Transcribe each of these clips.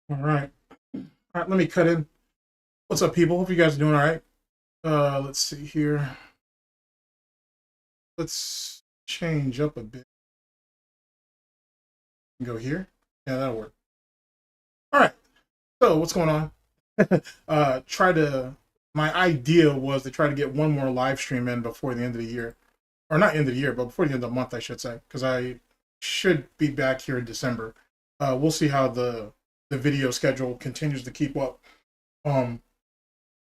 All right. All right, let me cut in. What's up, people? Hope you guys are doing all right. Let's see here. Let's change up a bit. Go here. Yeah, that'll work. All right. So what's going on? My idea was to try to get one more live stream in before the end of the year. Or not end of the year, but before the end of the month, I should say. Because I should be back here in December. We'll see how the video schedule continues to keep up.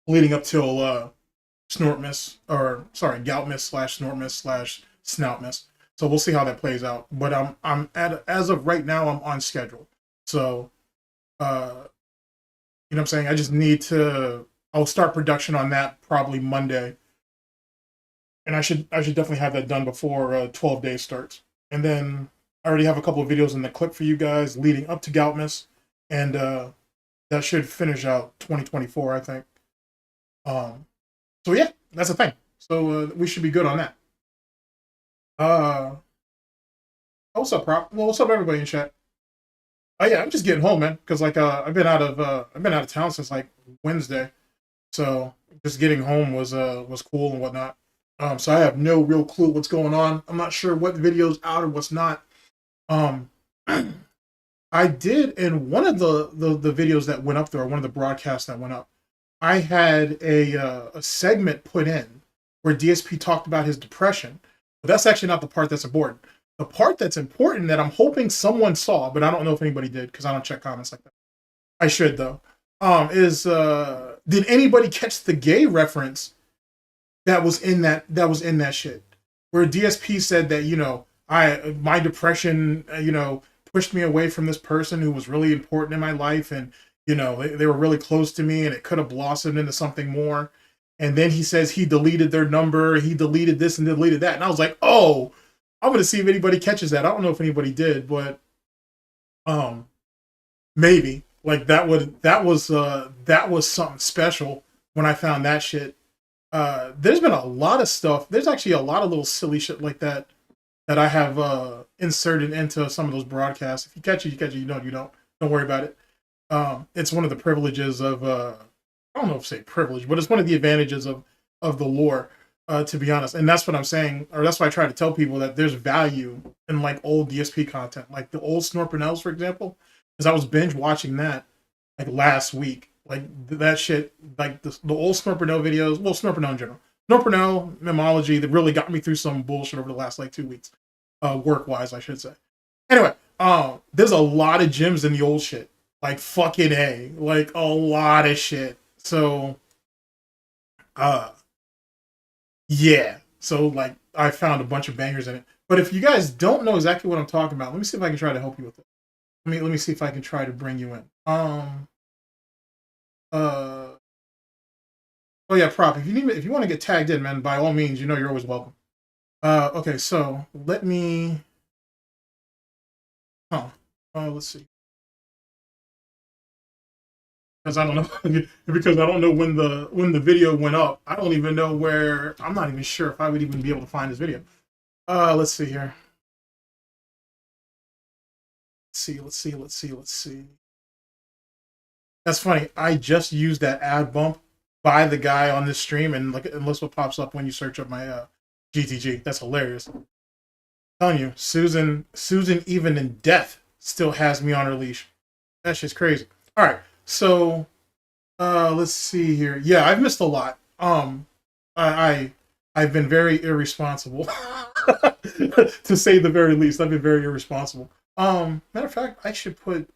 Leading up till Snortmas, or sorry, Goutmas / Snortmas / Snoutmas. So we'll see how that plays out. But as of right now, I'm on schedule. So you know what I'm saying? I just need to, I'll start production on that probably Monday. And I should definitely have that done before 12 days starts. And then I already have a couple of videos in the clip for you guys leading up to Goutmas. And that should finish out 2024, I think. So yeah, that's the thing. So we should be good on that. What's up, Prop? Well, what's up, everybody in chat? Oh yeah, I'm just getting home, man, because like I've been out of town since like Wednesday, so just getting home was cool and whatnot. So I have no real clue what's going on. I'm not sure what video's out or what's not. I did in one of the videos that went up there, or one of the broadcasts that went up, I had a segment put in where DSP talked about his depression, but that's actually not the part that's important. the part that's important that I'm hoping someone saw, but I don't know if anybody did because I don't check comments like that. I should though. Is did anybody catch the gay reference that was in that shit? Where DSP said that, you know, my depression, you know, pushed me away from this person who was really important in my life, and you know, they were really close to me, and it could have blossomed into something more. And then he says he deleted their number, he deleted this and deleted that, and I was like, oh, I'm gonna see if anybody catches that. I don't know if anybody did, but maybe. Like that was something special when I found that shit. There's been a lot of stuff. There's actually a lot of little silly shit like that I have inserted into some of those broadcasts. If you catch it, you catch it. You don't, you don't. Don't worry about it. It's one of the privileges of I don't know if say privilege, but it's one of the advantages of the lore, to be honest. And that's what I'm saying, or that's why I try to tell people that there's value in like old DSP content, like the old Snorpernels, for example. Because I was binge watching that like last week. Like that shit, like the old Snorpernel videos, well, Snorpernel in general. Snorpernel, memology, that really got me through some bullshit over the last like 2 weeks. Work-wise, I should say. Anyway, there's a lot of gems in the old shit. Like fucking A. Like a lot of shit. So, yeah. So like I found a bunch of bangers in it. But if you guys don't know exactly what I'm talking about, let me see if I can try to help you with it. Let me see if I can try to bring you in. Oh yeah, Prop. If you want to get tagged in, man, by all means, you know you're always welcome. Okay, so let me. Let's see. Because I don't know because I don't know when the video went up. I don't even know where. I'm not even sure if I would even be able to find this video. Let's see here. Let's see. That's funny. I just used that ad bump by the guy on this stream, and look, what pops up when you search up my GTG. That's hilarious. I'm telling you, Susan, even in death, still has me on her leash. That shit's crazy. All right, so let's see here. Yeah, I've missed a lot. I've been very irresponsible, to say the very least. I've been very irresponsible. Matter of fact, I should put.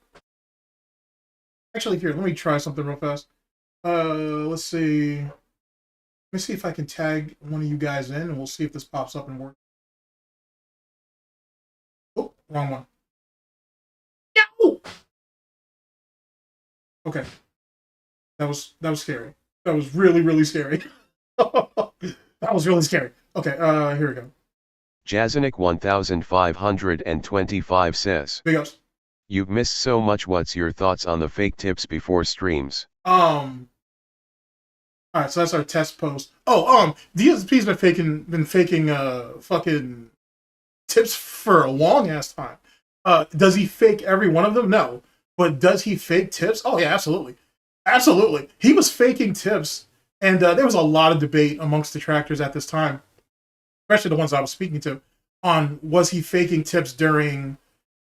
Actually, here, let me try something real fast. Let's see. Let me see if I can tag one of you guys in, and we'll see if this pops up and works. Oh, wrong one. Yeah. Okay. That was scary. That was really scary. That was really scary. Okay, here we go. Jazanic 1525 says, Big ups. You've missed so much. What's your thoughts on the fake tips before streams? Alright, so that's our test post. Oh, DSP's been faking fucking tips for a long ass time. Does he fake every one of them? No. But does he fake tips? Oh yeah, absolutely. Absolutely. He was faking tips, and there was a lot of debate amongst detractors at this time, especially the ones I was speaking to, on was he faking tips during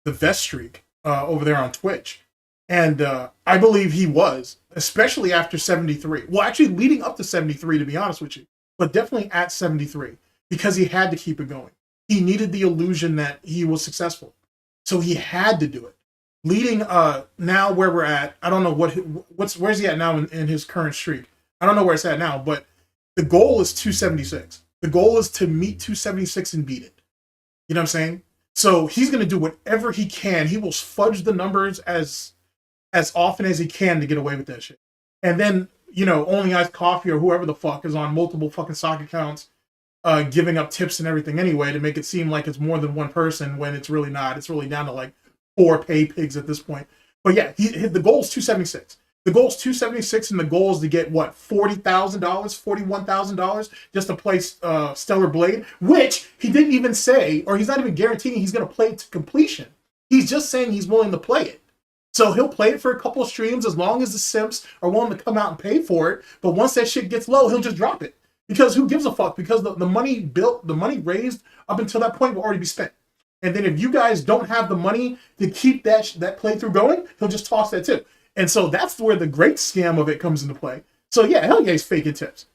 the vest streak over there on Twitch. And I believe he was, especially after 73. Well, actually leading up to 73, to be honest with you, but definitely at 73, because he had to keep it going. He needed the illusion that he was successful, so he had to do it. Leading now where we're at, I don't know where's he at now in his current streak. I don't know where it's at now, but the goal is 276. The goal is to meet 276 and beat it. You know what I'm saying? So he's going to do whatever he can. He will fudge the numbers as often as he can to get away with that shit. And then, you know, Only Iced Coffee or whoever the fuck is on multiple fucking sock accounts giving up tips and everything anyway to make it seem like it's more than one person when it's really not. It's really down to like 4 pay pigs at this point. But yeah, the goal is 276. The goal is 276, and the goal is to get, what, $40,000, $41,000 just to play Stellar Blade, which he didn't even say, or he's not even guaranteeing he's going to play it to completion. He's just saying he's willing to play it. So he'll play it for a couple of streams as long as the simps are willing to come out and pay for it. But once that shit gets low, he'll just drop it. Because who gives a fuck? Because the money built, the money raised up until that point will already be spent. And then if you guys don't have the money to keep that playthrough going, he'll just toss that too. And so that's where the great scam of it comes into play. So yeah, hell yeah, he's faking tips.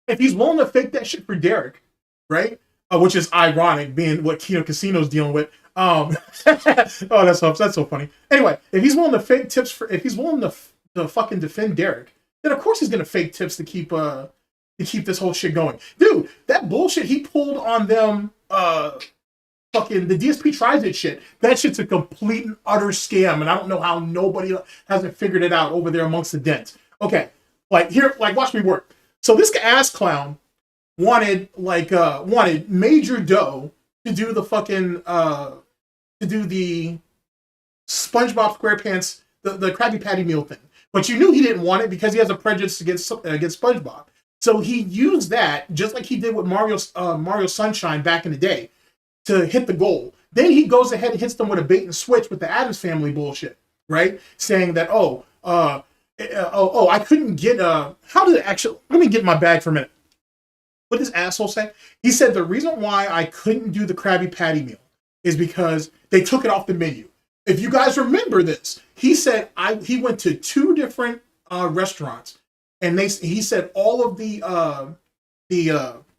If he's willing to fake that shit for Derek, right? which is ironic, being what Kino Casino's dealing with. Oh, that's so funny. Anyway, if he's willing to fake tips if he's willing to fucking defend Derek, then of course he's gonna fake tips to keep this whole shit going. Dude, that bullshit he pulled on them, fucking the DSPTries It shit, that shit's a complete and utter scam, and I don't know how nobody hasn't figured it out over there amongst the dents. Okay, like here, like watch me work. So this ass clown wanted Major Doe to do the fucking to do the SpongeBob SquarePants, the Krabby Patty meal thing. But you knew he didn't want it because he has a prejudice against SpongeBob. So he used that, just like he did with Mario Sunshine back in the day, to hit the goal. Then he goes ahead and hits them with a bait and switch with the Addams Family bullshit, right? Saying that, I couldn't get how did it actually, let me get my bag for a minute. What did this asshole say? He said the reason why I couldn't do the Krabby Patty meal is because they took it off the menu. If you guys remember this, he said he went to 2 different restaurants, and he said all of the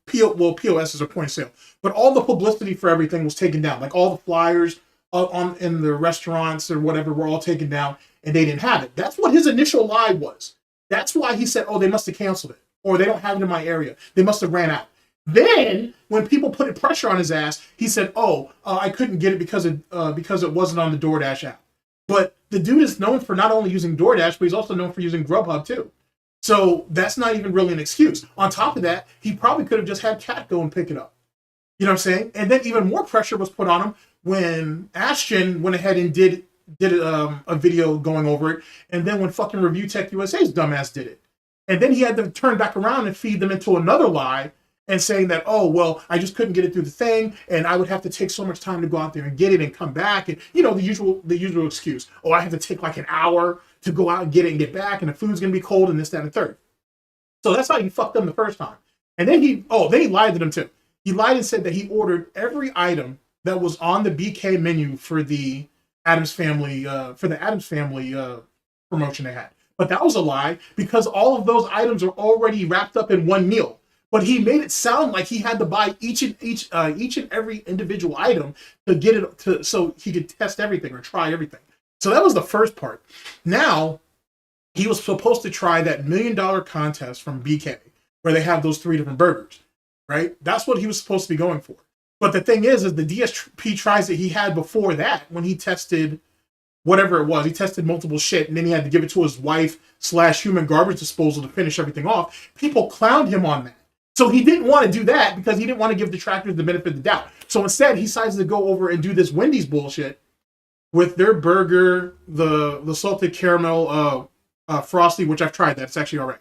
POS is a point of sale, but all the publicity for everything was taken down. Like all the flyers in the restaurants or whatever were all taken down, and they didn't have it. That's what his initial lie was. That's why he said, oh, they must have canceled it, or they don't have it in my area. They must have ran out. Then, when people put pressure on his ass, he said, I couldn't get it because it wasn't on the DoorDash app. But the dude is known for not only using DoorDash, but he's also known for using Grubhub too. So that's not even really an excuse. On top of that, he probably could have just had Cat go and pick it up. You know what I'm saying? And then even more pressure was put on him when Ashton went ahead and did a video going over it, and then when fucking ReviewTechUSA's dumbass did it. And then he had to turn back around and feed them into another lie and saying that, I just couldn't get it through the thing, and I would have to take so much time to go out there and get it and come back, and the usual excuse. I have to take like an hour to go out and get it and get back, and the food's gonna be cold, and this, that, and the third. So that's how he fucked them the first time. And then he lied to them too. He lied and said that he ordered every item that was on the BK menu for the Addams Family promotion they had. But that was a lie, because all of those items are already wrapped up in one meal. But he made it sound like he had to buy each and every individual item to get it so he could test everything or try everything. So that was the first part. Now he was supposed to try that $1 million contest from BK, where they have those 3 different burgers, right? That's what he was supposed to be going for. But the thing is the DSPTries that he had before that, when he tested whatever it was, he tested multiple shit, and then he had to give it to his wife / human garbage disposal to finish everything off. People clowned him on that. So he didn't want to do that because he didn't want to give detractors the benefit of the doubt. So instead, he decides to go over and do this Wendy's bullshit with their burger, the salted caramel frosty, which I've tried that. It's actually all right.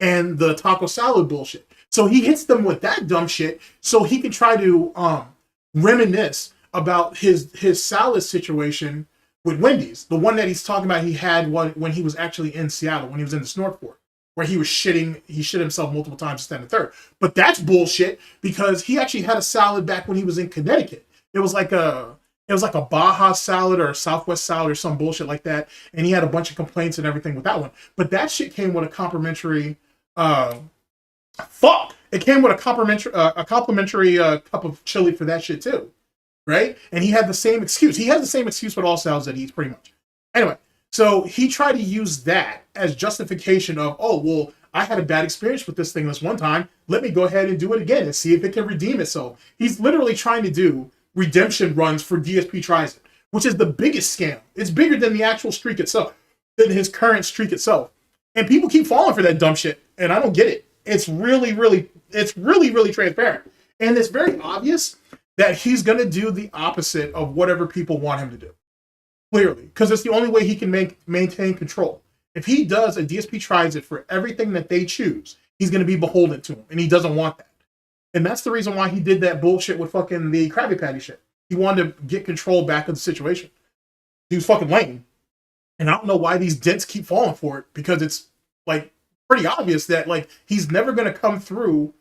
And the taco salad bullshit. So he hits them with that dumb shit so he can try to reminisce about his salad situation with Wendy's. The one that he's talking about he had when he was actually in Seattle, when he was in the Snort Fort, where he shit himself multiple times, this, and the third. But that's bullshit, because he actually had a salad back when he was in Connecticut. It was like a Baja salad or a Southwest salad or some bullshit like that. And he had a bunch of complaints and everything with that one. But that shit came with a complimentary, it came with a complimentary cup of chili for that shit too. Right? And he had the same excuse. He has the same excuse with all salads that he eats, pretty much. Anyway. So he tried to use that as justification of, I had a bad experience with this thing this one time. Let me go ahead and do it again and see if it can redeem itself. He's literally trying to do redemption runs for DSPTries It, which is the biggest scam. It's bigger than the actual streak itself, than his current streak itself. And people keep falling for that dumb shit, and I don't get it. It's really, really transparent. And it's very obvious that he's going to do the opposite of whatever people want him to do. Clearly, because it's the only way he can maintain control. If he does a DSPTries It for everything that they choose, he's going to be beholden to him, and he doesn't want that. And that's the reason why he did that bullshit with fucking the Krabby Patty shit. He wanted to get control back of the situation. He was fucking lame. And I don't know why these dents keep falling for it, because it's like pretty obvious that like he's never going to come through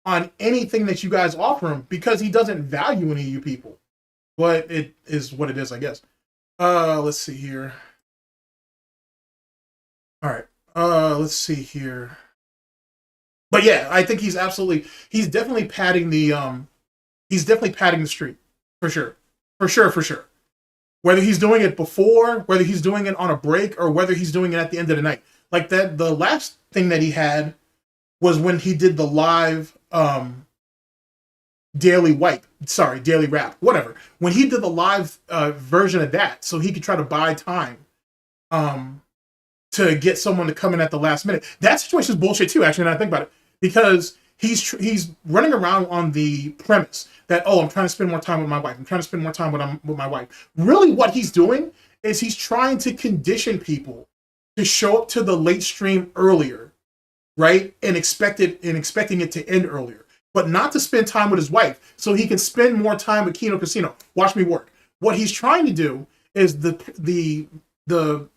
on anything that you guys offer him, because he doesn't value any of you people. But it is what it is, I guess. Let's see here. All right. Let's see here. But yeah, I think he's definitely padding the He's definitely padding the street. For sure. For sure, for sure. Whether he's doing it before, whether he's doing it on a break, or whether he's doing it at the end of the night. Like that, the last thing that he had was when he did the live daily rap, whatever. When he did the live version of that, so he could try to buy time to get someone to come in at the last minute. That situation is bullshit too, actually, when I think about it. Because he's running around on the premise that, oh, I'm trying to spend more time with my wife. I'm trying to spend more time with my wife. Really what he's doing is he's trying to condition people to show up to the late stream earlier, right? And expecting it to end earlier. But not to spend time with his wife, so he can spend more time with Kino Casino. Watch me work. What he's trying to do is the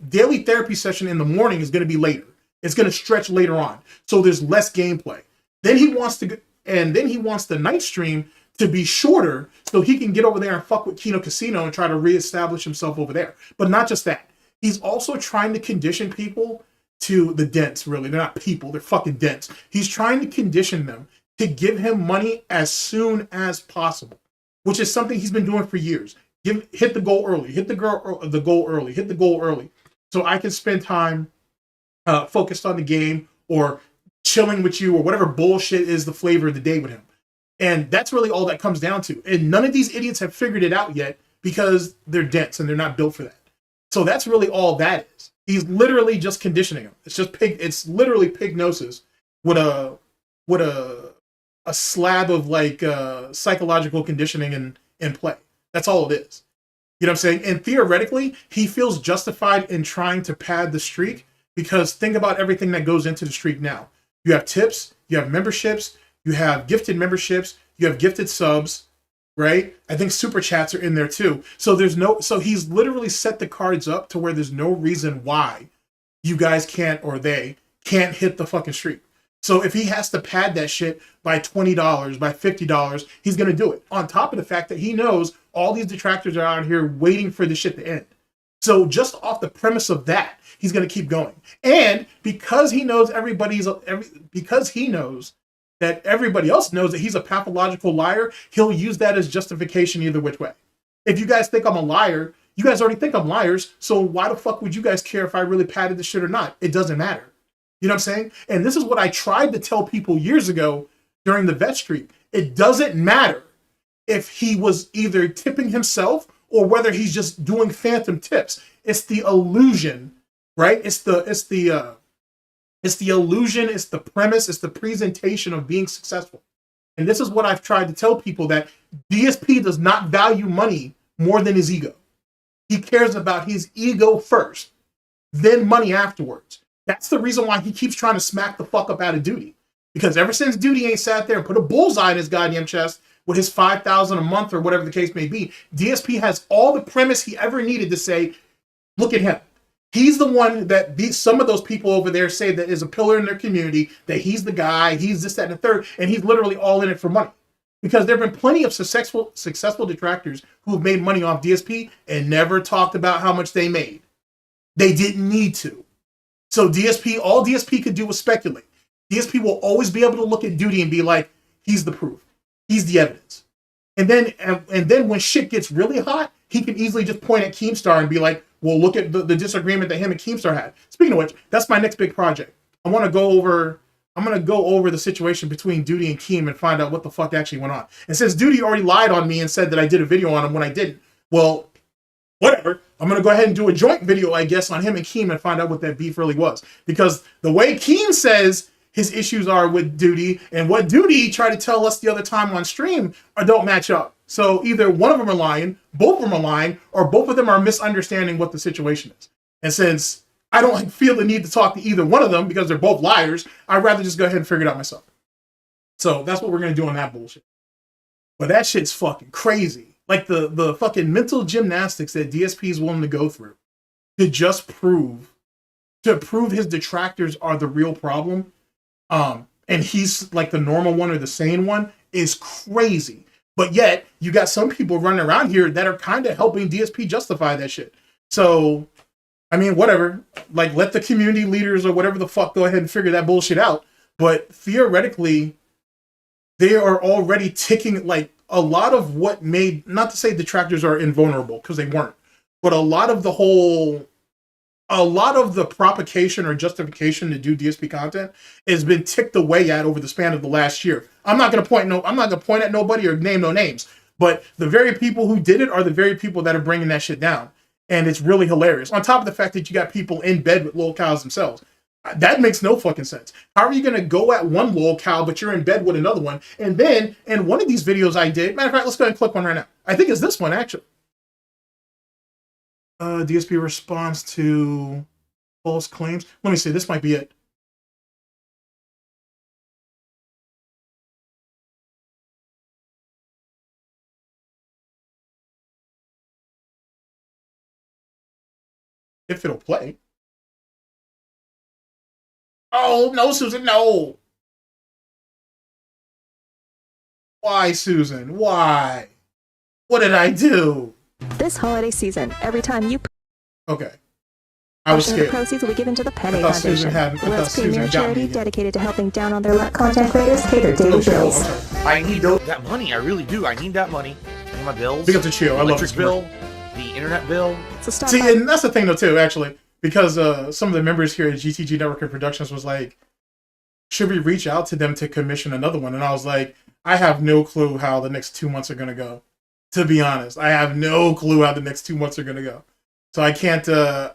daily therapy session in the morning is going to be later. It's going to stretch later on, so there's less gameplay. Then he wants the night stream to be shorter, so he can get over there and fuck with Kino Casino and try to reestablish himself over there. But not just that. He's also trying to condition people to the dents. Really, they're not people; they're fucking dents. He's trying to condition them to give him money as soon as possible, which is something he's been doing for years. Hit the goal early, hit the goal early, so I can spend time focused on the game or chilling with you or whatever bullshit is the flavor of the day with him. And that's really all that comes down to. And none of these idiots have figured it out yet because they're dense and they're not built for that. So that's really all that is. He's literally just conditioning him. It's literally pignosis with a slab of like psychological conditioning in play. That's all it is. You know what I'm saying? And theoretically, he feels justified in trying to pad the streak because think about everything that goes into the streak now. You have tips, you have memberships, you have gifted memberships, you have gifted subs, right? I think super chats are in there too. So he's literally set the cards up to where there's no reason why you guys can't, or they can't hit the fucking streak. So if he has to pad that shit by $20, by $50, he's going to do it. On top of the fact that he knows all these detractors are out here waiting for the shit to end. So just off the premise of that, he's going to keep going. And because he knows because he knows that everybody else knows that he's a pathological liar, he'll use that as justification either which way. If you guys think I'm a liar, you guys already think I'm liars, so why the fuck would you guys care if I really padded the shit or not? It doesn't matter. You know what I'm saying? And this is what I tried to tell people years ago during the vet streak. It doesn't matter if he was either tipping himself or whether he's just doing phantom tips. It's the illusion, right? It's the illusion, it's the premise, it's the presentation of being successful. And this is what I've tried to tell people, that DSP does not value money more than his ego. He cares about his ego first, then money afterwards. That's the reason why he keeps trying to smack the fuck up out of Duty. Because ever since Duty ain't sat there and put a bullseye in his goddamn chest with his $5,000 a month or whatever the case may be, DSP has all the premise he ever needed to say, look at him. He's the one that some of those people over there say that is a pillar in their community, that he's the guy, he's this, that, and the third, and he's literally all in it for money. Because there have been plenty of successful detractors who have made money off DSP and never talked about how much they made. They didn't need to. So all DSP could do was speculate. DSP will always be able to look at Duty and be like, he's the proof. He's the evidence. And then when shit gets really hot, he can easily just point at Keemstar and be like, well, look at the disagreement that him and Keemstar had. Speaking of which, that's my next big project. I'm going to go over the situation between Duty and Keem and find out what the fuck actually went on. And since Duty already lied on me and said that I did a video on him when I didn't, well, whatever. I'm going to go ahead and do a joint video, I guess, on him and Keem and find out what that beef really was. Because the way Keem says his issues are with Duty and what Duty tried to tell us the other time on stream don't match up. So either one of them are lying, both of them are lying, or both of them are misunderstanding what the situation is. And since I don't feel the need to talk to either one of them because they're both liars, I'd rather just go ahead and figure it out myself. So that's what we're going to do on that bullshit. But that shit's fucking crazy. Like the fucking mental gymnastics that DSP is willing to go through to prove his detractors are the real problem. And he's like the normal one or the sane one is crazy. But yet you got some people running around here that are kind of helping DSP justify that shit. So, I mean, whatever, like let the community leaders or whatever the fuck go ahead and figure that bullshit out. But theoretically, they are already ticking, like a lot of what made, not to say detractors are invulnerable, because they weren't, but a lot of the propagation or justification to do DSP content has been ticked away at over the span of the last year. I'm not gonna point at nobody or name no names, but the very people who did it are the very people that are bringing that shit down. And it's really hilarious. On top of the fact that you got people in bed with lolcows themselves. That makes no fucking sense. How are you going to go at one lolcow, but you're in bed with another one? And then, in one of these videos I did, matter of fact, let's go ahead and click one right now. I think it's this one, actually. DSP response to false claims. Let me see, this might be it. If it'll play. Oh, no, Susan, no. Why, Susan? Why? What did I do? This holiday season, every time you... Okay. I was scared. The proceeds will be given to the Penne I thought Susan Foundation, had, the world's premier Susan got charity me. dedicated to helping down on their luck content creators pay their daily bills. I need that money. I really do. I need that money. I need my bills. Because of Chiyo. I love this electric bill, the internet bill. So stop See, by. and that's the thing, though, too, actually. Because some of the members here at GTG Network and Productions was like, should we reach out to them to commission another one? And I was like, I have no clue how the next 2 months are going to go. To be honest, I have no clue how the next 2 months are going to go. So I can't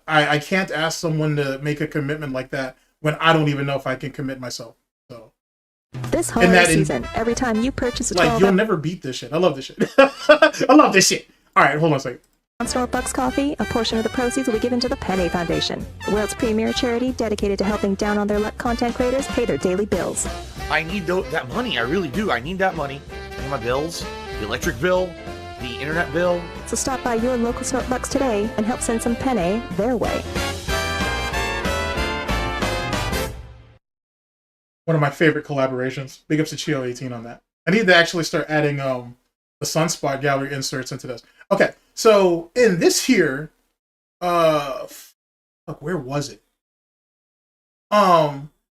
I can't ask someone to make a commitment like that when I don't even know if I can commit myself. So This holiday season, every time you purchase a 12 you'll never beat this shit. I love this shit. I love this shit. All right, hold on a second. on Starbucks coffee, a portion of the proceeds will be given to the Penne Foundation, the world's premier charity dedicated to helping down on their luck content creators pay their daily bills. I need that money. I really do. I need that money. I need my bills, the electric bill, the internet bill. So stop by your local Starbucks today and help send some penne their way. One of my favorite collaborations. Big ups to Chiyo 18 on that. I need to actually start adding the Sunspot Gallery inserts into this. Okay, so in this here, fuck, where was it?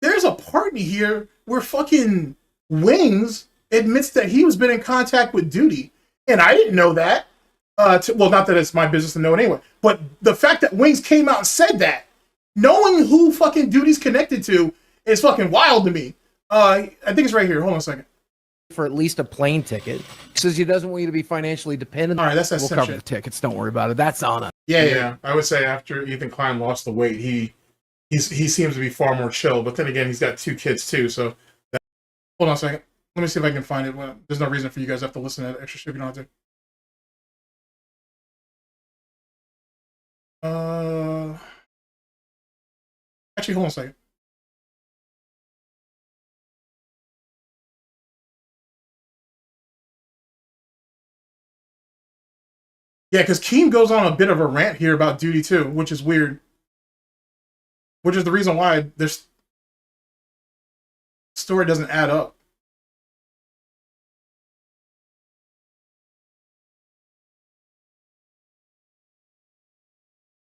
There's a party here where fucking Wings admits that he was been in contact with Duty, and I didn't know that. Well, not that it's my business to know it anyway, but the fact that Wings came out and said that, knowing who fucking Duty's connected to, is fucking wild to me. I think it's right here. Hold on a second. For at least a plane ticket. He says he doesn't want you to be financially dependent. All right, that's that We'll same cover shit. the tickets. Don't worry about it. That's on us. Yeah. I would say after Ethan Klein lost the weight, he seems to be far more chill. But then again, he's got 2 kids too. So hold on a second. Let me see if I can find it. Well, there's no reason for you guys to have to listen to that extra shit if you don't have to. Actually, hold on a second. Yeah, because Keem goes on a bit of a rant here about Duty too, which is weird. Which is the reason why this story doesn't add up.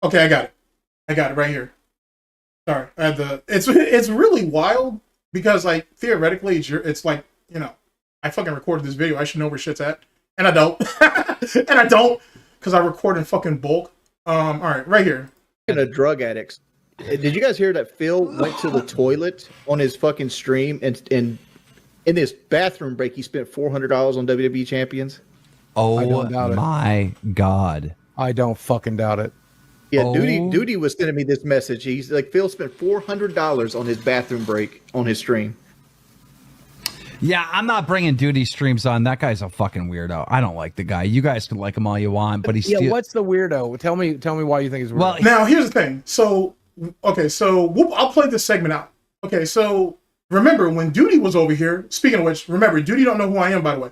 Okay, I got it. I got it right here. Sorry, I had the. It's really wild because like theoretically, it's like, you know, I fucking recorded this video. I should know where shit's at, and I don't. And I don't. Because I record in fucking bulk. All right, right here. Speaking of drug addicts, did you guys hear that Phil went to the toilet on his fucking stream and in this bathroom break he spent $400 on WWE champions? Oh my god! I don't fucking doubt it. Yeah, Duty was sending me this message. He's like, Phil spent $400 on his bathroom break on his stream. Yeah, I'm not bringing Duty streams on. That guy's a fucking weirdo. I don't like the guy. You guys can like him all you want, but he's Yeah, what's the weirdo? Tell me why you think he's weird. Well, Now, here's the thing. So, okay, so I'll play this segment out. Okay, so remember when Duty was over here, speaking of which, remember, Duty don't know who I am, by the way.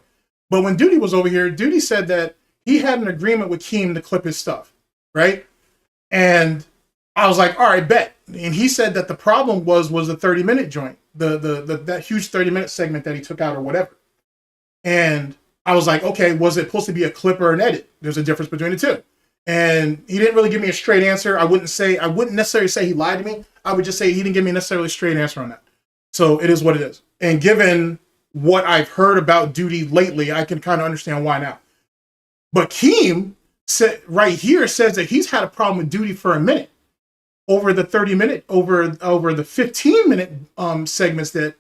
But when Duty was over here, Duty said that he had an agreement with Keem to clip his stuff, right? And I was like, all right, bet. And he said that the problem was a 30-minute joint, that huge 30-minute segment that he took out or whatever. And I was like, okay, was it supposed to be a clip or an edit? There's a difference between the two. And he didn't really give me a straight answer. I wouldn't necessarily say he lied to me. I would just say he didn't give me necessarily a straight answer on that. So it is what it is. And given what I've heard about Duty lately, I can kind of understand why now. But Keem right here says that he's had a problem with Duty for a minute, over the 30-minute, over the 15-minute segments that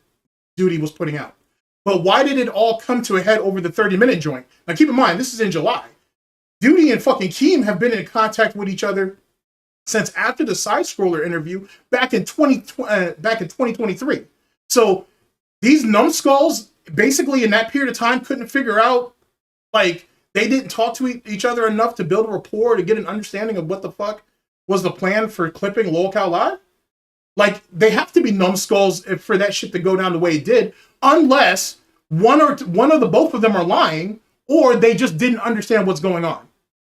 Duty was putting out. But why did it all come to a head over the 30-minute joint? Now keep in mind, this is in July. Duty and fucking Keem have been in contact with each other since after the side scroller interview back in 2023. So these numbskulls basically in that period of time couldn't figure out, like, they didn't talk to each other enough to build a rapport to get an understanding of what the fuck was the plan for clipping Lolcow Live. Like, they have to be numbskulls for that shit to go down the way it did, unless one of the both of them are lying, or they just didn't understand what's going on,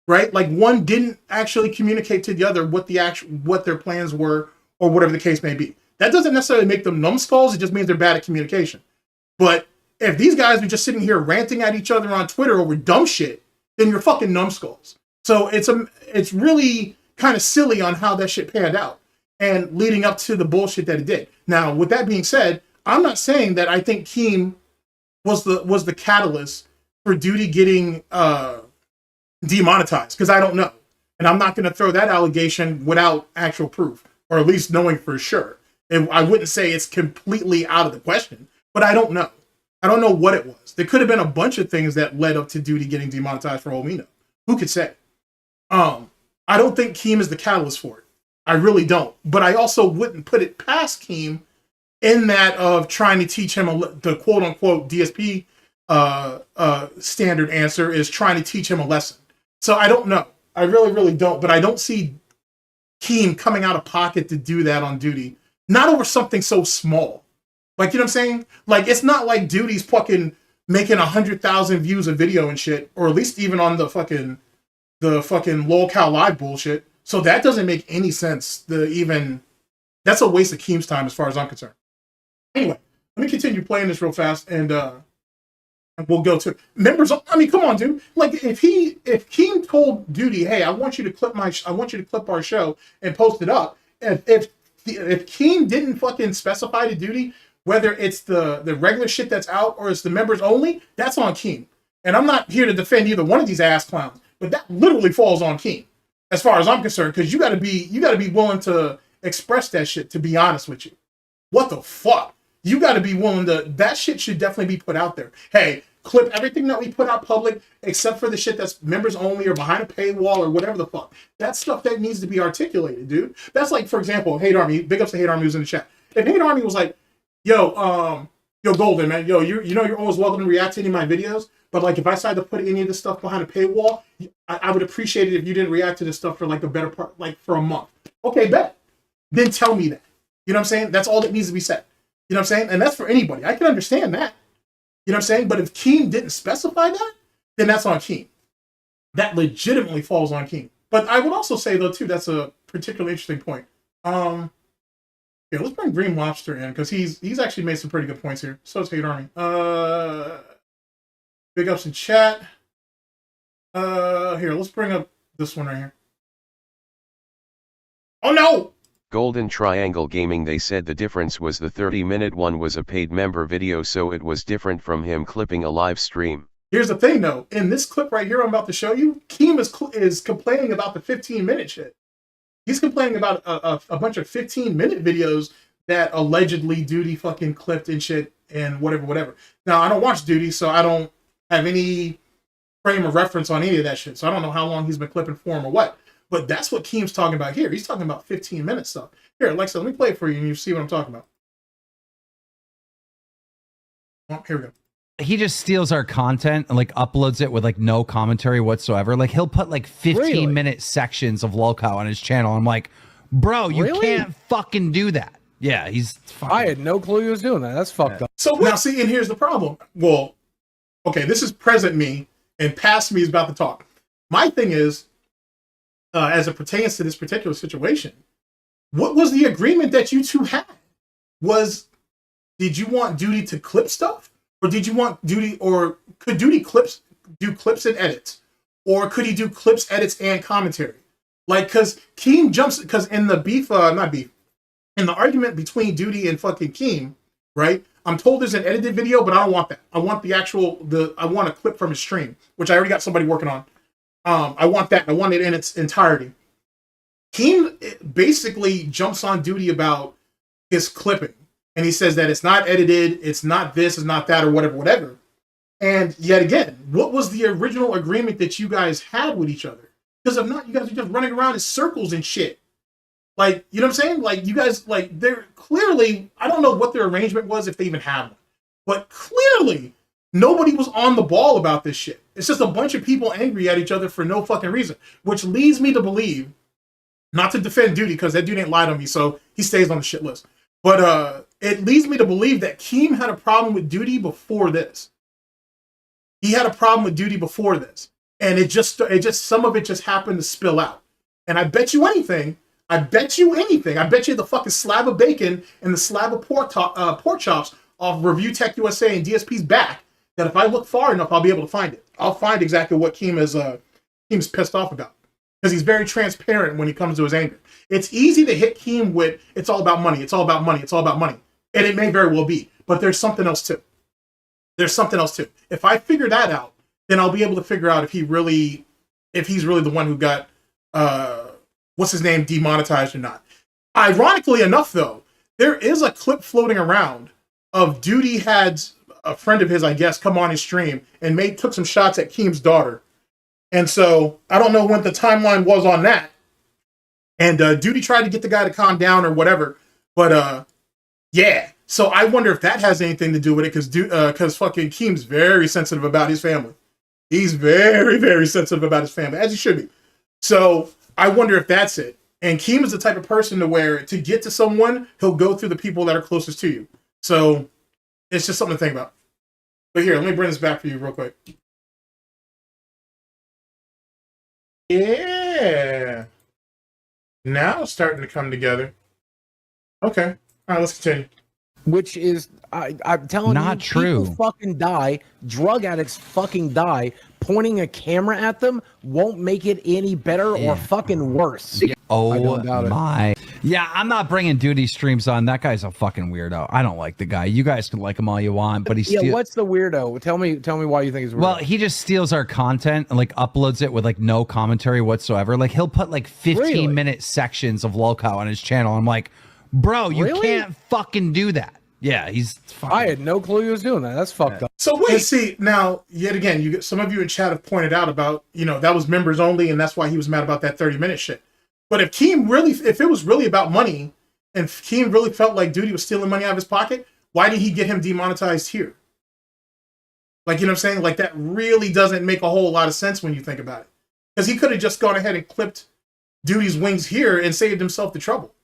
right? Like, one didn't actually communicate to the other what their plans were, or whatever the case may be. That doesn't necessarily make them numbskulls. It just means they're bad at communication. But if these guys are just sitting here ranting at each other on Twitter over dumb shit, then you're fucking numbskulls. So it's really kind of silly on how that shit panned out and leading up to the bullshit that it did. Now, with that being said, I'm not saying that I think Keem was the catalyst for Duty getting demonetized, because I don't know. And I'm not going to throw that allegation without actual proof, or at least knowing for sure. And I wouldn't say it's completely out of the question, but I don't know. I don't know what it was. There could have been a bunch of things that led up to Duty getting demonetized for all we know. Who could say? I don't think Keem is the catalyst for it. I really don't. But I also wouldn't put it past Keem in that of trying to teach him the quote-unquote DSP standard answer is trying to teach him a lesson. So I don't know. I really, really don't. But I don't see Keem coming out of pocket to do that on Duty. Not over something so small. Like, you know what I'm saying? Like, it's not like Duty's fucking making 100,000 views a video and shit, or at least even on the fucking Lolcow Live bullshit. So that doesn't make any sense. That's a waste of Keem's time as far as I'm concerned. Anyway, let me continue playing this real fast, and we'll go to members. I mean, come on, dude. Like, if Keem told Duty, "Hey, I want you to clip our show and post it up," if Keem didn't fucking specify to Duty whether it's the regular shit that's out or it's the members only, that's on Keem. And I'm not here to defend either one of these ass clowns, but that literally falls on Keem, as far as I'm concerned, because you gotta be willing to express that shit, to be honest with you. What the fuck? You gotta be willing to, that shit should definitely be put out there. Hey, clip everything that we put out public, except for the shit that's members only or behind a paywall or whatever the fuck. That's stuff that needs to be articulated, dude. That's like, for example, Hate Army, big ups to Hate Army who's in the chat. If Hate Army was like, yo, Golden, man, yo, you know you're always welcome to react to any of my videos, but like if I decided to put any of this stuff behind a paywall, I would appreciate it if you didn't react to this stuff for like the better part, like for a month. Okay, bet. Then tell me that. You know what I'm saying? That's all that needs to be said. You know what I'm saying? And that's for anybody. I can understand that. You know what I'm saying? But if Keem didn't specify that, then that's on Keem. That legitimately falls on Keem. But I would also say, though, too, that's a particularly interesting point. Yeah, let's bring Green Lobster in, because he's actually made some pretty good points here. So is Hate Army. Big ups in chat. Here, let's bring up this one right here. Oh, no! Golden Triangle Gaming, they said the difference was the 30-minute one was a paid member video, so it was different from him clipping a live stream. Here's the thing, though. In this clip right here I'm about to show you, Keem is complaining about the 15-minute shit. He's complaining about a bunch of 15-minute videos that allegedly Duty fucking clipped and shit and whatever. Now, I don't watch Duty, so I don't have any frame of reference on any of that shit. So I don't know how long he's been clipping for him or what. But that's what Keem's talking about here. He's talking about 15-minute stuff. Here, Alexa, let me play it for you and you see what I'm talking about. Oh, here we go. He just steals our content and like uploads it with like no commentary whatsoever. Like he'll put like 15-minute sections of Lolcow on his channel. I'm like, bro, you can't fucking do that. Yeah, he's fucking... I had no clue he was doing that. That's fucked up. So now see, and here's the problem. Well, okay, this is present me and past me is about to talk. My thing is, as it pertains to this particular situation, what was the agreement that you two had? Did you want Duty to clip stuff? Or did you want Duty, or could Duty do clips and edits? Or could he do clips, edits, and commentary? Like, because Keem jumps, because in the in the argument between Duty and fucking Keem, right? I'm told there's an edited video, but I don't want that. I want I want a clip from his stream, which I already got somebody working on. I want that. I want it in its entirety. Keem basically jumps on duty about his clipping. And he says that it's not edited, it's not this, it's not that, or whatever. And yet again, what was the original agreement that you guys had with each other? Because if not, you guys are just running around in circles and shit. Like, you know what I'm saying? Like, you guys, like, they're clearly, I don't know what their arrangement was, if they even have one. But clearly, nobody was on the ball about this shit. It's just a bunch of people angry at each other for no fucking reason. Which leads me to believe, not to defend Duty, because that dude ain't lied on me, so he stays on the shit list. But it leads me to believe that Keem had a problem with Duty before this. He had a problem with Duty before this. And it just some of it just happened to spill out. And I bet you anything, I bet you the fucking slab of bacon and the slab of pork chops off ReviewTechUSA and DSP's back, that if I look far enough, I'll be able to find it. I'll find exactly what Keem's pissed off about. Because he's very transparent when he comes to his anger. It's easy to hit Keem with, it's all about money, it's all about money, it's all about money. And it may very well be. But there's something else too. There's something else too. If I figure that out, then I'll be able to figure out if he's really the one who got what's his name demonetized or not. Ironically enough, though, there is a clip floating around of Duty had a friend of his, I guess, come on his stream and took some shots at Keem's daughter. And so I don't know what the timeline was on that. And Duty tried to get the guy to calm down or whatever. But yeah. So I wonder if that has anything to do with it, because fucking Keem's very sensitive about his family. He's very, very sensitive about his family, as he should be. So I wonder if that's it. And Keem is the type of person to get to someone, he'll go through the people that are closest to you. So it's just something to think about. But here, let me bring this back for you real quick. Yeah. Now it's starting to come together. Okay. All right, let's continue. Which is, I'm telling Not you, true. people fucking die, drug addicts fucking die. Pointing a camera at them won't make it any better or fucking worse. Oh my. Yeah, I'm not bringing Duty streams on. That guy's a fucking weirdo. I don't like the guy. You guys can like him all you want, but he's what's the weirdo? Tell me why you think he's weird. Well, he just steals our content and like uploads it with like no commentary whatsoever. Like he'll put like 15-minute sections of Loupo on his channel. I'm like, bro, you can't fucking do that. Yeah, he's fucking... I had no clue he was doing that. That's fucked up. So wait, see, now, yet again, some of you in chat have pointed out about, that was members only, and that's why he was mad about that 30-minute shit. But if it was really about money, and if Keem really felt like Duty was stealing money out of his pocket, why did he get him demonetized here? Like, you know what I'm saying? Like, that really doesn't make a whole lot of sense when you think about it. Because he could have just gone ahead and clipped Duty's wings here and saved himself the trouble.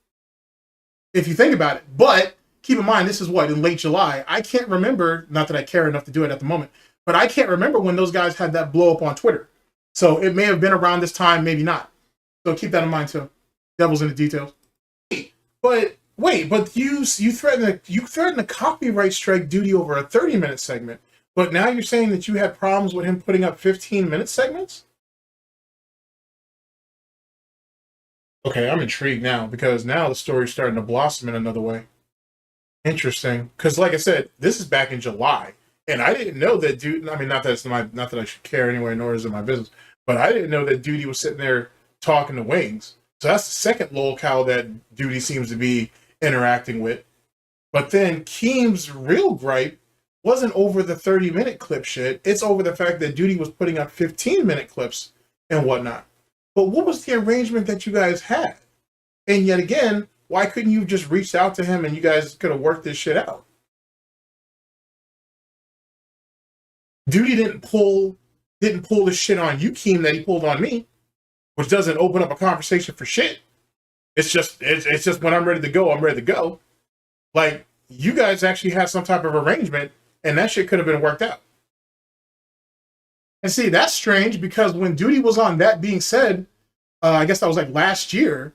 If you think about it. But keep in mind, this is in late July. I can't remember, not that I care enough to do it at the moment, but I can't remember when those guys had that blow up on Twitter. So it may have been around this time, maybe not. So keep that in mind too. Devil's in the details. But wait, you threatened to copyright strike Duty over a 30-minute segment, but now you're saying that you had problems with him putting up 15-minute segments? Okay, I'm intrigued now, because now the story's starting to blossom in another way. Interesting, because like I said, this is back in July, and I didn't know that Duty. I mean, not that I should care anyway, nor is it my business. But I didn't know that Duty was sitting there talking to Wings. So that's the second lolcow that Duty seems to be interacting with. But then Keem's real gripe wasn't over the 30-minute clip shit. It's over the fact that Duty was putting up 15-minute clips and whatnot. But what was the arrangement that you guys had? And yet again, why couldn't you have just reached out to him and you guys could have worked this shit out? Duty didn't pull the shit on you, Keem, that he pulled on me, which doesn't open up a conversation for shit. It's just when I'm ready to go, I'm ready to go. Like, you guys actually had some type of arrangement, and that shit could have been worked out. And see, that's strange, because when Duty was on That Being Said, I guess that was like last year,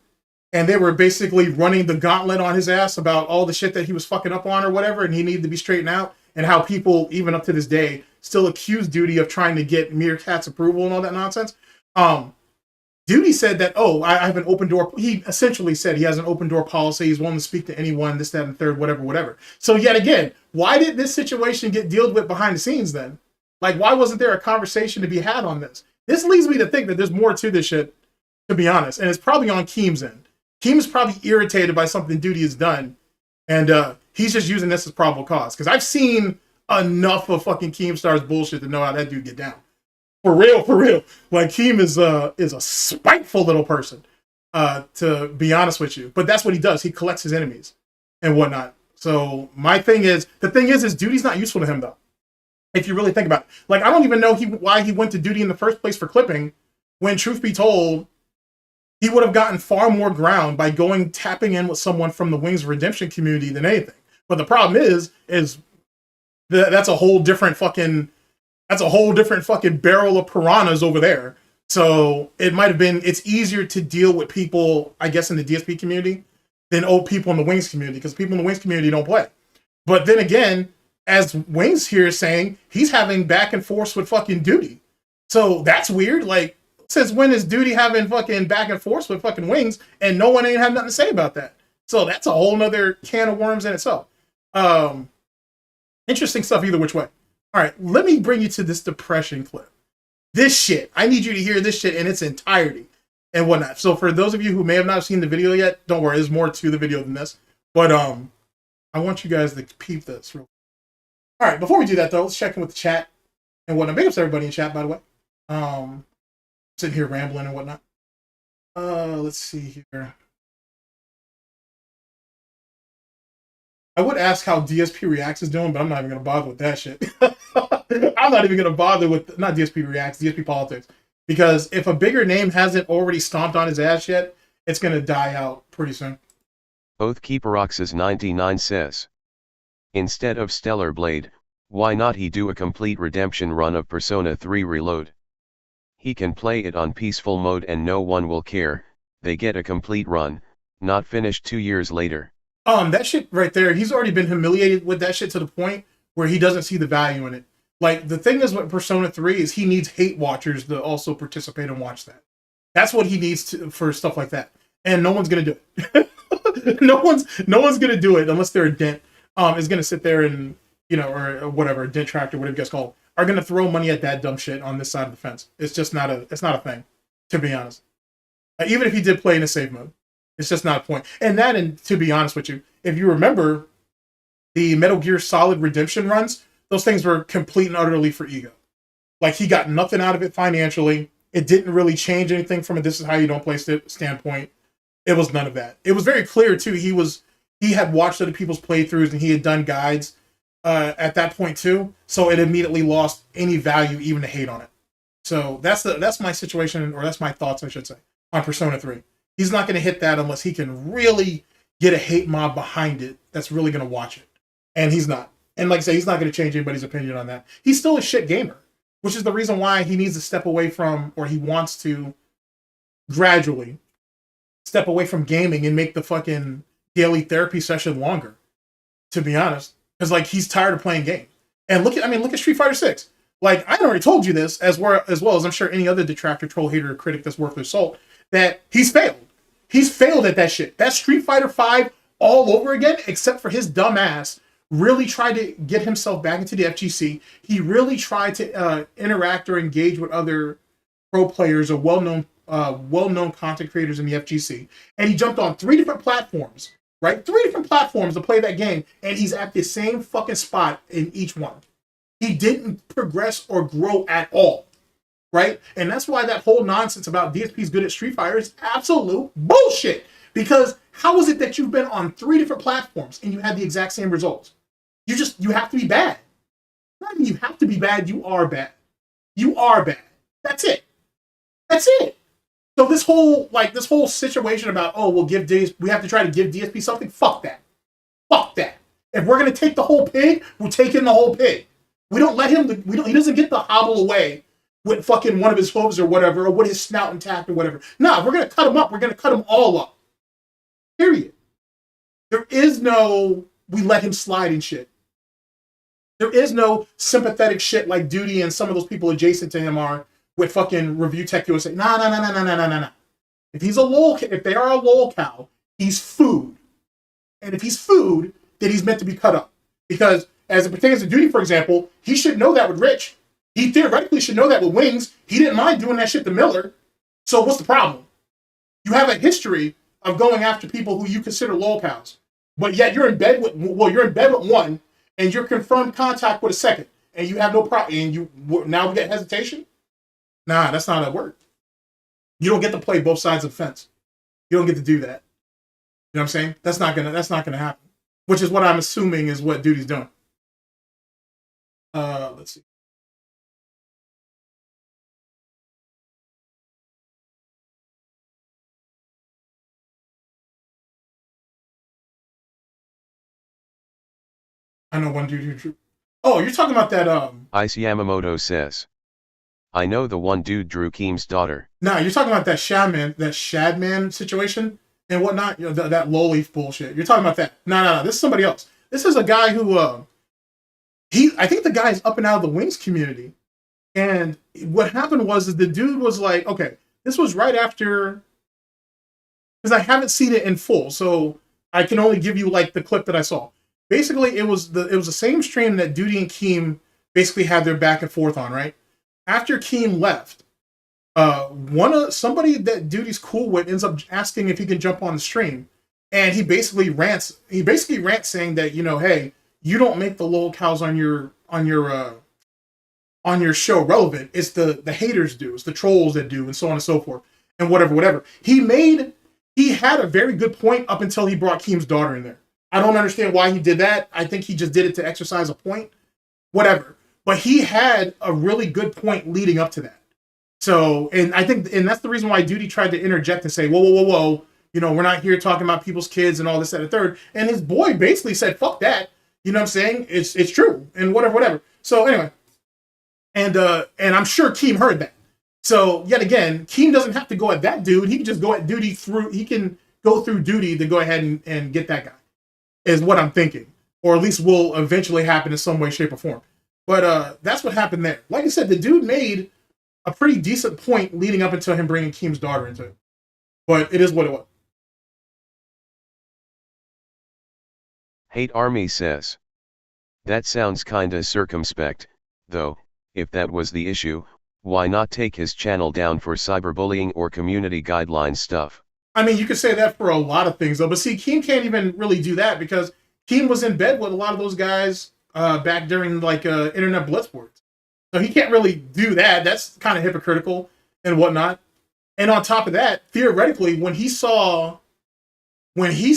and they were basically running the gauntlet on his ass about all the shit that he was fucking up on or whatever, and he needed to be straightened out, and how people, even up to this day, still accuse Duty of trying to get Meerkat's approval and all that nonsense. Duty said that, oh, I have an open door. He essentially said he has an open door policy. He's willing to speak to anyone, this, that, and third, whatever. So yet again, why did this situation get dealt with behind the scenes then? Like, why wasn't there a conversation to be had on this? This leads me to think that there's more to this shit, to be honest. And it's probably on Keem's end. Keem's probably irritated by something Duty has done. And he's just using this as probable cause. Because I've seen enough of fucking Keemstar's bullshit to know how that dude get down. For real. Like, Keem is a spiteful little person, to be honest with you. But that's what he does. He collects his enemies and whatnot. So my thing is, Duty's not useful to him, though. If you really think about it. Like, I don't even know why he went to Duty in the first place for clipping, when, truth be told, he would have gotten far more ground by tapping in with someone from the Wings of Redemption community than anything. But the problem is that's a whole different fucking barrel of piranhas over there. So it's easier to deal with people, I guess, in the DSP community than old people in the Wings community, because people in the Wings community don't play. But then again, as Wings here is saying, he's having back and forth with fucking Duty. So that's weird. Like, since when is Duty having fucking back and forth with fucking Wings and no one ain't had nothing to say about that? So that's a whole nother can of worms in itself. Interesting stuff either which way. All right, let me bring you to this depression clip. This shit, I need you to hear this shit in its entirety and whatnot. So for those of you who may have not seen the video yet, don't worry, there's more to the video than this. But I want you guys to peep this real quick. All right, before we do that though, let's check in with the chat and whatnot. Big ups to everybody in chat, by the way. Sitting here rambling and whatnot. Let's see here. I would ask how DSP Reacts is doing, but I'm not even going to bother with that shit. I'm not even going to bother with, not DSP Reacts, DSP Politics. Because if a bigger name hasn't already stomped on his ass yet, it's going to die out pretty soon. Both Keeperox's 99 says, instead of Stellar Blade, why not he do a complete redemption run of Persona 3 Reload? He can play it on peaceful mode and no one will care, they get a complete run, not finished 2 years later. That shit right there, he's already been humiliated with that shit to the point where he doesn't see the value in it. Like, the thing is with Persona 3 is he needs hate watchers to also participate and watch that. That's what he needs for stuff like that. And no one's gonna do it. no one's gonna do it unless they're a dent. Is gonna sit there and, or whatever, a dent tractor, whatever you guys call it, are gonna throw money at that dumb shit on this side of the fence. It's just not a thing, to be honest. Even if he did play in a save mode, it's just not a point. And to be honest with you, if you remember the Metal Gear Solid Redemption runs, those things were complete and utterly for ego. Like, he got nothing out of it financially. It didn't really change anything from a this is how you don't play standpoint. It was none of that. It was very clear too. He had watched other people's playthroughs and he had done guides at that point too. So it immediately lost any value even to hate on it. So that's my situation, or that's my thoughts, I should say, on Persona 3. He's not going to hit that unless he can really get a hate mob behind it that's really going to watch it. And he's not. And like I say, he's not going to change anybody's opinion on that. He's still a shit gamer, which is the reason why he needs to step away from, or he wants to gradually step away from gaming and make the fucking daily therapy session longer, to be honest. Because, like, he's tired of playing games. And look at Street Fighter 6. Like, I already told you this, as well as I'm sure any other detractor, troll, hater, or critic that's worth their salt, that he's failed. He's failed at that shit. That Street Fighter 5 all over again, except for his dumb ass really tried to get himself back into the FGC. He really tried to interact or engage with other pro players or well-known content creators in the FGC. And he jumped on 3 different platforms, right? 3 different platforms to play that game. And he's at the same fucking spot in each one. He didn't progress or grow at all. Right? And that's why that whole nonsense about DSP's good at Street Fighter is absolute bullshit. Because how is it that you've been on 3 different platforms and you had the exact same results? You have to be bad. Not even you have to be bad, you are bad. You are bad. That's it. That's it. So this whole situation about, we have to try to give DSP something, fuck that. Fuck that. If we're gonna take the whole pig, we're taking the whole pig. We don't let him he doesn't get to hobble away with fucking one of his hooves or whatever, or with his snout intact or whatever. No, if we're going to cut him up, we're going to cut him all up. Period. There is no, we let him slide and shit. There is no sympathetic shit like Duty and some of those people adjacent to him are with fucking ReviewTechUSA. No. If he's if they are a lol cow, he's food. And if he's food, then he's meant to be cut up. Because as it pertains to Duty, for example, he should know that with Rich. He theoretically should know that with Wings. He didn't mind doing that shit to Miller. So what's the problem? You have a history of going after people who you consider lol cows. But yet you're in bed with one, and you're confirmed contact with a second, and you have no problem, and now we get hesitation? Nah, that's not how it works. You don't get to play both sides of the fence. You don't get to do that. You know what I'm saying? That's not gonna happen. Which is what I'm assuming is what Duty's doing. Let's see. I know one dude who drew. Oh, you're talking about that Ice Yamamoto says, I know the one dude drew Keem's daughter. Nah, you're talking about that Shadman situation and whatnot. You know, that low leaf bullshit. You're talking about that. No. This is somebody else. This is a guy who I think the guy's up and out of the Wings community. And what happened was the dude was like, okay, this was right after, because I haven't seen it in full, so I can only give you like the clip that I saw. Basically, it was the same stream that Duty and Keem basically had their back and forth on, right? After Keem left, somebody that Duty's cool with ends up asking if he can jump on the stream, and he basically rants saying that, you know, hey, you don't make the lol cows on your show relevant. It's the haters do, it's the trolls that do, and so on and so forth, and whatever. He had a very good point up until he brought Keem's daughter in there. I don't understand why he did that. I think he just did it to exercise a point. Whatever. But he had a really good point leading up to that. So, and that's the reason why Duty tried to interject and say, whoa. You know, we're not here talking about people's kids and all this, that, and third. And his boy basically said, fuck that. You know what I'm saying? It's true. And whatever. So anyway. And I'm sure Keem heard that. So yet again, Keem doesn't have to go at that dude. He can just go at Duty he can go through Duty to go ahead and get that guy. Is what I'm thinking, or at least will eventually happen in some way, shape, or form. But that's what happened there. Like I said, the dude made a pretty decent point leading up until him bringing Keem's daughter into it. But it is what it was. Hate Army says, that sounds kinda circumspect, though. If that was the issue, why not take his channel down for cyberbullying or community guidelines stuff? I mean, you could say that for a lot of things, though. But see, Keem can't even really do that because Keem was in bed with a lot of those guys back during like internet blitz wars. So he can't really do that. That's kind of hypocritical and whatnot. And on top of that, theoretically, when he saw Monday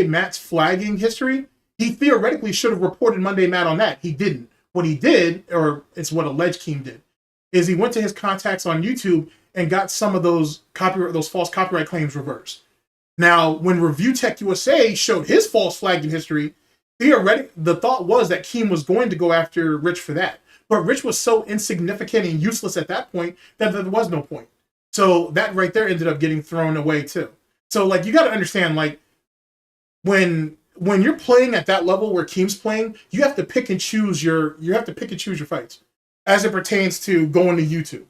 Matt's flagging history, he theoretically should have reported Monday Matt on that. He didn't. What he did, or it's what alleged Keem did, is he went to his contacts on YouTube and got some of those false copyright claims reversed. Now, when ReviewTechUSA showed his false flagging history, theoretically, the thought was that Keem was going to go after Rich for that. But Rich was so insignificant and useless at that point that there was no point. So that right there ended up getting thrown away too. So like, you got to understand, like, when you're playing at that level where Keem's playing, you have to pick and choose your fights as it pertains to going to YouTube.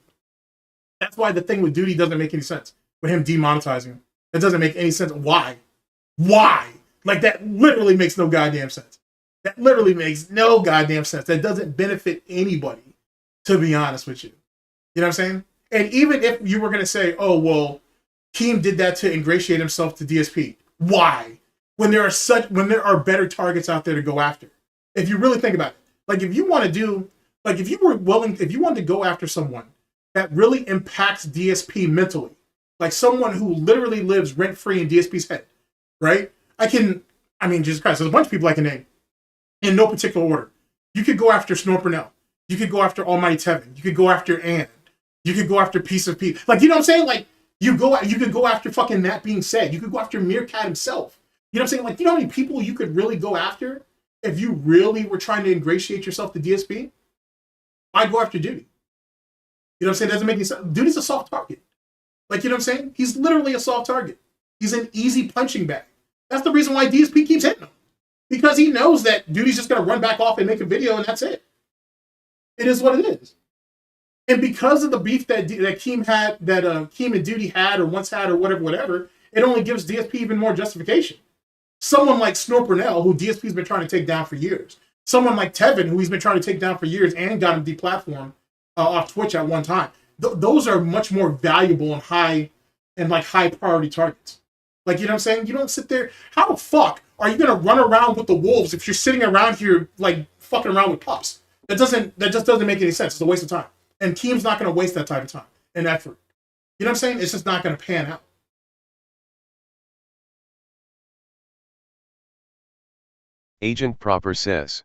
That's why the thing with Duty doesn't make any sense. With him demonetizing him. It doesn't make any sense. Why? Like, that literally makes no goddamn sense. That doesn't benefit anybody, to be honest with you. You know what I'm saying? And even if you were going to say, oh, well, Keem did that to ingratiate himself to DSP. Why? When there are better targets out there to go after. If you really think about it. Like, if you wanted to go after someone that really impacts DSP mentally, like someone who literally lives rent-free in DSP's head, right? Jesus Christ, there's a bunch of people I can name in no particular order. You could go after Snorpernell. You could go after Almighty Tevin. You could go after Ann. You could go after Piece of Pete. Like, you know what I'm saying? Like, you could go after fucking That Being Said. You could go after Meerkat himself. You know what I'm saying? Like, you know how many people you could really go after if you really were trying to ingratiate yourself to DSP? I'd go after Duty. You know what I'm saying? It doesn't make any sense. Duty's a soft target. Like, you know what I'm saying? He's literally a soft target. He's an easy punching bag. That's the reason why DSP keeps hitting him. Because he knows that Duty's just going to run back off and make a video and that's it. It is what it is. And because of the beef that Keem had, that Keem and Duty had, or once had, or whatever, it only gives DSP even more justification. Someone like Snorpernell, who DSP's been trying to take down for years. Someone like Tevin, who he's been trying to take down for years and got him deplatformed off Twitch at one time. Those are much more valuable and high priority targets. Like, you know what I'm saying? You don't sit there. How the fuck are you gonna run around with the wolves if you're sitting around here like fucking around with pups? That just doesn't make any sense. It's a waste of time. And Keem's not gonna waste that type of time and effort. You know what I'm saying? It's just not gonna pan out. Agent Proper says,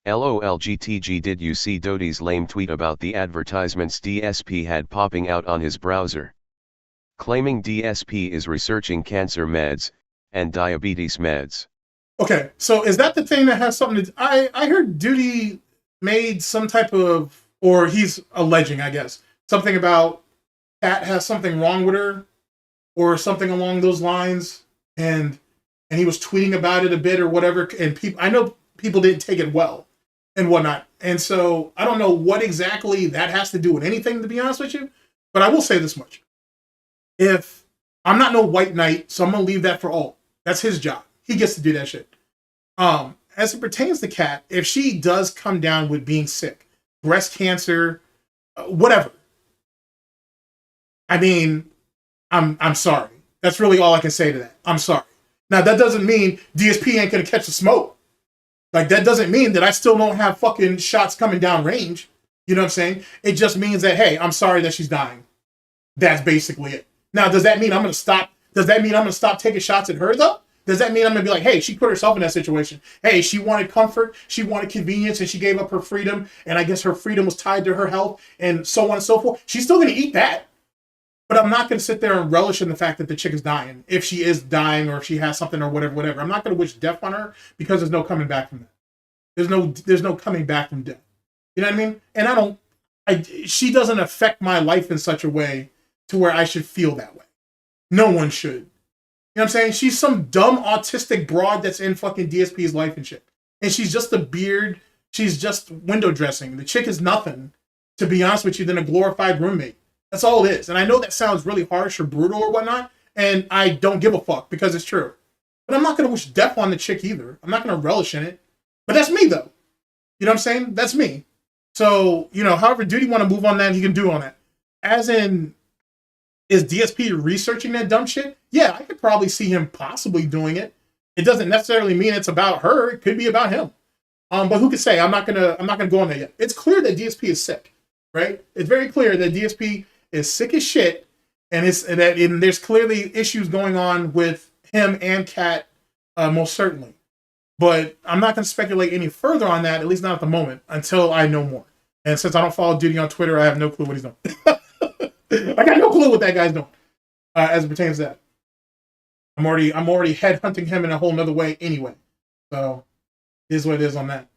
LOL GTG, did you see Doty's lame tweet about the advertisements DSP had popping out on his browser? Claiming DSP is researching cancer meds and diabetes meds. Okay, so is that the thing that has something to... I heard Duty made some type of... Or he's alleging, I guess, something about Kat has something wrong with her or something along those lines. And he was tweeting about it a bit or whatever. And I know people didn't take it well and whatnot. And so I don't know what exactly that has to do with anything, to be honest with you. But I will say this much. If I'm not no white knight, so I'm going to leave that for all. That's his job. He gets to do that shit. As it pertains to Kat, if she does come down with being sick, breast cancer, whatever. I mean, I'm sorry. That's really all I can say to that. I'm sorry. Now, that doesn't mean DSP ain't going to catch the smoke. Like, that doesn't mean that I still don't have fucking shots coming down range. You know what I'm saying? It just means that, hey, I'm sorry that she's dying. That's basically it. Now, does that mean I'm going to stop? Does that mean I'm going to stop taking shots at her, though? Does that mean I'm going to be like, hey, she put herself in that situation. Hey, she wanted comfort, she wanted convenience, and she gave up her freedom, and I guess her freedom was tied to her health, and so on and so forth. She's still going to eat that. But I'm not going to sit there and relish in the fact that the chick is dying, if she is dying or if she has something or whatever. I'm not going to wish death on her because there's no coming back from that. There's no coming back from death. You know what I mean? And she doesn't affect my life in such a way to where I should feel that way. No one should. You know what I'm saying? She's some dumb autistic broad that's in fucking DSP's life and shit. And she's just a beard. She's just window dressing. The chick is nothing, to be honest with you, than a glorified roommate. That's all it is. And I know that sounds really harsh or brutal or whatnot, and I don't give a fuck because it's true. But I'm not going to wish death on the chick either. I'm not going to relish in it. But that's me, though. You know what I'm saying? That's me. So, you know, however Duty want to move on that, he can do on that. As in, is DSP researching that dumb shit? Yeah, I could probably see him possibly doing it. It doesn't necessarily mean it's about her. It could be about him. But who could say? I'm not gonna go on that yet. It's clear that DSP is sick, right? It's very clear that DSP is sick as shit, and there's clearly issues going on with him and Kat, most certainly. But I'm not going to speculate any further on that, at least not at the moment, until I know more. And since I don't follow Duty on Twitter, I have no clue what he's doing. I got no clue what that guy's doing, as it pertains to that. I'm already headhunting him in a whole nother way anyway. So, it is what it is on that.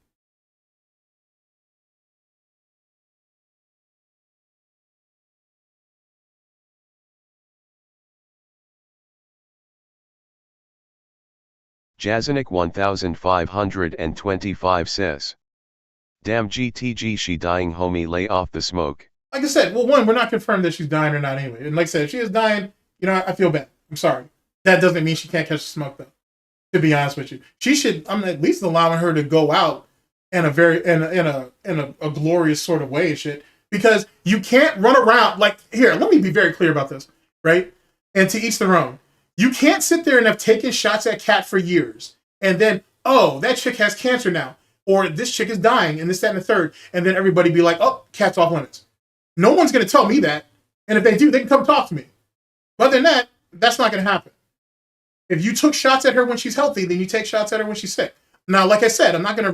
Jazanik 1525 says, damn GTG, she dying, homie, lay off the smoke. Like I said, well, one, we're not confirmed that she's dying or not anyway. And like I said, if she is dying, you know, I feel bad. I'm sorry. That doesn't mean she can't catch the smoke, though. To be honest with you, she should. I'm at least allowing her to go out in a very in a glorious sort of way and shit. Because you can't run around like here. Let me be very clear about this, right? And to each their own. You can't sit there and have taken shots at Kat for years, and then that chick has cancer now, or this chick is dying, and this, that, and the third, and then everybody be like, oh, Kat's off limits. No one's going to tell me that. And if they do, they can come talk to me. But other than that, that's not going to happen. If you took shots at her when she's healthy, then you take shots at her when she's sick. Now, like I said, I'm not going to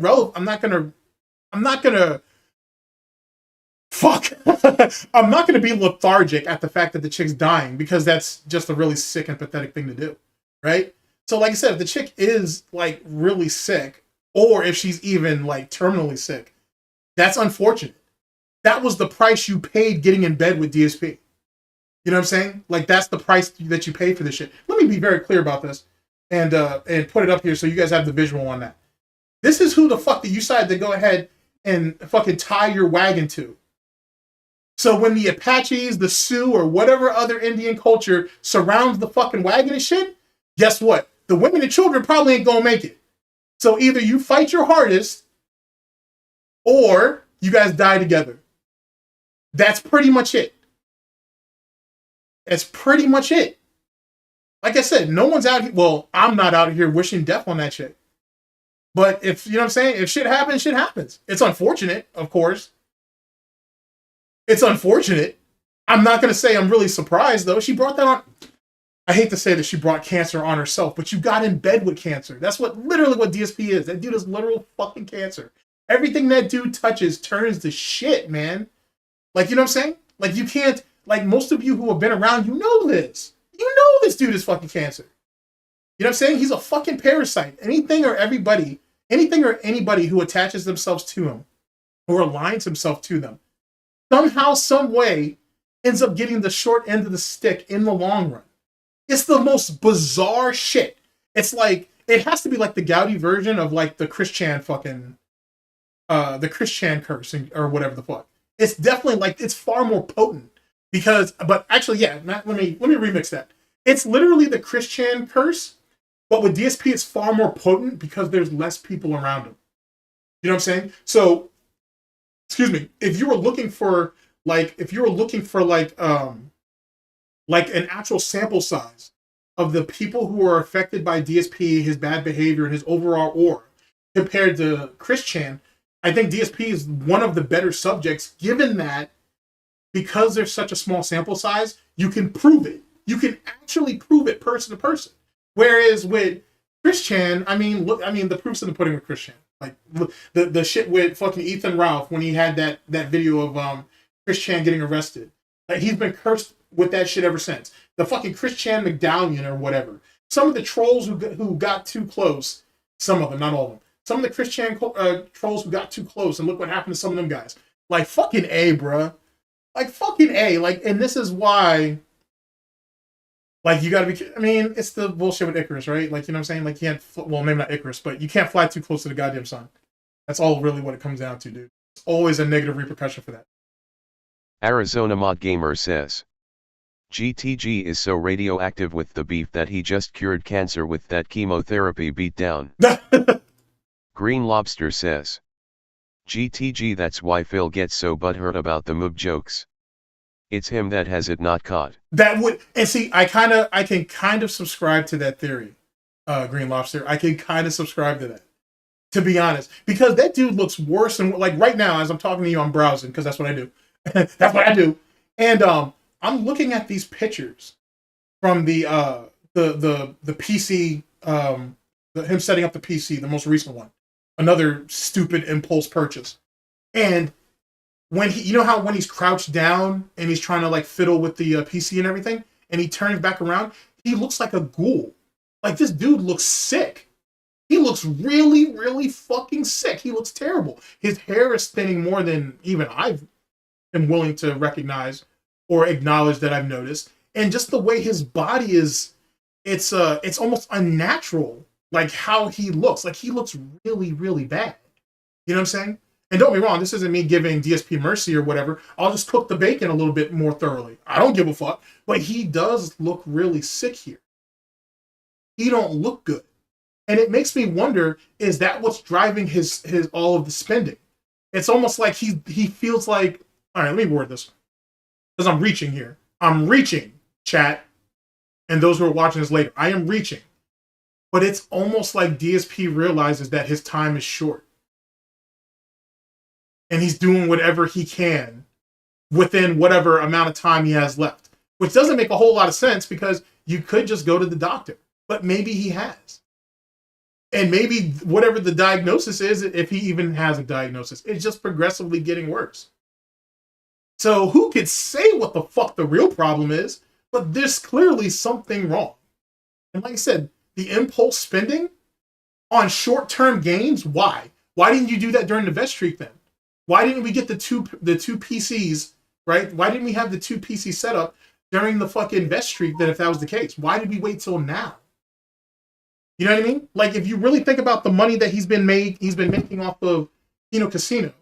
be lethargic at the fact that the chick's dying, because that's just a really sick and pathetic thing to do. Right? So like I said, if the chick is like really sick, or if she's even like terminally sick, that's unfortunate. That was the price you paid getting in bed with DSP. You know what I'm saying? Like, that's the price that you pay for this shit. Let me be very clear about this and put it up here so you guys have the visual on that. This is who the fuck that you decided to go ahead and fucking tie your wagon to. So when the Apaches, the Sioux, or whatever other Indian culture surrounds the fucking wagon and shit, guess what? The women and children probably ain't gonna make it. So either you fight your hardest, or you guys die together. That's pretty much it. That's pretty much it. Like I said, no one's out here. Well, I'm not out here wishing death on that shit. But if, you know what I'm saying? If shit happens, shit happens. It's unfortunate, of course. It's unfortunate. I'm not going to say I'm really surprised, though. She brought that on. I hate to say that she brought cancer on herself, but you got in bed with cancer. That's literally what DSP is. That dude is literal fucking cancer. Everything that dude touches turns to shit, man. Like, you know what I'm saying? Like, you can't, like, most of you who have been around, you know this. You know this dude is fucking cancer. You know what I'm saying? He's a fucking parasite. Anything or anybody who attaches themselves to him or aligns himself to them, somehow, some way, ends up getting the short end of the stick in the long run. It's the most bizarre shit. It's like, it has to be like the Gaudi version of like the Christian fucking, the Christian curse or whatever the fuck. It's definitely like, it's far more potent because, but actually, yeah, let me remix that. It's literally the Christian curse, but with DSP, it's far more potent because there's less people around him. You know what I'm saying? So, excuse me, if you were looking for like an actual sample size of the people who are affected by DSP, his bad behavior, and his overall aura, compared to Christian, I think DSP is one of the better subjects, given that because there's such a small sample size, you can prove it. You can actually prove it person to person. Whereas with Christian, I mean, the proof's in the pudding with Christian. Like the shit with fucking Ethan Ralph when he had that video of Christian getting arrested. Like, he's been cursed with that shit ever since. The fucking Christian medallion or whatever. Some of the trolls who got too close, some of them, not all of them. Some of the Christian trolls who got too close, and look what happened to some of them guys. Like, fucking A, bruh. Like, fucking A. Like, and this is why, like, you gotta be, I mean, it's the bullshit with Icarus, right? Like, you know what I'm saying? Like, you can't, well, maybe not Icarus, but you can't fly too close to the goddamn sun. That's all really what it comes down to, dude. It's always a negative repercussion for that. Arizona Mod Gamer says, GTG is so radioactive with the beef that he just cured cancer with that chemotherapy beatdown. Green Lobster says, GTG, that's why Phil gets so butthurt about the moob jokes. It's him that has it not caught. That would, and see, I can kind of subscribe to that theory, Green Lobster. I can kind of subscribe to that, to be honest, because that dude looks worse than, like, right now as I'm talking to you, I'm browsing because that's what I do. That's what I do, and I'm looking at these pictures from the PC, him setting up the PC, the most recent one, another stupid impulse purchase, and when he, you know how when he's crouched down and he's trying to like fiddle with the PC and everything, and he turns back around, he looks like a ghoul. Like, this dude looks sick. He looks really, really fucking sick. He looks terrible. His hair is thinning more than even I am willing to recognize or acknowledge that I've noticed. And just the way his body is, it's almost unnatural, like how he looks. Like, he looks really, really bad. You know what I'm saying? And don't be wrong, this isn't me giving DSP mercy or whatever. I'll just cook the bacon a little bit more thoroughly. I don't give a fuck. But he does look really sick here. He don't look good. And it makes me wonder, is that what's driving his all of the spending? It's almost like he feels like, all right, let me word this, because I'm reaching here. I'm reaching, chat, and those who are watching this later. I am reaching. But it's almost like DSP realizes that his time is short. And he's doing whatever he can within whatever amount of time he has left. Which doesn't make a whole lot of sense, because you could just go to the doctor. But maybe he has. And maybe whatever the diagnosis is, if he even has a diagnosis, it's just progressively getting worse. So who could say what the fuck the real problem is? But there's clearly something wrong. And like I said, the impulse spending on short-term gains, why? Why didn't you do that during the vet streak then? Why didn't we get the two PCs, right? Why didn't we have the two PCs set up during the fucking vet streak then, if that was the case? Why did we wait till now? You know what I mean? Like, if you really think about the money that he's been making off of Casino,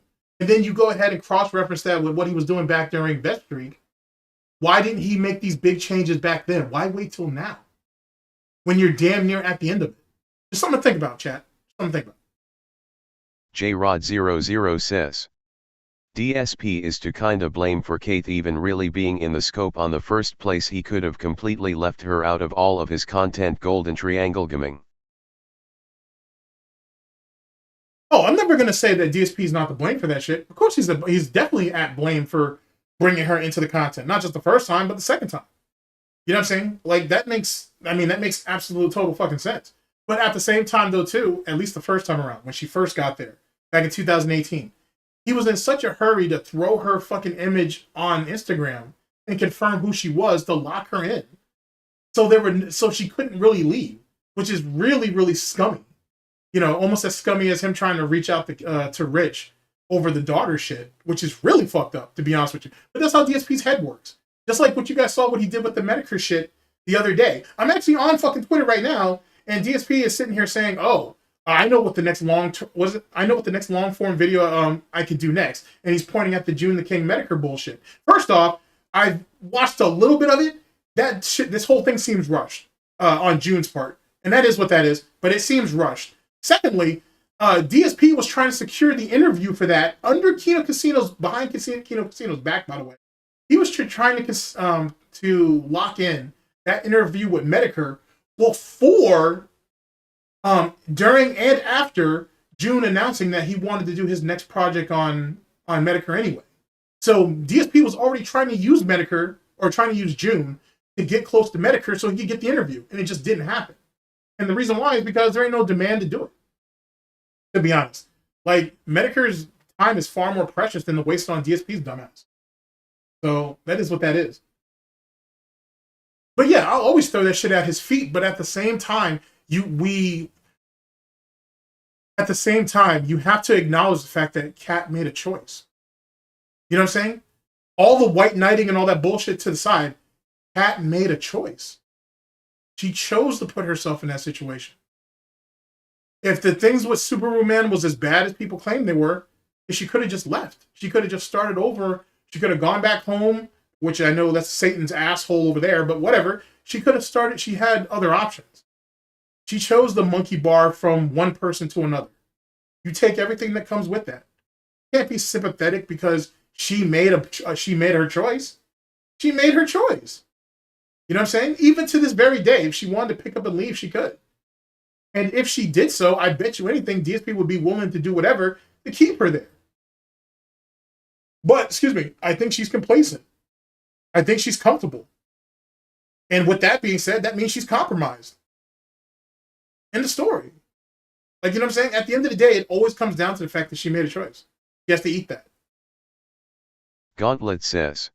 and then you go ahead and cross-reference that with what he was doing back during Bet Street, why didn't he make these big changes back then? Why wait till now? When you're damn near at the end of it. Just something to think about, chat. Something to think about. JRod00 says, DSP is to kinda blame for Keith even really being in the scope on the first place. He could have completely left her out of all of his content. Golden Triangle gaming. Oh, I'm never going to say that DSP is not to blame for that shit. Of course he's definitely at blame for bringing her into the content. Not just the first time, but the second time. You know what I'm saying? Like, that makes absolute total fucking sense. But at the same time, though, too, at least the first time around, when she first got there, back in 2018, he was in such a hurry to throw her fucking image on Instagram and confirm who she was to lock her in. So she couldn't really leave, which is really, really scummy. You know, almost as scummy as him trying to reach out to Rich over the daughter shit, which is really fucked up, to be honest with you. But that's how DSP's head works. Just like what you guys saw what he did with the HeatMakerz shit the other day. I'm actually on fucking Twitter right now, and DSP is sitting here saying, "Oh, I know what the next long form video I could do next," and he's pointing at the June the King HeatMakerz bullshit. First off, I've watched a little bit of it. That shit, this whole thing seems rushed on June's part, and that is what that is. But it seems rushed. Secondly, DSP was trying to secure the interview for that under Kino Casino's, behind Kino Casino's back, by the way. He was trying to lock in that interview with HeatMakerz before, during and after June announcing that he wanted to do his next project on HeatMakerz anyway. So DSP was already trying to use HeatMakerz, or trying to use June, to get close to HeatMakerz so he could get the interview, and it just didn't happen. And the reason why is because there ain't no demand to do it. To be honest, like, HeatMakerz's time is far more precious than the waste on DSP's dumbass. So that is what that is. But yeah, I'll always throw that shit at his feet. But at the same time, you have to acknowledge the fact that Kat made a choice. You know what I'm saying? All the white knighting and all that bullshit to the side, Kat made a choice. She chose to put herself in that situation. If the things with Superwoman was as bad as people claim they were, she could have just left. She could have just started over. She could have gone back home, which I know that's Satan's asshole over there, but whatever. She could have started. She had other options. She chose the monkey bar from one person to another. You take everything that comes with that. You can't be sympathetic because she made her choice. She made her choice. You know what I'm saying? Even to this very day, if she wanted to pick up and leave, she could. And if she did so, I bet you anything, DSP would be willing to do whatever to keep her there. But, excuse me, I think she's complacent. I think she's comfortable. And with that being said, that means she's compromised. End of story. Like, you know what I'm saying? At the end of the day, it always comes down to the fact that she made a choice. She has to eat that. Gauntlet says,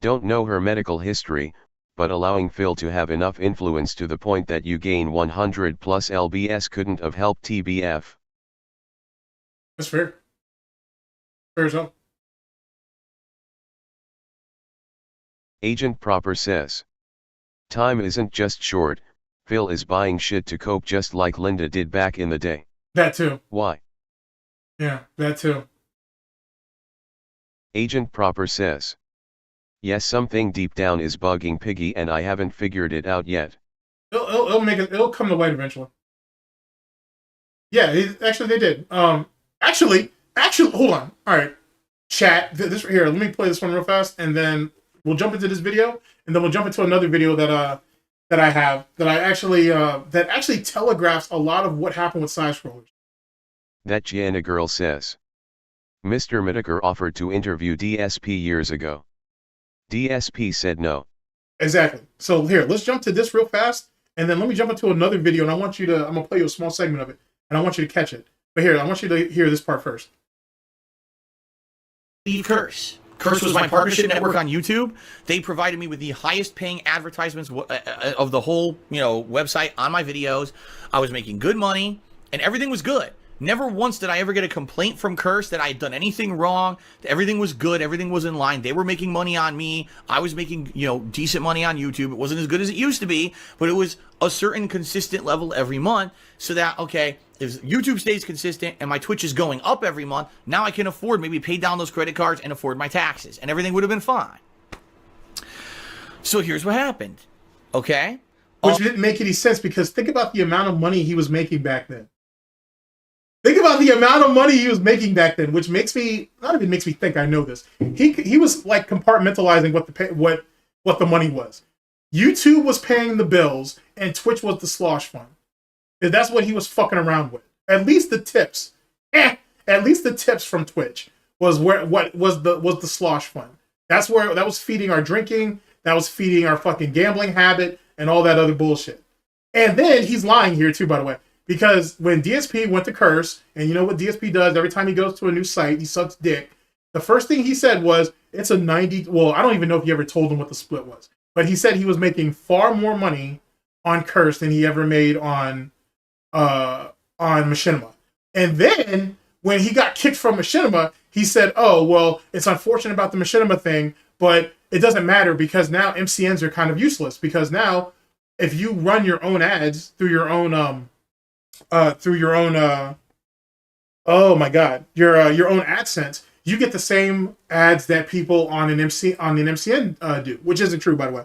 don't know her medical history, but allowing Phil to have enough influence to the point that you gain 100 plus lbs couldn't have helped TBF. That's fair. Fair as hell. Agent Proper says, time isn't just short, Phil is buying shit to cope just like Linda did back in the day. That too. Why? Yeah, that too. Agent Proper says, yes, something deep down is bugging Piggy and I haven't figured it out yet. It'll come to light eventually. Yeah, actually they did. Actually, hold on. All right, chat. This right here. Let me play this one real fast, and then we'll jump into this video, and then we'll jump into another video that actually telegraphs a lot of what happened with side scrollers. That Gianna girl says, Mr. Whittaker offered to interview DSP years ago. DSP said no. Exactly. So here, let's jump to this real fast, and then let me jump into another video, and I'm gonna play you a small segment of it, and I want you to catch it. But here, I want you to hear this part first. Curse. Curse was my partnership network on YouTube. They provided me with the highest paying advertisements of the whole, website on my videos. I was making good money, and everything was good. Never once did I ever get a complaint from Curse that I had done anything wrong. Everything was good. Everything was in line. They were making money on me. I was making, decent money on YouTube. It wasn't as good as it used to be, but it was a certain consistent level every month so that, okay, if YouTube stays consistent and my Twitch is going up every month, now I can afford maybe pay down those credit cards and afford my taxes, and everything would have been fine. So here's what happened, okay? Which didn't make any sense, because think about the amount of money he was making back then. Think about the amount of money he was making back then, which makes me, not even makes me think I know this. He was like compartmentalizing what the money was. YouTube was paying the bills and Twitch was the slosh fund. And that's what he was fucking around with. At least the tips. At least the tips from Twitch was what was the slosh fund. That was feeding our drinking, that was feeding our fucking gambling habit and all that other bullshit. And then he's lying here too, by the way. Because when DSP went to curse, and you know what DSP does every time he goes to a new site, he sucks dick. The first thing he said was, it's a 90, well, I don't even know if he ever told him what the split was. But he said he was making far more money on curse than he ever made on Machinima. And then, when he got kicked from Machinima, he said, oh, well, it's unfortunate about the Machinima thing, but it doesn't matter because now MCNs are kind of useless. Because now, if you run your own ads through your own oh my god, your own AdSense, you get the same ads that people on an MCN do, which isn't true, by the way.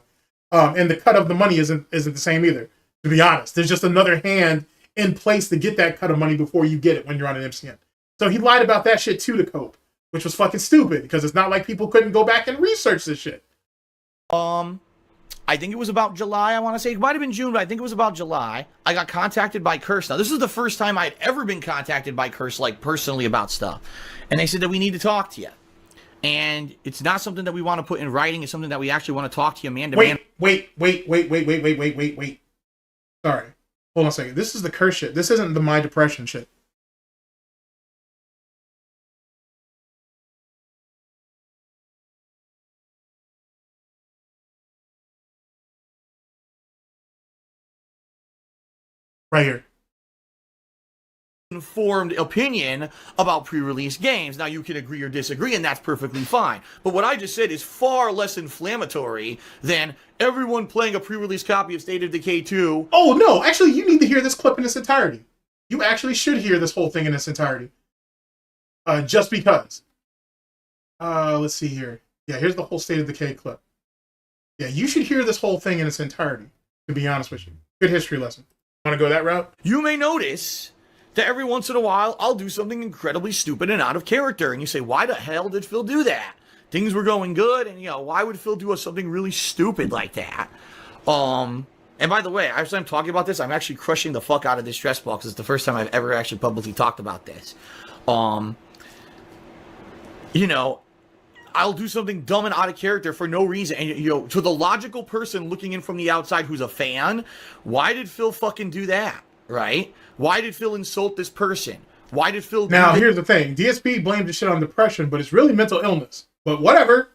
And the cut of the money isn't the same either, to be honest. There's just another hand in place to get that cut of money before you get it when you're on an MCN. So he lied about that shit too to cope, which was fucking stupid, because it's not like people couldn't go back and research this shit. I think it was about July, I want to say. It might have been June, but I think it was about July. I got contacted by Curse. Now, this is the first time I'd ever been contacted by Curse, like, personally about stuff. And they said that we need to talk to you. And it's not something that we want to put in writing. It's something that we actually want to talk to you man to man. Wait. Sorry. Hold on a second. This is the Curse shit. This isn't the My Depression shit. Right here. Informed opinion about pre-release games. Now, you can agree or disagree, and that's perfectly fine. But what I just said is far less inflammatory than everyone playing a pre-release copy of State of Decay 2. Oh, no. Actually, you need to hear this clip in its entirety. You actually should hear this whole thing in its entirety. Just because. Let's see here. Yeah, here's the whole State of Decay clip. Yeah, you should hear this whole thing in its entirety, to be honest with you. Good history lesson. Want to go that route? You may notice that every once in a while, I'll do something incredibly stupid and out of character. And you say, why the hell did Phil do that? Things were going good, and, you know, why would Phil do something really stupid like that? And by the way, as I'm talking about this, I'm actually crushing the fuck out of this stress ball, because it's the first time I've ever actually publicly talked about this. You know, I'll do something dumb and out of character for no reason. And, you know, to the logical person looking in from the outside who's a fan, why did Phil fucking do that, right? Why did Phil insult this person? Why did Phil... Now, here's the thing. DSP blamed the shit on depression, but it's really mental illness. But whatever.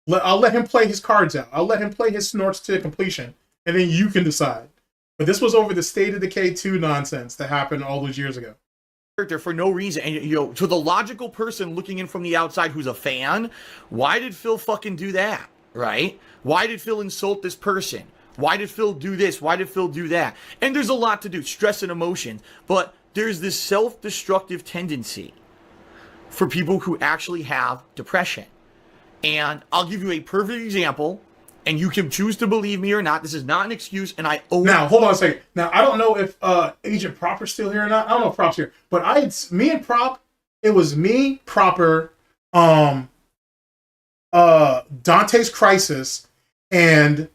I'll let him play his cards out. I'll let him play his snorts to completion. And then you can decide. But this was over the State of Decay 2 nonsense that happened all those years ago. For no reason. And, you know, to the logical person looking in from the outside who's a fan, why did Phil fucking do that, right? Why did Phil insult this person? Why did Phil do this? Why did Phil do that? And there's a lot to do, stress and emotion, but there's this self-destructive tendency for people who actually have depression. And I'll give you a perfect example, and you can choose to believe me or not. This is not an excuse, and I owe... Now, hold on a second. Now, I don't know if Agent Proper's still here or not. I don't know if Prop's here. But me and Prop, it was me, Proper, Dante's Crisis, and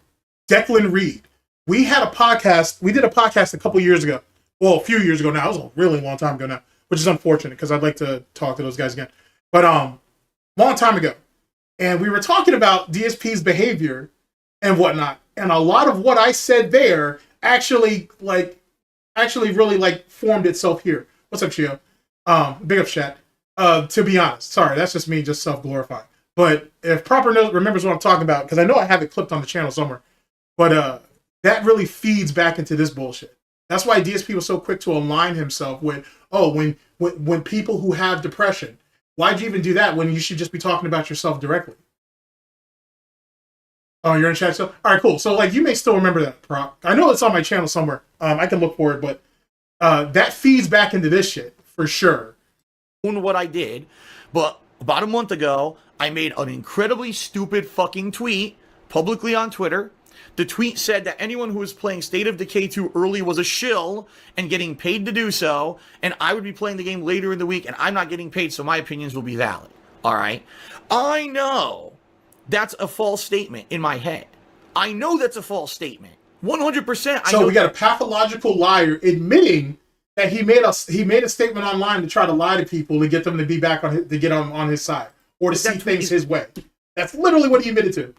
Declan Reed. We had a podcast. We did a podcast a couple years ago. Well, a few years ago now. It was a really long time ago now, which is unfortunate because I'd like to talk to those guys again. But long time ago. And we were talking about DSP's behavior and whatnot. And a lot of what I said there actually really formed itself here. What's up, Chiyo? Big up, chat. To be honest, sorry, that's just me just self-glorifying. But if Proper remembers what I'm talking about, because I know I have it clipped on the channel somewhere, but that really feeds back into this bullshit. That's why DSP was so quick to align himself with, when people who have depression, why'd you even do that when you should just be talking about yourself directly? Oh, you're in chat still? All right, cool. So, you may still remember that, Prop. I know it's on my channel somewhere. I can look for it, but that feeds back into this shit for sure. What I did, but about a month ago, I made an incredibly stupid fucking tweet publicly on Twitter. The tweet said that anyone who was playing State of Decay 2 early was a shill and getting paid to do so, and I would be playing the game later in the week, and I'm not getting paid, so my opinions will be valid. All right? I know that's a false statement in my head. I know that's a false statement. 100%. So we got a pathological liar admitting that he made a statement online to try to lie to people to get them to be back on to get on his side or to see things his way. That's literally what he admitted to.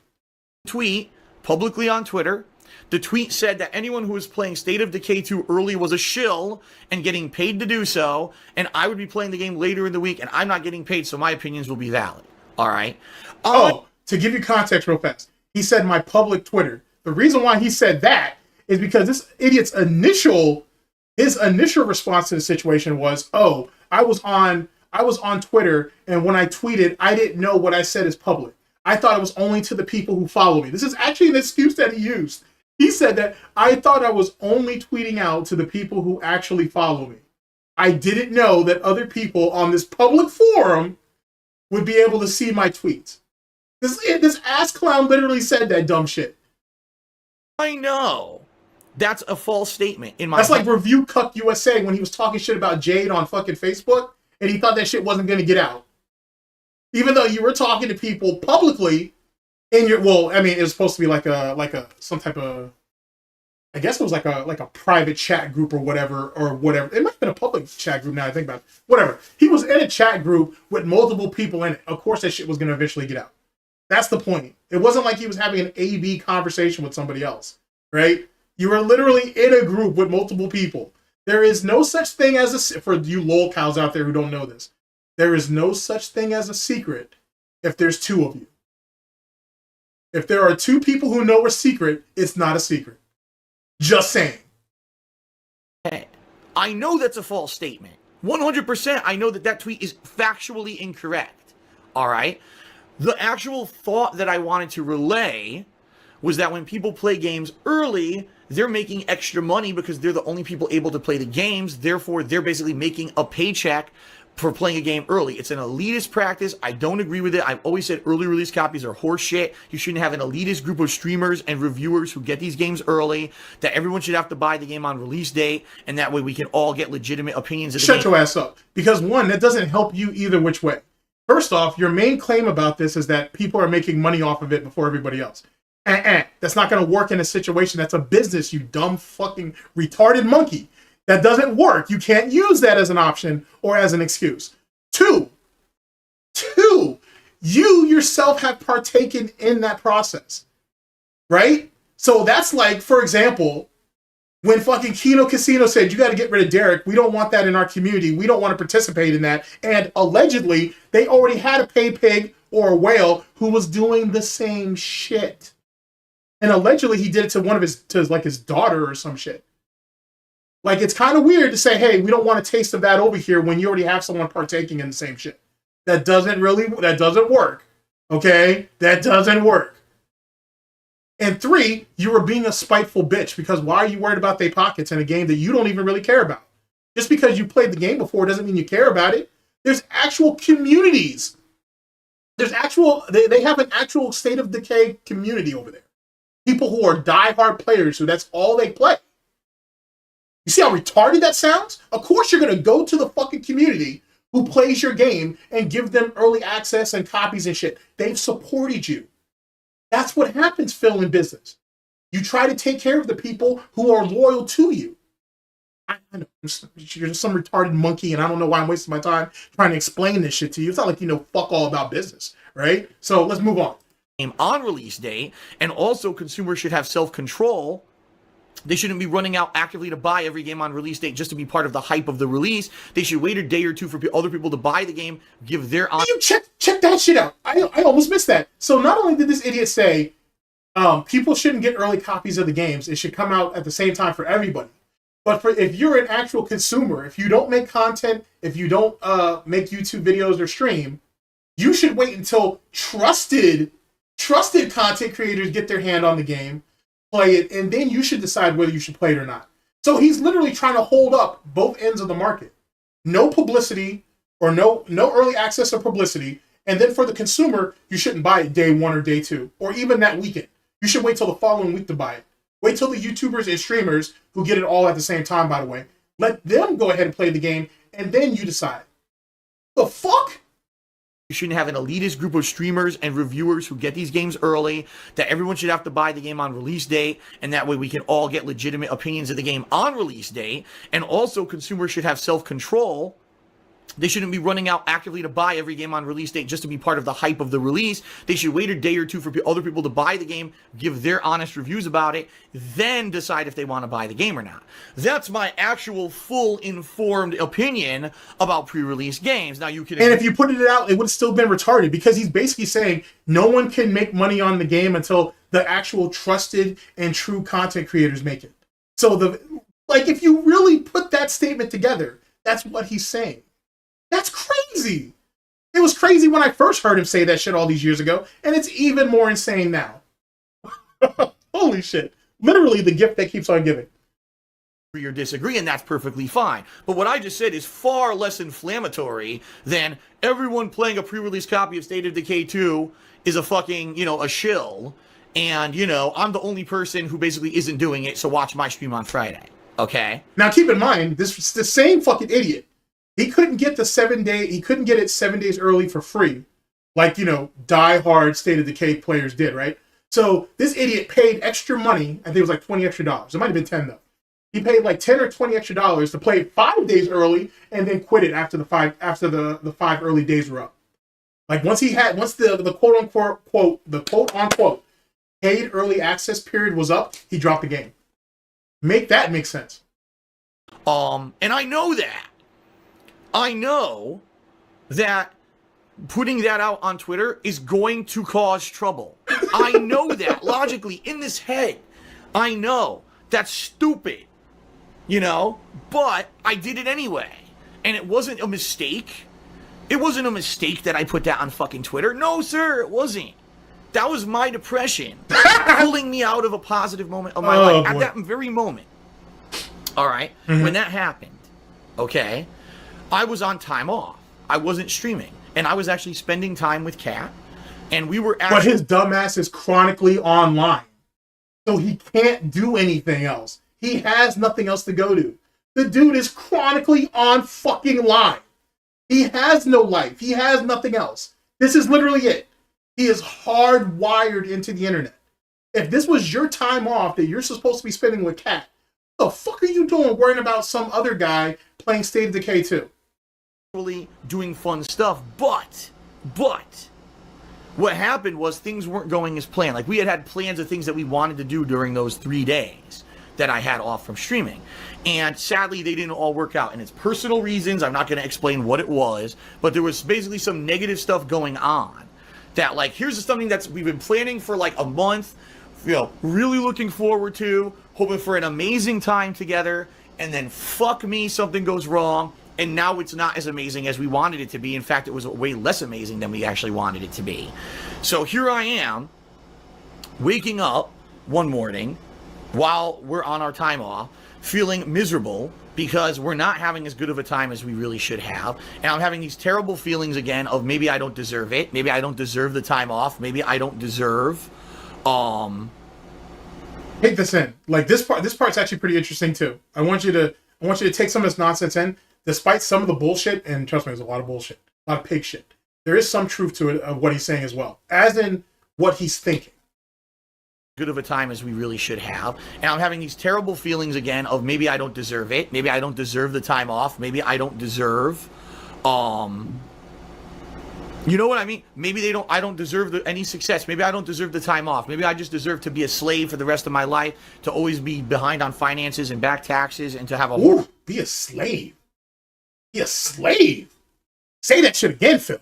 Tweet publicly on Twitter. The tweet said that anyone who was playing State of Decay 2 early was a shill and getting paid to do so, and I would be playing the game later in the week, and I'm not getting paid, so my opinions will be valid. All right? To give you context real fast, he said my public Twitter. The reason why he said that is because this idiot's initial response to the situation was, "Oh, I was on Twitter, and when I tweeted, I didn't know what I said is public. I thought it was only to the people who follow me." This is actually an excuse that he used. He said that I thought I was only tweeting out to the people who actually follow me. I didn't know that other people on this public forum would be able to see my tweets. This ass clown literally said that dumb shit. I know. That's a false statement in my That's head. like ReviewTechUSA when he was talking shit about Jade on fucking Facebook, and he thought that shit wasn't going to get out. Even though you were talking to people publicly in your, well, I mean, it was supposed to be like some type of, I guess it was like a private chat group or whatever. It might have been a public chat group now I think about it. Whatever. He was in a chat group with multiple people in it. Of course that shit was going to eventually get out. That's the point. It wasn't like he was having an A-B conversation with somebody else, right? You were literally in a group with multiple people. There is no such thing as for you lol cows out there who don't know this. There is no such thing as a secret if there's two of you. If there are two people who know a secret, it's not a secret. Just saying. I know that's a false statement. 100% I know that tweet is factually incorrect. All right? The actual thought that I wanted to relay was that when people play games early, they're making extra money because they're the only people able to play the games. Therefore, they're basically making a paycheck for playing a game early. It's an elitist practice. I don't agree with it. I've always said early release copies are horse shit. You shouldn't have an elitist group of streamers and reviewers who get these games early, that everyone should have to buy the game on release date, and that way we can all get legitimate opinions of the game. Shut your ass up. Because one, that doesn't help you either which way. First off, your main claim about this is that people are making money off of it before everybody else. That's not going to work in a situation. That's a business, you dumb fucking retarded monkey. That doesn't work. You can't use that as an option or as an excuse. Two, you yourself have partaken in that process, right? So that's like, for example, when fucking Kino Casino said, you got to get rid of Derek. We don't want that in our community. We don't want to participate in that. And allegedly, they already had a pay pig or a whale who was doing the same shit. And allegedly, he did it to his daughter or some shit. Like, it's kind of weird to say, hey, we don't want a taste of that over here when you already have someone partaking in the same shit. That doesn't work. Okay? That doesn't work. And three, you were being a spiteful bitch because why are you worried about their pockets in a game that you don't even really care about? Just because you played the game before doesn't mean you care about it. There's actual communities. They have an actual State of Decay community over there. People who are diehard players who that's all they play. You see how retarded that sounds? Of course you're going to go to the fucking community who plays your game and give them early access and copies and shit. They've supported you. That's what happens, Phil, in business. You try to take care of the people who are loyal to you. I know, you're just some retarded monkey, and I don't know why I'm wasting my time trying to explain this shit to you. It's not like you know fuck all about business, right? So let's move on. On release day, and also consumers should have self-control. They shouldn't be running out actively to buy every game on release date just to be part of the hype of the release. They should wait a day or two for other people to buy the game, give their... You check that shit out. I almost missed that. So not only did this idiot say people shouldn't get early copies of the games, it should come out at the same time for everybody. But if you're an actual consumer, if you don't make content, if you don't make YouTube videos or stream, you should wait until trusted content creators get their hand on the game, play it, and then you should decide whether you should play it or not. So he's literally trying to hold up both ends of the market. No publicity or no early access or publicity. And then for the consumer, you shouldn't buy it day 1 or day 2, or even that weekend. You should wait till the following week to buy it. Wait till the YouTubers and streamers who get it all at the same time, by the way. Let them go ahead and play the game, and then you decide. The fuck? You shouldn't have an elitist group of streamers and reviewers who get these games early, that everyone should have to buy the game on release date, and that way we can all get legitimate opinions of the game on release date. And also, consumers should have self-control. They shouldn't be running out actively to buy every game on release date just to be part of the hype of the release. They should wait a day or two for other people to buy the game, give their honest reviews about it, then decide if they want to buy the game or not. That's my actual full informed opinion about pre-release games. Now you can... And if you put it out, it would have still been retarded, because he's basically saying no one can make money on the game until the actual trusted and true content creators make it. So if you really put that statement together, that's what he's saying. That's crazy. It was crazy when I first heard him say that shit all these years ago, and it's even more insane now. Holy shit. Literally the gift that keeps on giving. Agree or disagree, and that's perfectly fine. But what I just said is far less inflammatory than everyone playing a pre-release copy of State of Decay 2 is a fucking, a shill, and, I'm the only person who basically isn't doing it, so watch my stream on Friday. Okay? Now keep in mind, this was the same fucking idiot. He couldn't get it 7 days early for free, like, die-hard State of Decay players did, right? So this idiot paid extra money. I think it was like $20 extra. It might have been 10 though. He paid like 10 or 20 extra dollars to play 5 days early and then quit it after the 5 early days were up. Like once the quote unquote paid early access period was up, he dropped the game. Make that make sense. And I know that. I know that putting that out on Twitter is going to cause trouble. I know that logically in this head. I know that's stupid, but I did it anyway. And it wasn't a mistake. It wasn't a mistake that I put that on fucking Twitter. No, sir, it wasn't. That was my depression pulling me out of a positive moment of my life at that very moment. All right. Mm-hmm. When that happened, okay, I was on time off. I wasn't streaming. And I was actually spending time with Kat. And we were actually... But his dumbass is chronically online. So he can't do anything else. He has nothing else to go to. The dude is chronically on fucking line. He has no life. He has nothing else. This is literally it. He is hardwired into the internet. If this was your time off that you're supposed to be spending with Kat, what the fuck are you doing worrying about some other guy playing State of Decay 2? Doing fun stuff, but what happened was things weren't going as planned. Like we had plans of things that we wanted to do during those 3 days that I had off from streaming, and sadly they didn't all work out, and it's personal reasons. I'm not going to explain what it was, but there was basically some negative stuff going on that, like, here's something that's we've been planning for like a month, really looking forward to, hoping for an amazing time together, and then fuck me, something goes wrong. And now it's not as amazing as we wanted it to be. In fact, it was way less amazing than we actually wanted it to be. So here I am, waking up one morning while we're on our time off, feeling miserable because we're not having as good of a time as we really should have. And I'm having these terrible feelings again of maybe I don't deserve it. Maybe I don't deserve the time off. Maybe I don't deserve... Take this in. Like this part's actually pretty interesting too. I want you to take some of this nonsense in. Despite some of the bullshit, and trust me, there's a lot of bullshit, a lot of pig shit, there is some truth to it of what he's saying as well, as in what he's thinking. Good of a time as we really should have. And I'm having these terrible feelings again of maybe I don't deserve it. Maybe I don't deserve the time off. Maybe I don't deserve, you know what I mean? Maybe I don't deserve any success. Maybe I don't deserve the time off. Maybe I just deserve to be a slave for the rest of my life, to always be behind on finances and back taxes, and to have be a slave. Be a slave. Say that shit again, Phil.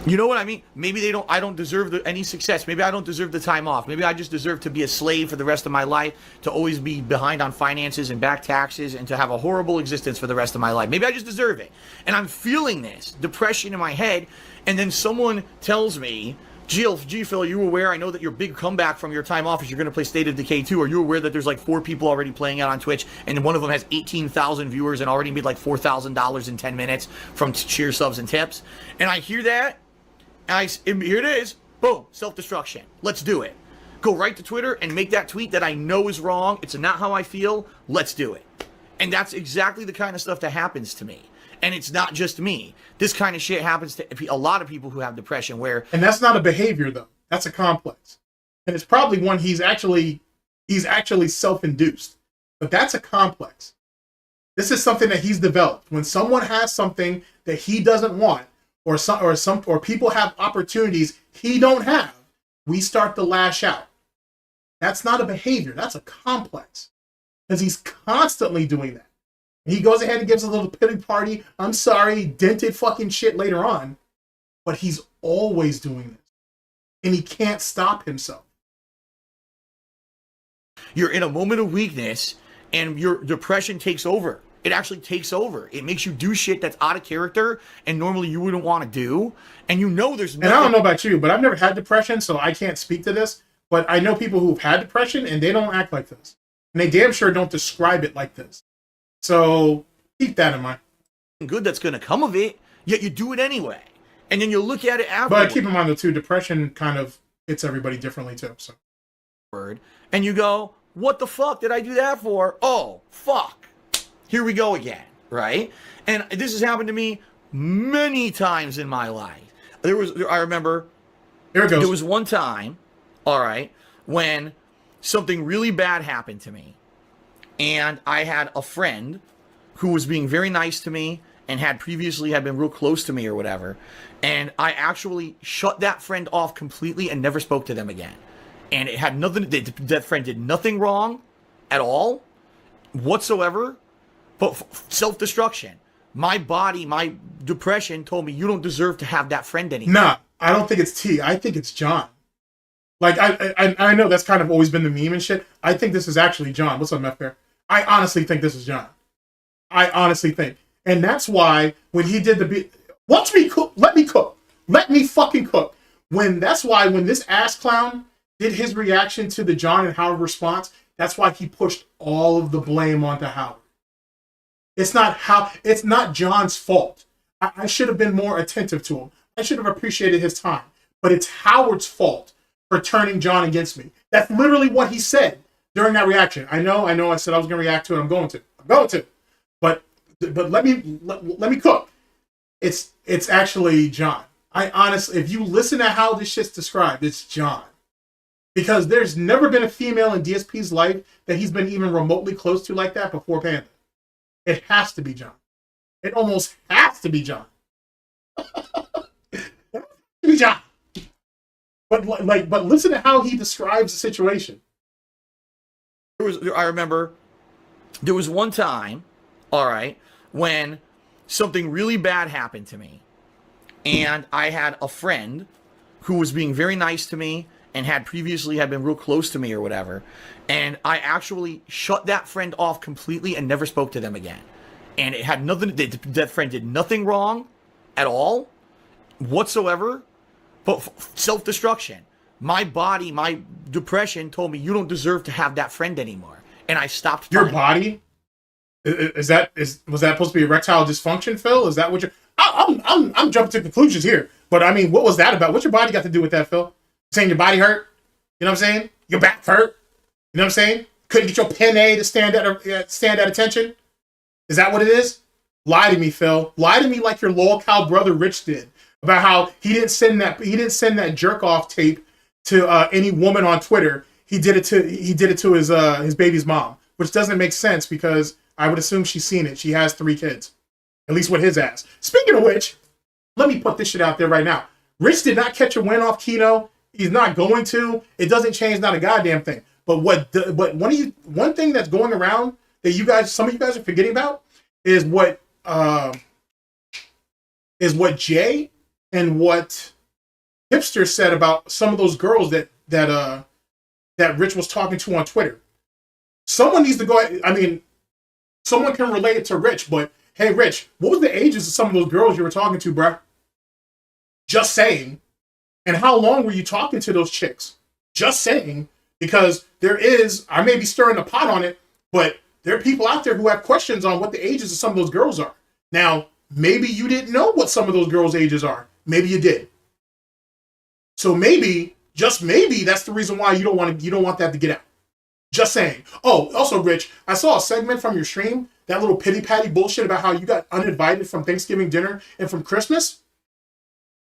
You know what I mean? Maybe I don't deserve any success. Maybe I don't deserve the time off. Maybe I just deserve to be a slave for the rest of my life, to always be behind on finances and back taxes, and to have a horrible existence for the rest of my life. Maybe I just deserve it. And I'm feeling this depression in my head, and then someone tells me Phil, are you aware? I know that your big comeback from your time off is you're going to play State of Decay 2. Are you aware that there's like 4 people already playing it on Twitch, and one of them has 18,000 viewers and already made like $4,000 in 10 minutes from cheer subs and tips? And I hear that, and here it is. Boom, self-destruction. Let's do it. Go right to Twitter and make that tweet that I know is wrong. It's not how I feel. Let's do it. And that's exactly the kind of stuff that happens to me. And it's not just me. This kind of shit happens to a lot of people who have depression where... And that's not a behavior, though. That's a complex. And it's probably one he's actually self-induced. But that's a complex. This is something that he's developed. When someone has something that he doesn't want, or people have opportunities he don't have, we start to lash out. That's not a behavior. That's a complex. Because he's constantly doing that. He goes ahead and gives a little pity party. I'm sorry, dented fucking shit later on. But he's always doing this. And he can't stop himself. You're in a moment of weakness and your depression takes over. It actually takes over. It makes you do shit that's out of character and normally you wouldn't want to do. And you know there's nothing... And I don't know about you, but I've never had depression, so I can't speak to this. But I know people who've had depression and they don't act like this. And they damn sure don't describe it like this. So keep that in mind. Good that's going to come of it, yet you do it anyway. And then you look at it afterwards. But keep in mind, though, too, depression kind of hits everybody differently, too. So. And you go, what the fuck did I do that for? Oh, fuck. Here we go again, right? And this has happened to me many times in my life. I remember, here it goes. There was one time, all right, when something really bad happened to me. And I had a friend who was being very nice to me and had previously been real close to me or whatever. And I actually shut that friend off completely and never spoke to them again. And it had nothing, that friend did nothing wrong at all whatsoever, but self-destruction. My body, my depression told me you don't deserve to have that friend anymore. Nah, I don't think it's T. I think it's John. Like, I know that's kind of always been the meme and shit. I think this is actually John. What's up, Meth? I honestly think this is John. I honestly think. And that's why when he did the beat, watch me cook, let me cook. Let me fucking cook. That's why when this ass clown did his reaction to the John and Howard response, that's why he pushed all of the blame onto Howard. It's not John's fault. I should have been more attentive to him. I should have appreciated his time. But it's Howard's fault for turning John against me. That's literally what he said during that reaction. I know I said I was going to react to it. I'm going to. But let me cook. It's actually John. I honestly, if you listen to how this shit's described, it's John. Because there's never been a female in DSP's life that he's been even remotely close to like that before Panda. It has to be John. It almost has to be John. Be John. But listen to how he describes the situation. I remember there was one time, all right, when something really bad happened to me. And I had a friend who was being very nice to me and had previously been real close to me or whatever. And I actually shut that friend off completely and never spoke to them again. And it had nothing, that friend did nothing wrong at all whatsoever, but self-destruction. My body, my depression told me you don't deserve to have that friend anymore. And I stopped. Your body? Was that supposed to be erectile dysfunction, Phil? Is that what you're... I'm jumping to conclusions here. But I mean, what was that about? What's your body got to do with that, Phil? Saying your body hurt? You know what I'm saying? Your back hurt? You know what I'm saying? Couldn't get your pen A to stand at attention? Is that what it is? Lie to me, Phil. Lie to me like your lolcow brother Rich did about how he didn't send that jerk off tape to any woman on Twitter. He did it to his baby's mom, which doesn't make sense because I would assume she's seen it. She has 3 kids, at least with his ass. Speaking of which, let me put this shit out there right now. Rich did not catch a win off Keno. He's not going to. It doesn't change not a goddamn thing. But one thing that's going around that some of you guys are forgetting about is what Jay and what Hipster said about some of those girls that Rich was talking to on Twitter. Someone needs to go. I mean, someone can relate it to Rich, but hey, Rich, what was the ages of some of those girls you were talking to, bruh? Just saying. And how long were you talking to those chicks? Just saying, because I may be stirring the pot on it, but there are people out there who have questions on what the ages of some of those girls are. Now, maybe you didn't know what some of those girls' ages are. Maybe you did. So maybe, just maybe, that's the reason why you don't want that to get out. Just saying. Oh, also, Rich, I saw a segment from your stream, that little pity-patty bullshit about how you got uninvited from Thanksgiving dinner and from Christmas.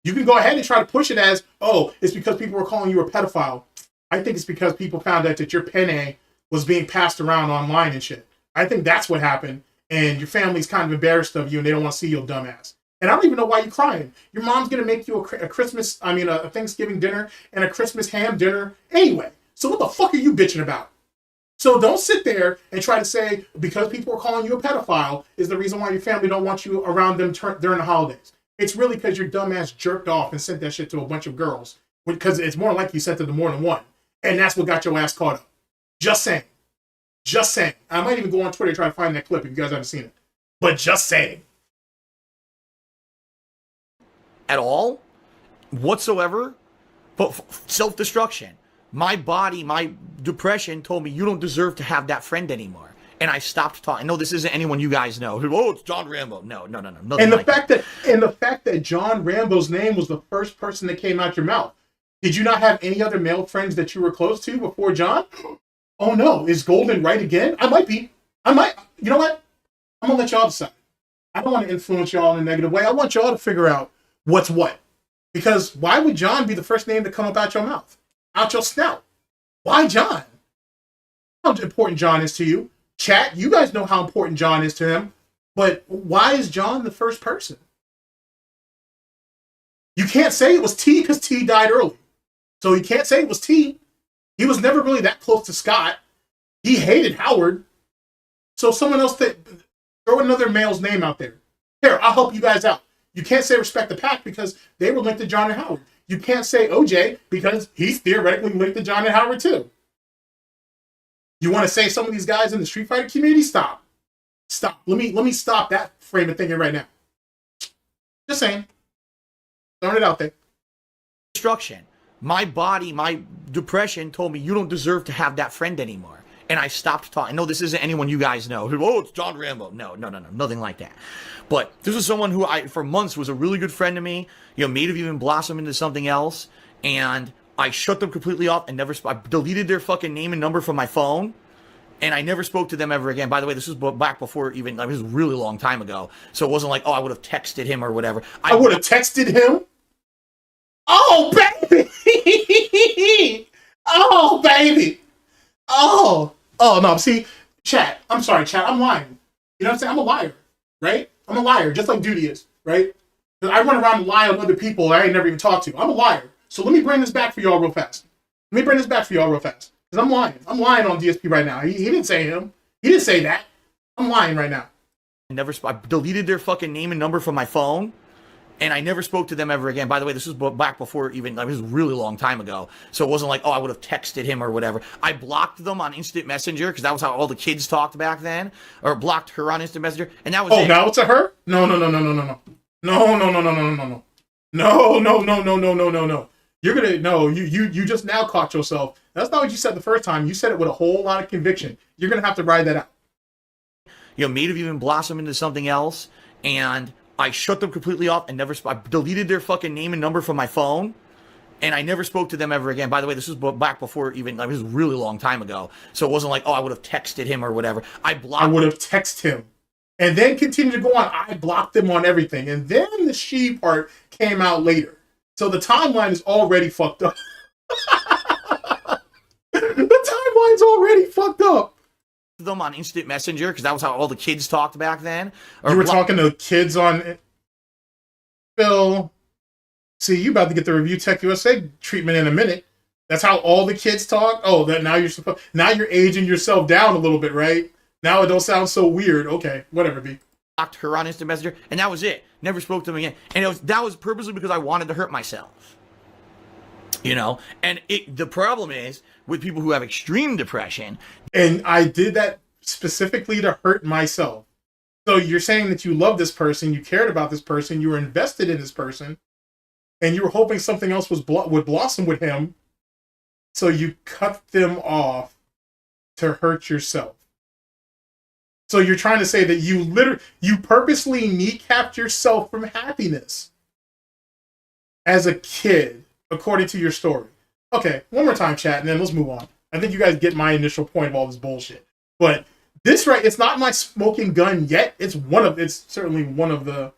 You can go ahead and try to push it as, oh, it's because people were calling you a pedophile. I think it's because people found out that your penne was being passed around online and shit. I think that's what happened, and your family's kind of embarrassed of you, and they don't want to see your dumbass. And I don't even know why you're crying. Your mom's going to make you a Thanksgiving dinner and a Christmas ham dinner anyway. So what the fuck are you bitching about? So don't sit there and try to say, because people are calling you a pedophile is the reason why your family don't want you around them during the holidays. It's really because your dumbass jerked off and sent that shit to a bunch of girls. Because it's more likely you sent it to more than one. And that's what got your ass caught up. Just saying. Just saying. I might even go on Twitter and try to find that clip if you guys haven't seen it. But just saying. At all, whatsoever, but self-destruction. My body, my depression told me you don't deserve to have that friend anymore. And I stopped talking. No, this isn't anyone you guys know. Oh, it's John Rambo. No. And the fact that John Rambo's name was the first person that came out your mouth. Did you not have any other male friends that you were close to before John? Oh no, is Golden right again? I might be. You know what? I'm gonna let y'all decide. I don't want to influence y'all in a negative way. I want y'all to figure out what's what. Because why would John be the first name to come up out your mouth? Out your snout? Why John? How important John is to you? Chat, you guys know how important John is to him. But why is John the first person? You can't say it was T because T died early. So you can't say it was T. He was never really that close to Scott. He hated Howard. So someone else throw another male's name out there. Here, I'll help you guys out. You can't say Respect the Pack because they were linked to John and Howard. You can't say OJ because he's theoretically linked to John and Howard too. You want to say some of these guys in the Street Fighter community? Stop. Let me stop that frame of thinking right now. Just saying. Throwing it out there. Destruction. My body, my depression told me you don't deserve to have that friend anymore. And I stopped talking. No, this isn't anyone you guys know. Oh, it's John Rambo. No, nothing like that. But this is someone who for months was a really good friend to me. May have even blossomed into something else. And I shut them completely off and I deleted their fucking name and number from my phone. And I never spoke to them ever again. By the way, this was back before even, it was a really long time ago. So it wasn't like, I would have texted him or whatever. I would have texted him? Oh, baby! Oh, baby! Oh, no, see, chat, I'm sorry, chat, I'm lying. You know what I'm saying? I'm a liar, right? I'm a liar, just like Duty is, right? I run around and lie on other people that I ain't never even talked to. I'm a liar. So let me bring this back for y'all real fast. Because I'm lying. I'm lying on DSP right now. He didn't say him. He didn't say that. I'm lying right now. I deleted their fucking name and number from my phone. And I never spoke to them ever again. By the way, this was back before even, it was a really long time ago. So it wasn't like, I would have texted him or whatever. I blocked them on Instant Messenger because that was how all the kids talked back then. Or blocked her on Instant Messenger. And that was it. Oh, now it's a her? No. You're gonna, no, you just now caught yourself. That's not what you said the first time. You said it with a whole lot of conviction. You're gonna have to ride that out. May have even blossomed into something else. And I shut them completely off and I deleted their fucking name and number from my phone. And I never spoke to them ever again. By the way, this was back before even, it was a really long time ago. So it wasn't like, I would have texted him or whatever. I would have texted him. And then continue to go on. I blocked them on everything. And then the she part came out later. So the timeline is already fucked up. The timeline's already fucked up. Them on Instant Messenger because that was how all the kids talked back then. You were talking to kids on Phil. See, you about to get the ReviewTechUSA treatment in a minute. That's how all the kids talk. Oh, that now you're aging yourself down a little bit, right? Now it don't sound so weird. Okay, whatever, B. Blocked her on Instant Messenger, and that was it. Never spoke to them again. And that was purposely because I wanted to hurt myself. And the problem is with people who have extreme depression. And I did that specifically to hurt myself. So you're saying that you love this person, you cared about this person, you were invested in this person, and you were hoping something else would blossom with him, so you cut them off to hurt yourself. So you're trying to say that you purposely kneecapped yourself from happiness as a kid, according to your story. Okay, one more time, chat, and then let's move on. I think you guys get my initial point of all this bullshit. But this, right, it's not my smoking gun yet. It's certainly one of the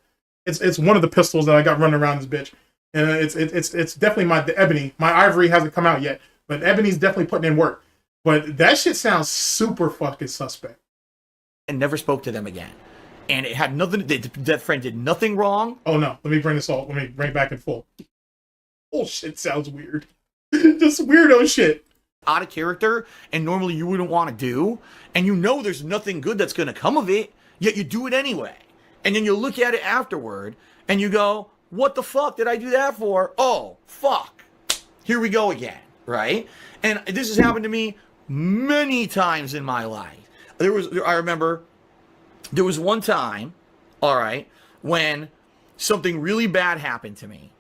pistols that I got running around this bitch. And it's definitely the ebony. My ivory hasn't come out yet, but ebony's definitely putting in work. But that shit sounds super fucking suspect. And never spoke to them again. And it had nothing, that friend did nothing wrong. Oh no, let me bring it back in full. Bullshit sounds weird. Just weirdo shit. Out of character, and normally you wouldn't want to do, and you know there's nothing good that's going to come of it, yet you do it anyway. And then you look at it afterward, and you go, what the fuck did I do that for? Oh, fuck. Here we go again, right? And this has happened to me many times in my life. I remember there was one time, all right, when something really bad happened to me.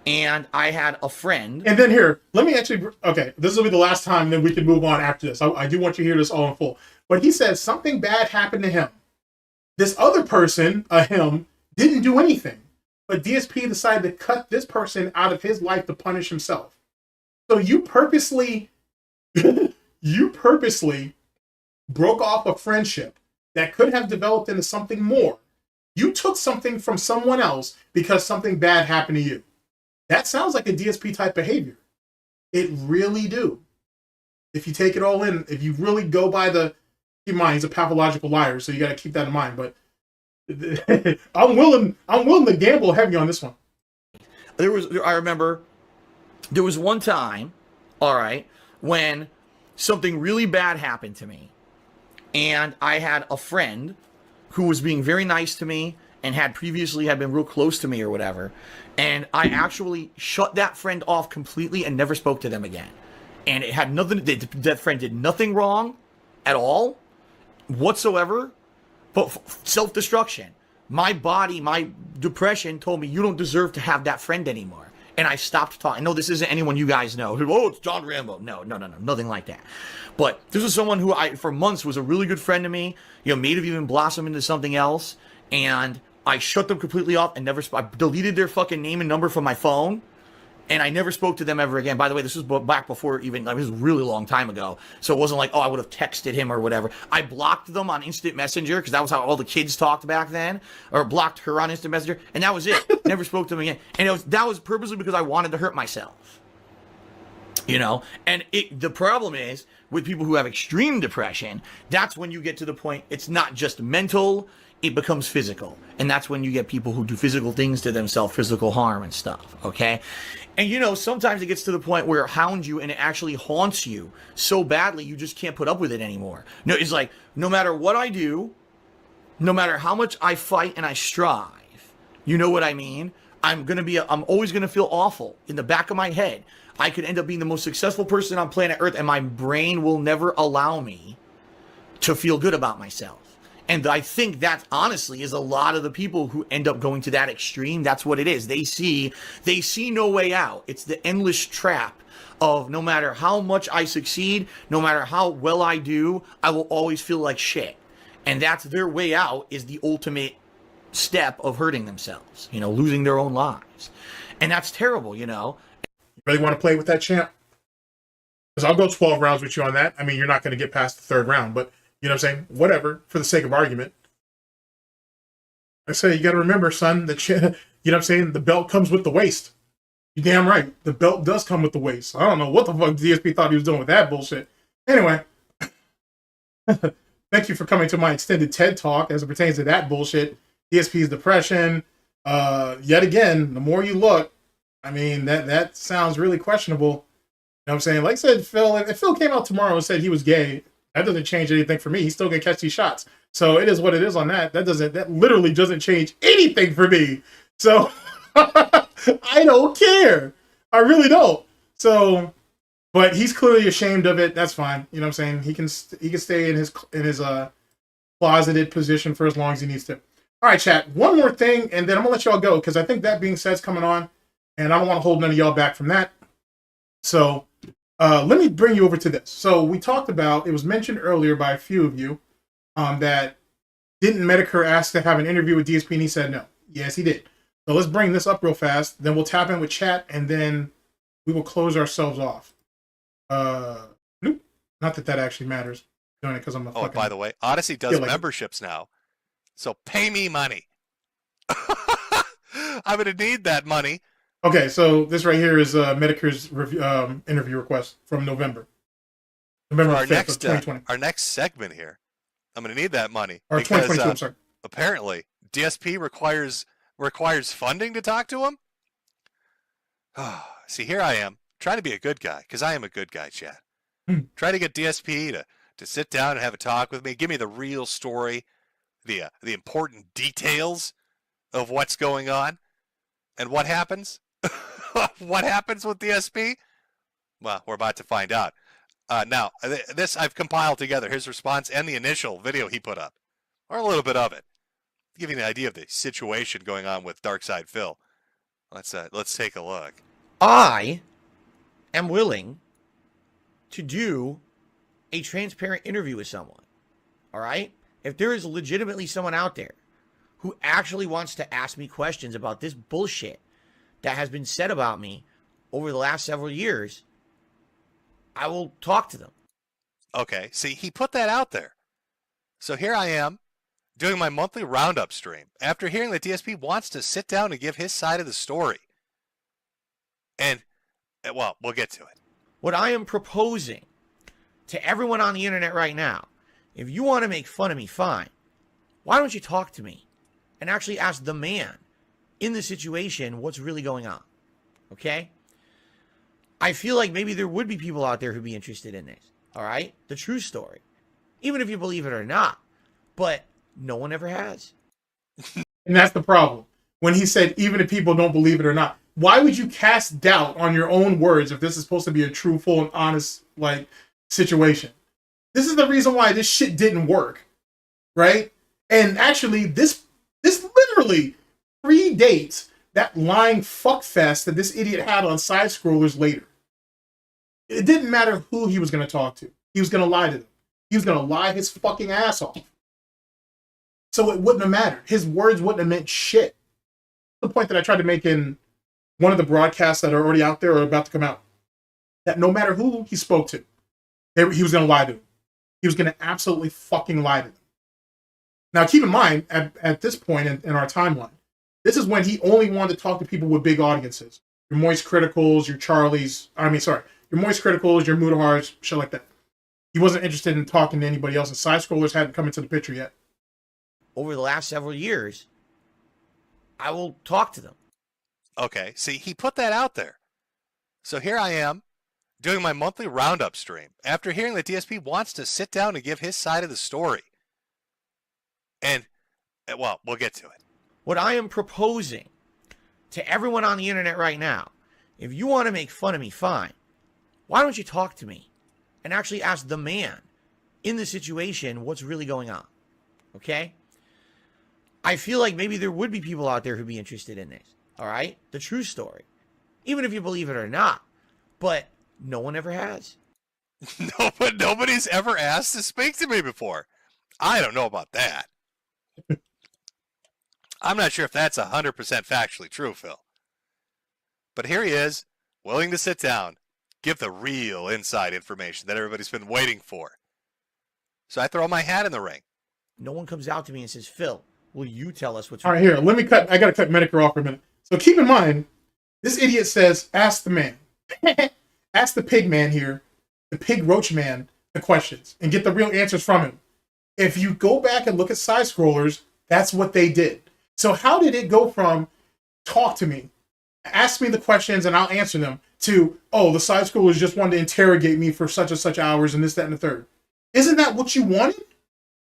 And I had a friend. And then here, let me actually, okay, this will be the last time, then we can move on after this. I do want you to hear this all in full. But he said something bad happened to him. This other person, him, didn't do anything. But DSP decided to cut this person out of his life to punish himself. So you purposely broke off a friendship that could have developed into something more. You took something from someone else because something bad happened to you. That sounds like a DSP type behavior. It really do. If you take it all in, if you really go by keep in mind, he's a pathological liar, so you got to keep that in mind. But I'm willing to gamble heavy on this one. I remember there was one time, all right, when something really bad happened to me. And I had a friend who was being very nice to me and had been real close to me or whatever. And I actually shut that friend off completely and never spoke to them again. And it had nothing, that friend did nothing wrong at all, whatsoever, but self-destruction. My body, my depression told me, you don't deserve to have that friend anymore. And I stopped talking. No, this isn't anyone you guys know. Oh, it's John Rambo. No, nothing like that. But this was someone who for months was a really good friend to me, may have even blossomed into something else. And I shut them completely off and I deleted their fucking name and number from my phone. And I never spoke to them ever again. By the way, this was back before this was a really long time ago. So it wasn't like, I would have texted him or whatever. I blocked them on Instant Messenger because that was how all the kids talked back then. Or blocked her on Instant Messenger. And that was it. Never spoke to them again. And that was purposely because I wanted to hurt myself. And the problem is, with people who have extreme depression, that's when you get to the point, it's not just mental, it becomes physical. And that's when you get people who do physical things to themselves, physical harm and stuff, okay? And sometimes it gets to the point where it hounds you and it actually haunts you so badly you just can't put up with it anymore. No, it's like, no matter what I do, no matter how much I fight and I strive, you know what I mean? I'm always gonna feel awful in the back of my head. I could end up being the most successful person on planet Earth and my brain will never allow me to feel good about myself. And I think that honestly is a lot of the people who end up going to that extreme. That's what it is. They see no way out. It's the endless trap of no matter how much I succeed, no matter how well I do, I will always feel like shit. And that's their way out, is the ultimate step of hurting themselves, losing their own lives. And that's terrible, You really want to play with that, champ? Because I'll go 12 rounds with you on that. I mean, you're not going to get past the third round, but you know what I'm saying? Whatever, for the sake of argument. I say, you got to remember, son, that you know what I'm saying? The belt comes with the waist. You damn right. The belt does come with the waist. I don't know what the fuck DSP thought he was doing with that bullshit. Anyway, thank you for coming to my extended TED Talk as it pertains to that bullshit. DSP's depression. Yet again, the more you look, I mean, that sounds really questionable. You know what I'm saying? Like I said, Phil, if Phil came out tomorrow and said he was gay, that doesn't change anything for me. He's still gonna catch these shots. So it is what it is on that. That literally doesn't change anything for me. So I don't care. I really don't. So, but he's clearly ashamed of it. That's fine. You know what I'm saying? He can stay in his closeted position for as long as he needs to. All right, chat. One more thing, and then I'm gonna let y'all go because I think that being said's coming on. And I don't want to hold none of y'all back from that. So let me bring you over to this. So we talked about, it was mentioned earlier by a few of you, that didn't HeatMakerz ask to have an interview with DSP, and he said no. Yes, he did. So let's bring this up real fast. Then we'll tap in with chat, and then we will close ourselves off. Nope. Not that that actually matters. I'm doing it because I'm a fucking... by the way, Odyssey does memberships now. So pay me money. I'm going to need that money. Okay, so this right here is HeatMakerz interview request from November. November 5th of 2020. Our next segment here. I'm going to need that money. Or because, 2022, I'm sorry. Apparently, DSP requires funding to talk to him? See, here I am, trying to be a good guy, because I am a good guy, chat. Try to get DSP to sit down and have a talk with me, give me the real story, the important details of what's going on. And what happens? What happens with DSP? Well, we're about to find out. Now, this I've compiled together, his response and the initial video he put up, or a little bit of it, giving an idea of the situation going on with Darkside Phil. Let's take a look. I am willing to do a transparent interview with someone. All right? If there is legitimately someone out there who actually wants to ask me questions about this bullshit that has been said about me over the last several years, I will talk to them. Okay, see, he put that out there. So here I am, doing my monthly roundup stream, after hearing that DSP wants to sit down and give his side of the story. And, well, we'll get to it. What I am proposing to everyone on the internet right now, if you want to make fun of me, fine. Why don't you talk to me and actually ask the man in the situation what's really going on? Okay? I feel like maybe there would be people out there who'd be interested in this. All right? The true story. Even if you believe it or not. But no one ever has. And that's the problem. When he said, even if people don't believe it or not, why would you cast doubt on your own words if this is supposed to be a true, full, and honest, situation? This is the reason why this shit didn't work. Right? And actually, this literally predates that lying fuckfest that this idiot had on side scrollers later. It didn't matter who he was going to talk to. He was going to lie to them. He was going to lie his fucking ass off. So it wouldn't have mattered. His words wouldn't have meant shit. The point that I tried to make in one of the broadcasts that are already out there or about to come out, that no matter who he spoke to, he was going to lie to them. He was going to absolutely fucking lie to them. Now, keep in mind, at this point in our timeline, this is when he only wanted to talk to people with big audiences. Your Moist Criticals, your Charlies, your Moist Criticals, your Mudahars, shit like that. He wasn't interested in talking to anybody else, and side scrollers hadn't come into the picture yet. Over the last several years, I will talk to them. Okay, see, he put that out there. So here I am, doing my monthly roundup stream, after hearing that DSP wants to sit down and give his side of the story. And, well, we'll get to it. What I am proposing to everyone on the internet right now, if you want to make fun of me, fine. Why don't you talk to me and actually ask the man in the situation what's really going on? Okay? I feel like maybe there would be people out there who'd be interested in this. All right? The true story. Even if you believe it or not. But no one ever has. No, but nobody's ever asked to speak to me before. I don't know about that. I'm not sure if that's 100% factually true, Phil. But here he is, willing to sit down, give the real inside information that everybody's been waiting for. So I throw my hat in the ring. No one comes out to me and says, Phil, will you tell us what's all right? Here, let me cut. I got to cut HeatMakerz off for a minute. So keep in mind, this idiot says, ask the man. Ask the pig man here, the pig roach man, the questions and get the real answers from him. If you go back and look at side scrollers, that's what they did. So how did it go from talk to me, ask me the questions and I'll answer them, to, oh, the side scrollers just wanted to interrogate me for such and such hours and this, that, and the third? Isn't that what you wanted?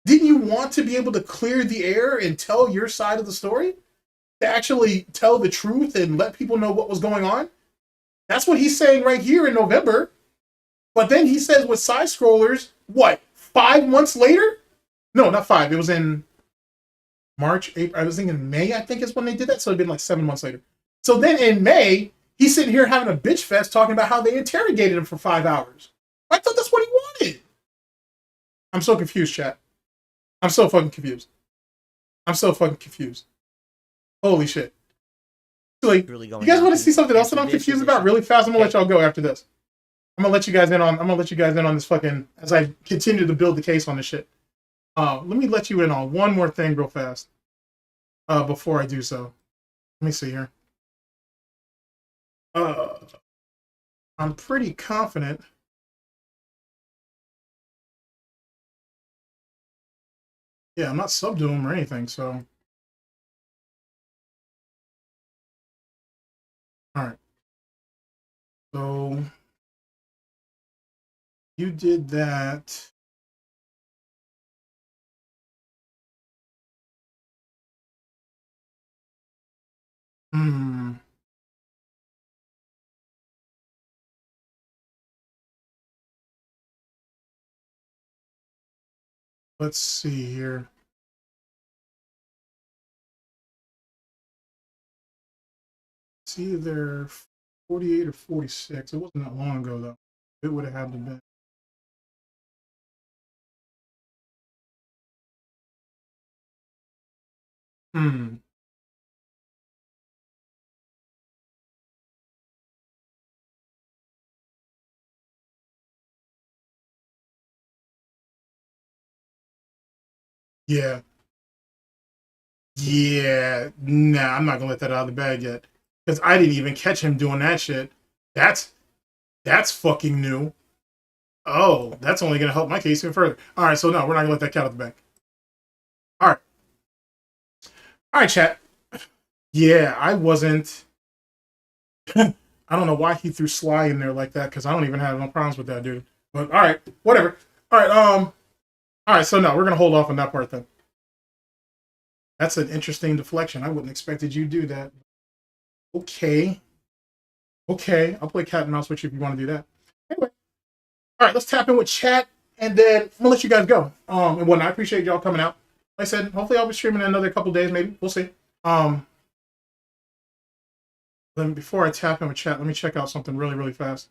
Didn't you want to be able to clear the air and tell your side of the story? To actually tell the truth and let people know what was going on? That's what he's saying right here in November. But then he says with side scrollers, what, 5 months later? No, not 5. It was in March, April. I was thinking May, I think is when they did that. So it'd been like 7 months later. So then in May, he's sitting here having a bitch fest talking about how they interrogated him for 5 hours. I thought that's what he wanted. I'm so confused, chat. I'm so fucking confused. I'm so fucking confused. Holy shit. Like, Really you going guys down want to to see something else that I'm extradition confused about really fast? I'm gonna let y'all go after this. I'm gonna let you guys in on this fucking, as I continue to build the case on this shit. Let me let you in on one more thing real fast. Before I do so. Let me see here. I'm pretty confident. Yeah, I'm not subduing him or anything, so. Alright. So you did that. Let's see here. It's either 48 or 46. It wasn't that long ago, though. It would have had to be. Yeah. Yeah. Nah, I'm not gonna let that out of the bag yet. Because I didn't even catch him doing that shit. That's fucking new. Oh, that's only gonna help my case even further. Alright, so no, we're not gonna let that cat out of the bag. Alright. Alright, chat. Yeah, I wasn't. I don't know why he threw Sly in there like that, because I don't even have no problems with that, dude. But alright, whatever. Alright, so no, we're gonna hold off on that part then. That's an interesting deflection. I wouldn't expected you to do that. Okay. Okay, I'll play cat and mouse with you if you want to do that. Anyway. Alright, let's tap in with chat, and then I'm gonna let you guys go. And whatnot. I appreciate y'all coming out. Like I said, hopefully I'll be streaming in another couple days, maybe. We'll see. Then before I tap in with chat, let me check out something really, really fast.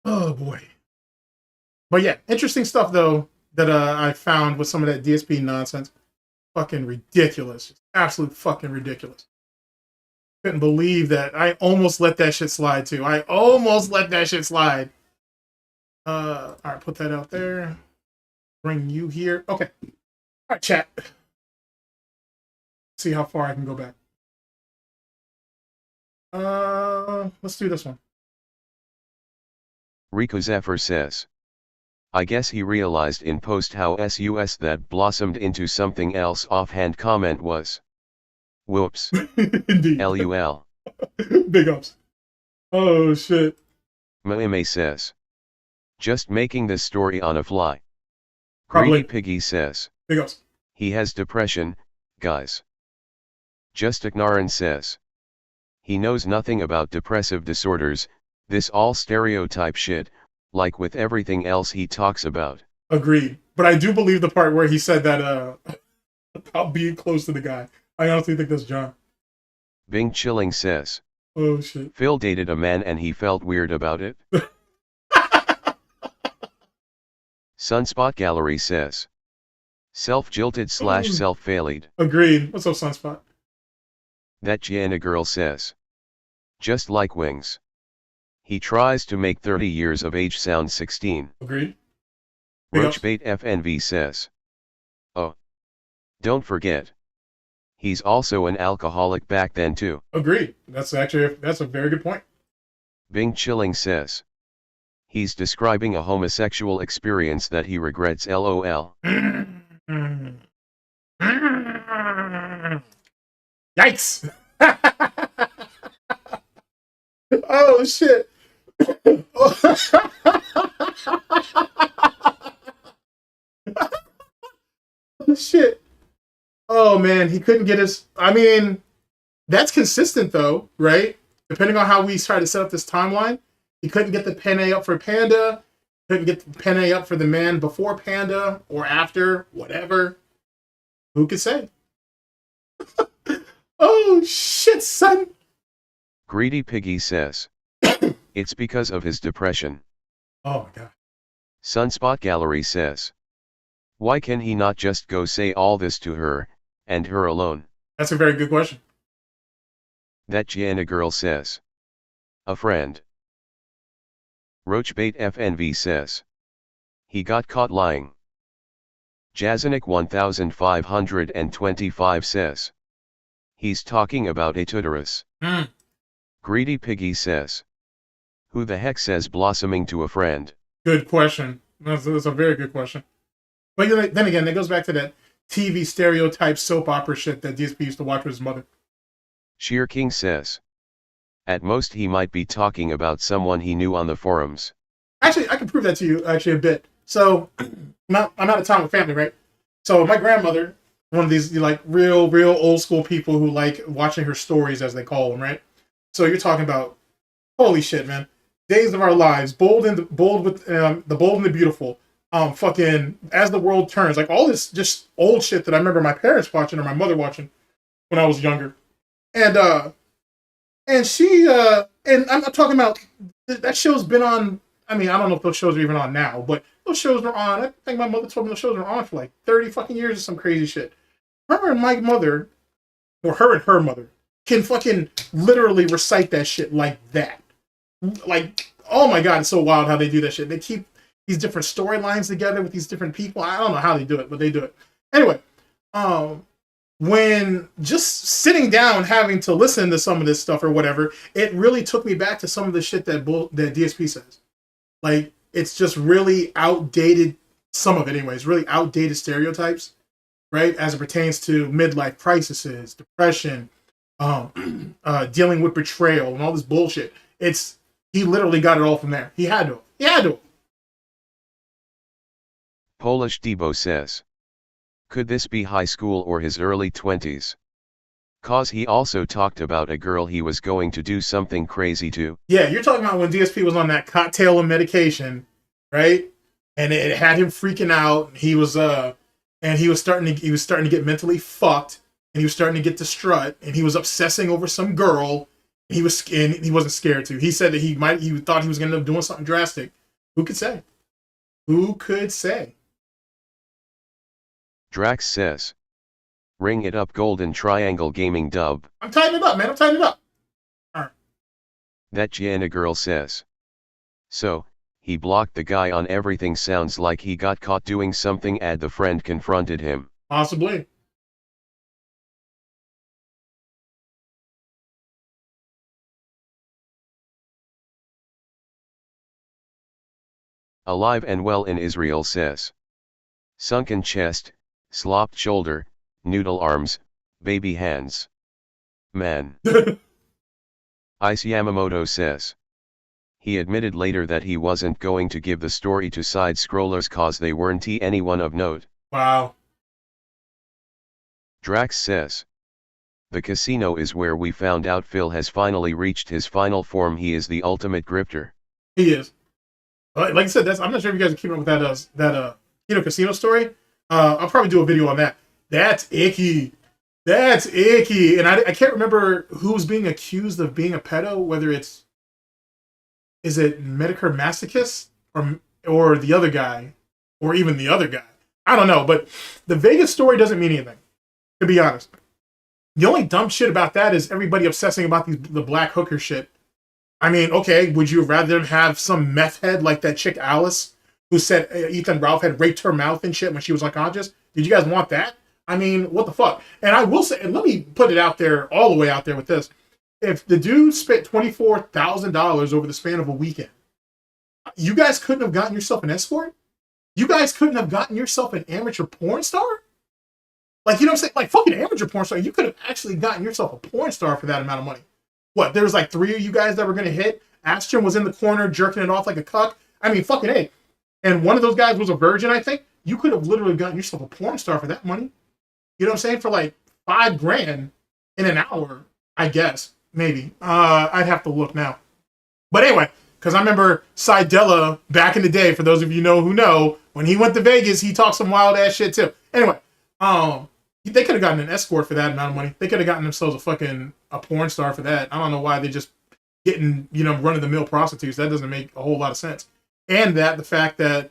Oh boy. But yeah, interesting stuff though that I found with some of that DSP nonsense. Fucking ridiculous. Absolute fucking ridiculous. Couldn't believe that. I almost let that shit slide too. I almost let that shit slide. Alright, put that out there. Bring you here. Okay. Alright, chat. See how far I can go back. Let's do this one. Rico Zephyr says, I guess he realized in post how sus that blossomed into something else. Offhand comment was, whoops. Indeed. LUL. Big ups. Oh shit. Maime says, just making this story on a fly. Probably. Greedy Piggy says, Big ups. he has depression, guys. Just Ignaran says, he knows nothing about depressive disorders, this all stereotype shit, like with everything else he talks about. Agreed. But I do believe the part where he said that about being close to the guy. I honestly think that's John. Bing Chilling says, oh shit. Phil dated a man and he felt weird about it. Sunspot Gallery says, self-jilted / self-failed. Agreed. What's up, Sunspot? That Gianna girl says, just like Wings. He tries to make 30 years of age sound 16. Agreed. Roachbait FNV says, oh, don't forget. He's also an alcoholic back then too. Agreed. That's a very good point. Bing Chilling says, he's describing a homosexual experience that he regrets. LOL. Yikes! Oh shit! Oh shit! Oh man, he couldn't get his. I mean, that's consistent though, right? Depending on how we try to set up this timeline, he couldn't get the penne up for Panda. Couldn't get the penne up for the man before Panda or after, whatever. Who could say? Oh shit, son. Greedy Piggy says. It's because of his depression. Oh my god. Sunspot Gallery says. Why can he not just go say all this to her, and her alone? That's a very good question. That Gianna girl says. A friend. Roachbait FNV says. He got caught lying. Jazanik 1525 says. He's talking about a tutoress. Greedy Piggy says. Who the heck says blossoming to a friend? Good question. That's a very good question. But then again, that goes back to that TV stereotype soap opera shit that DSP used to watch with his mother. Sheer King says. At most he might be talking about someone he knew on the forums. Actually, I can prove that to you actually a bit. So, I'm out of town with family, right? So my grandmother, one of these like real old school people who like watching her stories, as they call them, right? So you're talking about, holy shit, man. Days of Our Lives, Bold with the Bold and the Beautiful, fucking As the World Turns, like all this just old shit that I remember my parents watching or my mother watching when I was younger. And she and I'm talking about that show's been on. I mean, I don't know if those shows are even on now, but those shows were on. I think my mother told me those shows were on for like 30 fucking years or some crazy shit. Her and my mother, or her and her mother, can fucking literally recite that shit like that. Like, oh my god, it's so wild how they do that shit. They keep these different storylines together with these different people. I don't know how they do it, but they do it. Anyway, when just sitting down having to listen to some of this stuff or whatever, it really took me back to some of the shit that DSP says. Like, it's just really outdated, some of it anyways, really outdated stereotypes, right? As it pertains to midlife crises, depression, dealing with betrayal and all this bullshit. He literally got it all from there. He had to. Polish Debo says. Could this be high school or his early 20s? Cause he also talked about a girl he was going to do something crazy to. Yeah, you're talking about when DSP was on that cocktail of medication, right? And it had him freaking out. He was starting to get mentally fucked, and he was starting to get distraught, and he was obsessing over some girl. He wasn't scared to. He said that he thought he was going to end up doing something drastic. Who could say? Who could say? Drax says. Ring it up Golden Triangle Gaming dub. I'm tightening it up, man. I'm tightening it up. All right. That Gianna girl says. So, he blocked the guy on everything. Sounds like he got caught doing something. Add the friend confronted him. Possibly. Alive and well in Israel says. Sunken chest, slopped shoulder, noodle arms, baby hands. Man. Ice Yamamoto says. He admitted later that he wasn't going to give the story to side scrollers cause they weren't anyone of note. Wow. Drax says. The casino is where we found out Phil has finally reached his final form. He is the ultimate grifter. He is. Like I said, I'm not sure if you guys are keeping up with that casino story. I'll probably do a video on that. That's icky. That's icky. And I can't remember who's being accused of being a pedo, whether is it Medicare Masochist or the other guy, or even the other guy. I don't know, but the Vegas story doesn't mean anything, to be honest. The only dumb shit about that is everybody obsessing about the black hooker shit. I mean, okay, would you rather have some meth head like that chick Alys, who said Ethan Ralph had raped her mouth and shit when she was unconscious? Did you guys want that? I mean, what the fuck? And I will say, and let me put it out there, all the way out there with this. If the dude spent $24,000 over the span of a weekend, you guys couldn't have gotten yourself an escort? You guys couldn't have gotten yourself an amateur porn star? Like, you know what I'm saying? Like, fucking amateur porn star. You could have actually gotten yourself a porn star for that amount of money. What, there was like 3 of you guys that were going to hit? Astron was in the corner jerking it off like a cuck. I mean, fucking A. And one of those guys was a virgin, I think. You could have literally gotten yourself a porn star for that money. You know what I'm saying? For like $5,000 in an hour, I guess. Maybe. I'd have to look now. But anyway, because I remember Sidella back in the day, for those of you who know, when he went to Vegas, he talked some wild ass shit too. Anyway, They could have gotten an escort for that amount of money. They could have gotten themselves a porn star for that. I don't know why they just getting, run-of-the-mill prostitutes. That doesn't make a whole lot of sense. And the fact that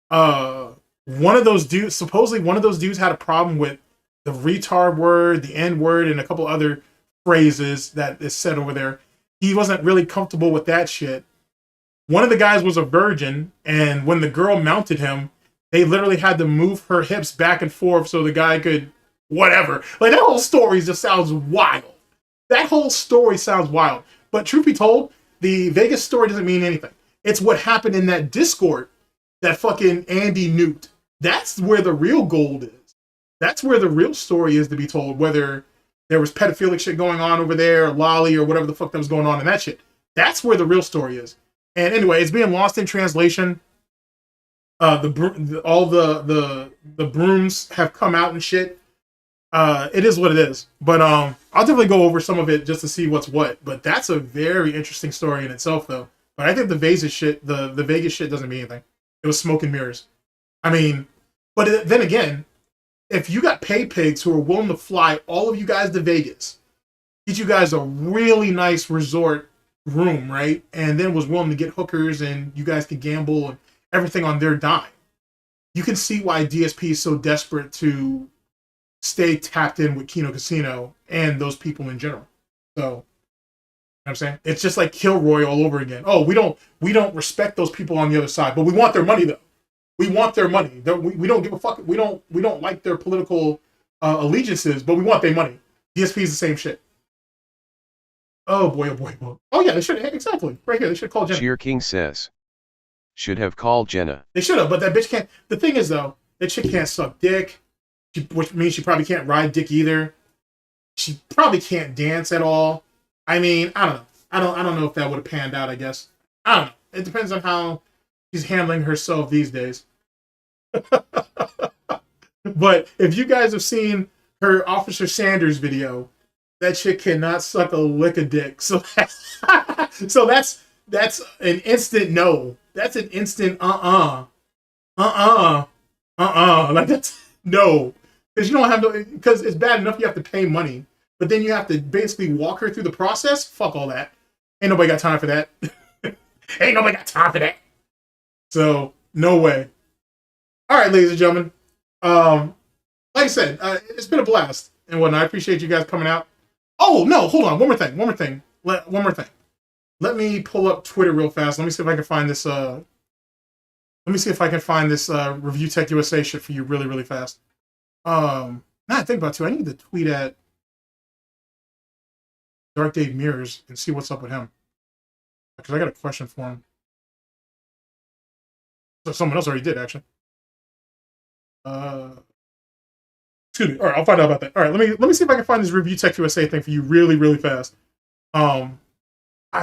one of those dudes had a problem with the retard word, the N word, and a couple other phrases that is said over there. He wasn't really comfortable with that shit. One of the guys was a virgin, and when the girl mounted him, they literally had to move her hips back and forth so the guy could whatever. Like, that whole story just sounds wild. That whole story sounds wild. But truth be told, the Vegas story doesn't mean anything. It's what happened in that Discord that fucking Andy nuked. That's where the real gold is. That's where the real story is to be told, whether there was pedophilic shit going on over there, or lolly, or whatever the fuck that was going on in that shit. That's where the real story is. And anyway, it's being lost in translation. All the brooms have come out and shit. It is what it is. But I'll definitely go over some of it just to see what's what. But that's a very interesting story in itself, though. But I think the Vegas shit, the Vegas shit doesn't mean anything. It was smoke and mirrors. I mean, but then again, if you got pay pigs who are willing to fly all of you guys to Vegas, get you guys a really nice resort room, right? And then was willing to get hookers and you guys could gamble and everything on their dime. You can see why DSP is so desperate to stay tapped in with Kino Casino and those people in general. So, you know what I'm saying? It's just like Kilroy all over again. Oh, we don't respect those people on the other side, but we want their money though. We want their money. We don't give a fuck. We don't like their political allegiances, but we want their money. DSP is the same shit. Oh boy, oh boy, oh boy. Oh yeah, they should, exactly. Right here, they should call Jenna. Cheer King says, should have called Jenna. They should have, but that bitch can't. The thing is though, that chick can't suck dick, which means she probably can't ride dick either. She probably can't dance at all. I mean, I don't know. I don't know if that would have panned out, I guess. I don't know. It depends on how she's handling herself these days. But if you guys have seen her Officer Sanders video, that chick cannot suck a lick of dick. So that's an instant no. That's an instant like that's no, because you don't have to, because it's bad enough you have to pay money, but then you have to basically walk her through the process. Fuck all that. Ain't nobody got time for that. Ain't nobody got time for that. So no way. All right, ladies and gentlemen. Like I said, it's been a blast and whatnot. I appreciate you guys coming out. Oh no, hold on. One more thing. Let me pull up Twitter real fast. Let me see if I can find this. ReviewTechUSA shit for you really, really fast. Now I think about it too. I need to tweet at Dark Dave Mirrors and see what's up with him, because I got a question for him. So someone else already did, actually. Excuse me. All right, I'll find out about that. All right, let me see if I can find this ReviewTechUSA thing for you really, really fast. I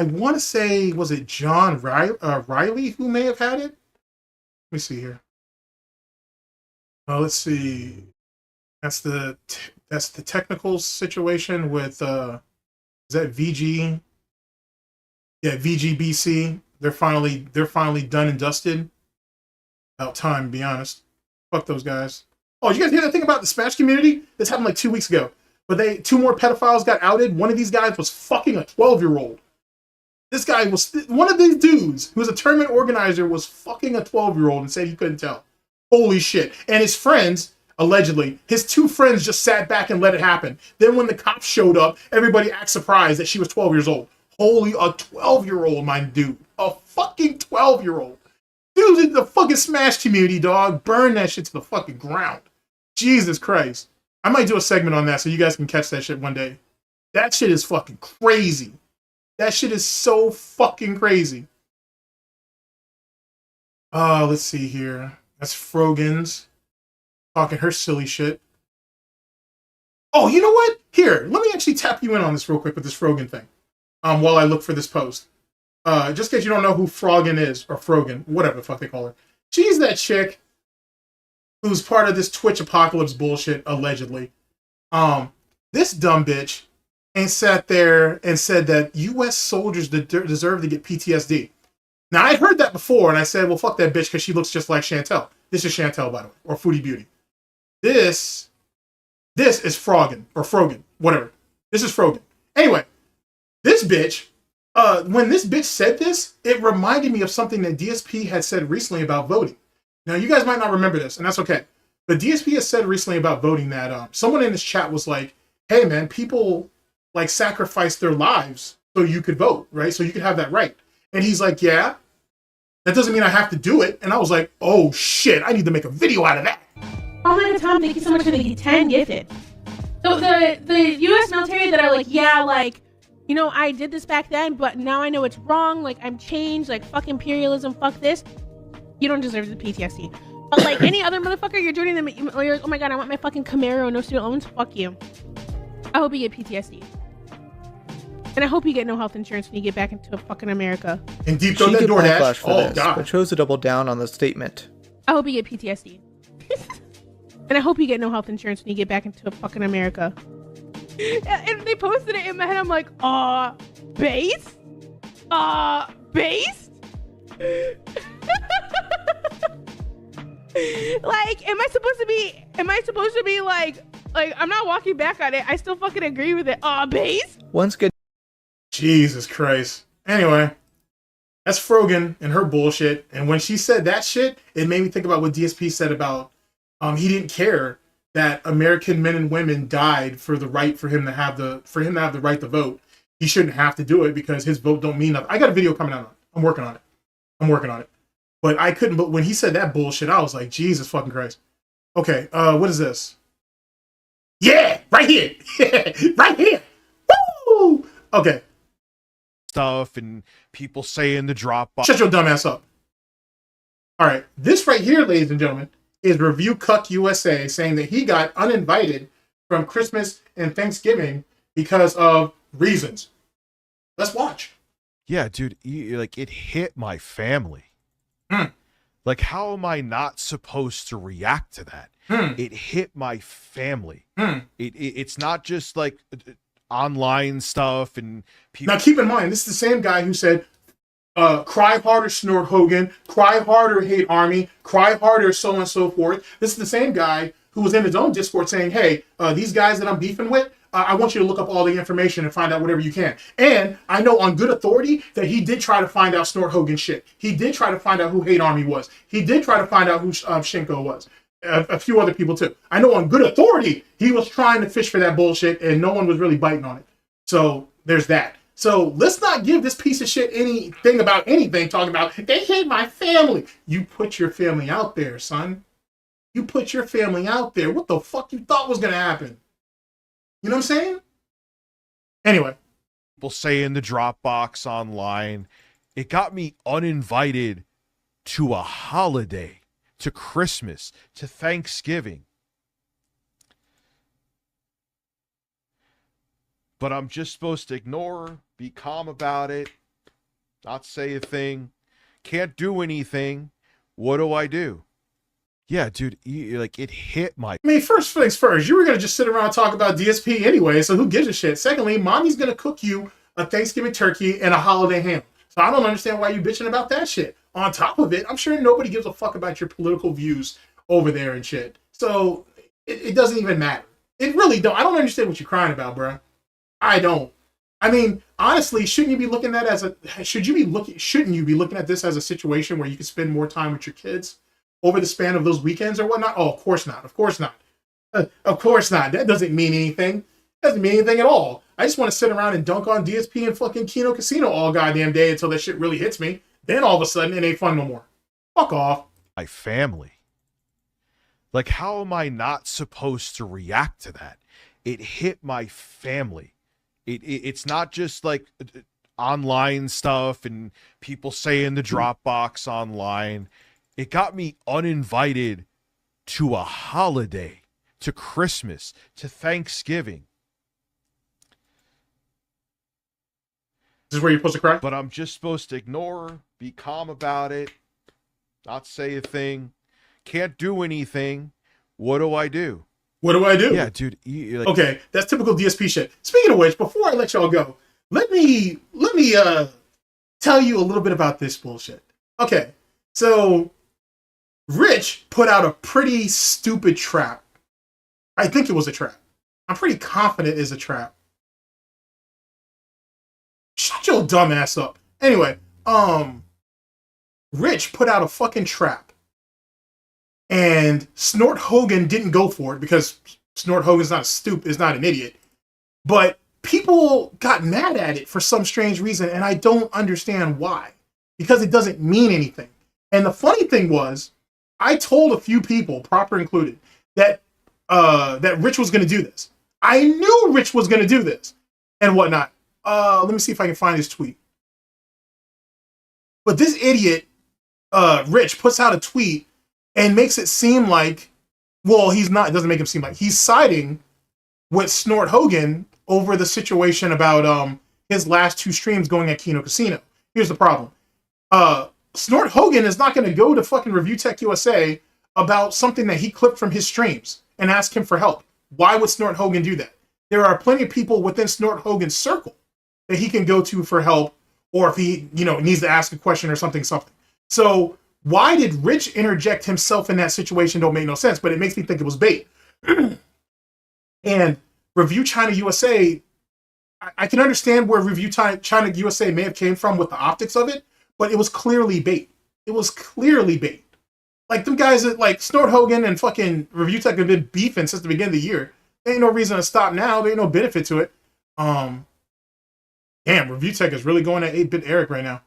want to say, was it John Riley who may have had it? Let me see here. Let's see. That's the technical situation with is that VG? Yeah, VGBC. They're finally done and dusted. About time, to be honest. Fuck those guys. Oh, did you guys hear that thing about the Smash community? This happened like 2 weeks ago. But two more pedophiles got outed. One of these guys was fucking a 12-year-old. This guy was, one of these dudes who was a tournament organizer was fucking a 12-year-old and said he couldn't tell. Holy shit. And his friends, allegedly, his two friends just sat back and let it happen. Then when the cops showed up, everybody acted surprised that she was 12 years old. Holy, a 12-year-old, my dude. A fucking 12-year-old. Dude, in the fucking Smash community, dog. Burn that shit to the fucking ground. Jesus Christ. I might do a segment on that so you guys can catch that shit one day. That shit is fucking crazy. That shit is so fucking crazy. Let's see here. That's Frogan's talking her silly shit. Oh, you know what? Here, let me actually tap you in on this real quick with this Frogan thing. While I look for this post. Just in case you don't know who Frogan is, or Frogan, whatever the fuck they call her. She's that chick who's part of this Twitch apocalypse bullshit, allegedly. This dumb bitch and sat there and said that U.S. soldiers deserve to get PTSD. Now, I heard that before, and I said, well, fuck that bitch, because she looks just like Chantel. This is Chantel, by the way, or Foodie Beauty. This This is Froggen, or Frogan, whatever. This is Frogan. Anyway, this bitch, when this bitch said this, it reminded me of something that DSP had said recently about voting. Now, you guys might not remember this, and that's okay. But DSP has said recently about voting that someone in this chat was like, hey, man, people like sacrifice their lives so you could vote, right? So you could have that right. And he's like, yeah, that doesn't mean I have to do it. And I was like, oh, shit, I need to make a video out of that. Oh my god, Tom, thank you so much for the 10 gifted. So the U.S. military that are like, yeah, like, you know, I did this back then, but now I know it's wrong. Like, I'm changed. Like, fuck imperialism. Fuck this. You don't deserve the PTSD. But like any other motherfucker, you're joining them. You're like, oh my god, I want my fucking Camaro, no student loans. Fuck you. I hope you get PTSD. And I hope you get no health insurance when you get back into fucking America. And deep throat that DoorDash. Oh, God. But chose to double down on the statement. I hope you get PTSD. And I hope you get no health insurance when you get back into fucking America. And they posted it in my head. I'm like, base? Base? Like, am I supposed to be like I'm not walking back on it. I still fucking agree with it. Base? Once good. Jesus Christ. Anyway, that's Frogan and her bullshit. And when she said that shit, it made me think about what DSP said about he didn't care that American men and women died for the right for him to have the right to vote. He shouldn't have to do it because his vote don't mean nothing. I got a video coming out on it. I'm working on it. But I couldn't, but when he said that bullshit, I was like, Jesus fucking Christ. Okay, what is this? Yeah, right here. Right here. Woo! Okay. Stuff and people saying the drop box. Shut your dumb ass up. All right, this right here, ladies and gentlemen, is ReviewTechUSA saying that he got uninvited from Christmas and Thanksgiving because of reasons. Let's watch. Yeah, dude, like it hit my family. Like, how am I not supposed to react to that? It hit my family. It's not just like online stuff and people. Now, keep in mind, this is the same guy who said, cry harder, Snort Hogan, cry harder, Hate Army, cry harder, so on and so forth. This is the same guy who was in his own Discord saying, hey, these guys that I'm beefing with, I want you to look up all the information and find out whatever you can. And I know on good authority that he did try to find out Snort Hogan shit. He did try to find out who Hate Army was. He did try to find out who Shinko was. A few other people too. I know on good authority he was trying to fish for that bullshit and no one was really biting on it. So there's that. So let's not give this piece of shit anything about anything talking about they hate my family. You put your family out there, son. You put your family out there. What the fuck you thought was gonna happen? You know what I'm saying? Anyway. People saying the Dropbox online. It got me uninvited to a holiday, to Christmas, to Thanksgiving. But I'm just supposed to ignore, be calm about it, not say a thing, can't do anything. What do? Yeah, dude, like it hit my... I mean, first things first, you were going to just sit around and talk about DSP anyway, so who gives a shit? Secondly, mommy's going to cook you a Thanksgiving turkey and a holiday ham. So I don't understand why you bitching about that shit. On top of it, I'm sure nobody gives a fuck about your political views over there and shit. So it doesn't even matter. It really don't. I don't understand what you're crying about, bro. I don't. I mean, honestly, shouldn't you be looking at this as a situation where you can spend more time with your kids over the span of those weekends or whatnot? Oh, of course not. Of course not. Of course not. That doesn't mean anything. It doesn't mean anything at all. I just want to sit around and dunk on DSP and fucking Kino Casino all goddamn day until that shit really hits me. Then all of a sudden, it ain't fun no more. Fuck off. My family. Like, how am I not supposed to react to that? It hit my family. It's not just like online stuff and people saying the Dropbox online. It got me uninvited to a holiday, to Christmas, to Thanksgiving. This is where you're supposed to cry? But I'm just supposed to ignore, be calm about it, not say a thing, can't do anything. What do? What do I do? Yeah, dude. Okay, that's typical DSP shit. Speaking of which, before I let y'all go, let me tell you a little bit about this bullshit. Okay, so Rich put out a pretty stupid trap. I think it was a trap. I'm pretty confident is a trap. Shut your dumb ass up. Anyway, Rich put out a fucking trap. And Snort Hogan didn't go for it because Snort Hogan's not is not an idiot. But people got mad at it for some strange reason, and I don't understand why. Because it doesn't mean anything. And the funny thing was, I told a few people, Proper included, that that Rich was going to do this. I knew Rich was going to do this and whatnot. Let me see if I can find his tweet. But this idiot, Rich, puts out a tweet and makes it seem like, well, he's not. It doesn't make him seem like he's siding with Snort Hogan over the situation about his last 2 streams going at Kino Casino. Here's the problem. Snort Hogan is not going to go to fucking ReviewTechUSA about something that he clipped from his streams and ask him for help. Why would Snort Hogan do that? There are plenty of people within Snort Hogan's circle that he can go to for help, or if he, needs to ask a question or something. So why did Rich interject himself in that situation? Don't make no sense, but it makes me think it was bait. And Review China USA, I can understand where Review China USA may have came from with the optics of it, but it was clearly bait. It was clearly bait. Like, them guys that, like, Snort Hogan and fucking ReviewTech have been beefing since the beginning of the year. There ain't no reason to stop now. There ain't no benefit to it. Damn, ReviewTech is really going at 8-Bit Eric right now.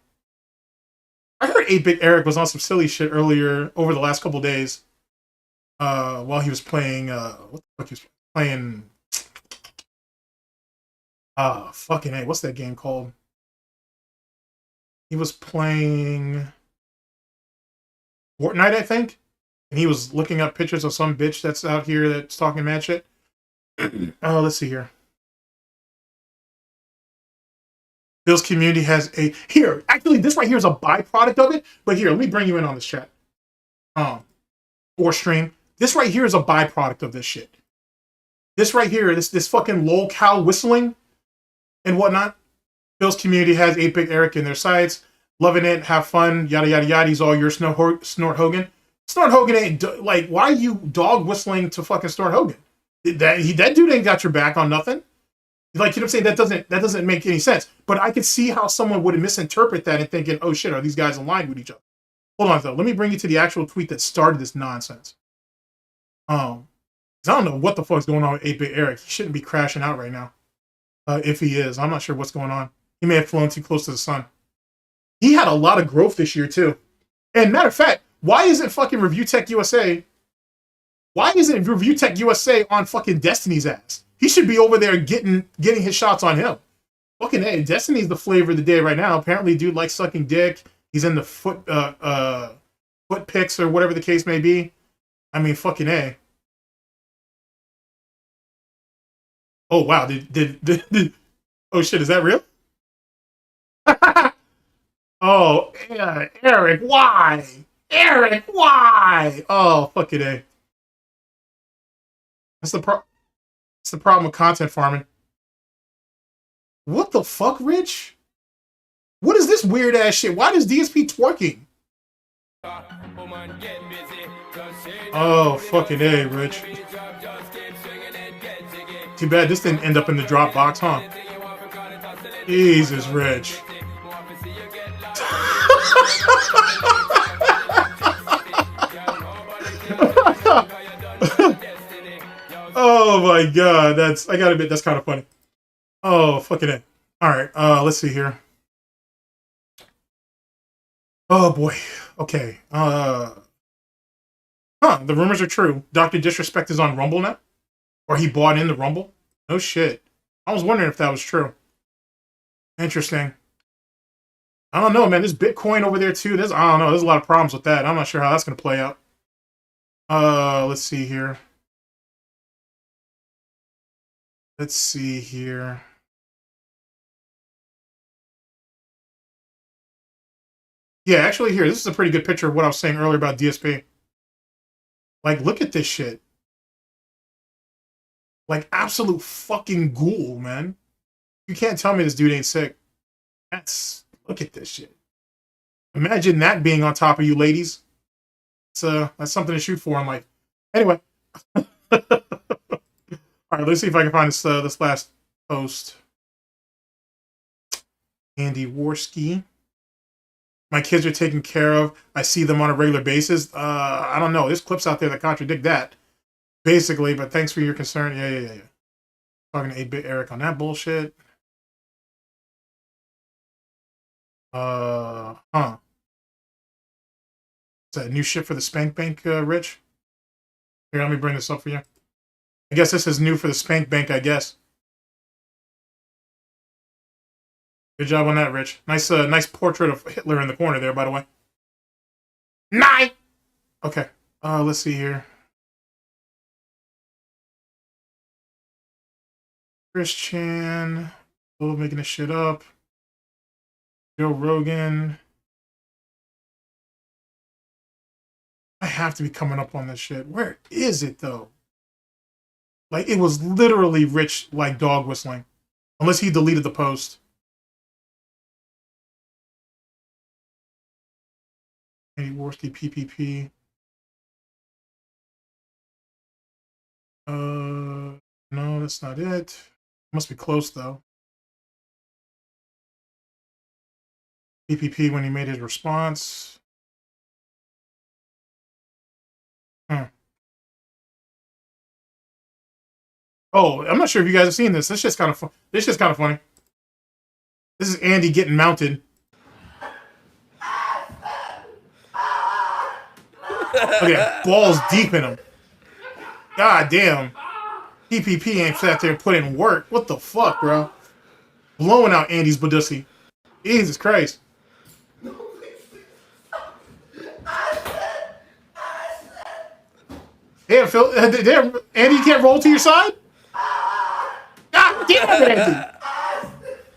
I heard 8-Bit Eric was on some silly shit earlier over the last couple days while he was playing, what the fuck he was playing? Fucking A, what's that game called? He was playing Fortnite, I think, and he was looking up pictures of some bitch that's out here that's talking mad shit. Let's see here. Bill's community has a here. Actually, this right here is a byproduct of it. But here, let me bring you in on this chat, or stream. This right here is a byproduct of this shit. This right here, this fucking lol cow whistling and whatnot. Bill's community has 8-Bit Eric in their sites. Loving it, have fun, yada yada yada. He's all your Snort Hogan. Snort Hogan ain't like. Why are you dog whistling to fucking Snort Hogan? That dude ain't got your back on nothing. Like, you know what I'm saying? That doesn't make any sense. But I could see how someone would misinterpret that and thinking, oh shit, are these guys aligned with each other? Hold on though. Let me bring you to the actual tweet that started this nonsense. 'Cause I don't know what the fuck's going on with 8-Bit Eric. He shouldn't be crashing out right now. If he is, I'm not sure what's going on. He may have flown too close to the sun. He had a lot of growth this year too. And matter of fact, why isn't fucking ReviewTechUSA? Why isn't ReviewTechUSA on fucking Destiny's ass? He should be over there getting his shots on him. Fucking A, Destiny's the flavor of the day right now. Apparently, dude likes sucking dick. He's in the foot pics or whatever the case may be. I mean, fucking A. Oh wow, did oh shit, is that real? Oh, Eric, why? Eric, why? Oh, fucking A. That's the problem with content farming. What the fuck, Rich? What is this weird ass shit? Why does DSP twerking? Oh, fucking A, Rich. Too bad this didn't end up in the Dropbox, huh? Jesus, Rich. Oh my god, I gotta admit, that's kind of funny. Oh, fucking it. Alright, let's see here. Oh boy. Okay. The rumors are true. Dr. Disrespect is on Rumble now? Or he bought into Rumble? No shit. I was wondering if that was true. Interesting. I don't know, man. There's Bitcoin over there too. I don't know. There's a lot of problems with that. I'm not sure how that's gonna play out. Let's see here. Let's see here. Yeah, actually here, this is a pretty good picture of what I was saying earlier about DSP. Like, look at this shit. Like, absolute fucking ghoul, man. You can't tell me this dude ain't sick. Look at this shit. Imagine that being on top of you, ladies. That's something to shoot for in life. Anyway. All right, let's see if I can find this last post. Andy Worski. My kids are taken care of. I see them on a regular basis. I don't know. There's clips out there that contradict that, basically. But thanks for your concern. Yeah. Talking to 8-Bit Eric on that bullshit. Is that a new ship for the Spank Bank, Rich? Here, let me bring this up for you. I guess this is new for the Spank Bank, I guess. Good job on that, Rich. Nice portrait of Hitler in the corner there, by the way. 9! Okay. Let's see here. Christian. Oh, making this shit up. Joe Rogan. I have to be coming up on this shit. Where is it, though? Like, it was literally Rich, like, dog whistling. Unless he deleted the post. Andy Worski PPP. No, that's not it. Must be close, though. PPP when he made his response. Oh, I'm not sure if you guys have seen this. This shit's kind of fun. This shit's kind of funny. This is Andy getting mounted. Okay, balls deep in him. God damn. PPP ain't sat there and put in work. What the fuck, bro? Blowing out Andy's Badussy. Jesus Christ. Damn, Phil. Damn, Andy, you can't roll to your side? God damn it, Andy.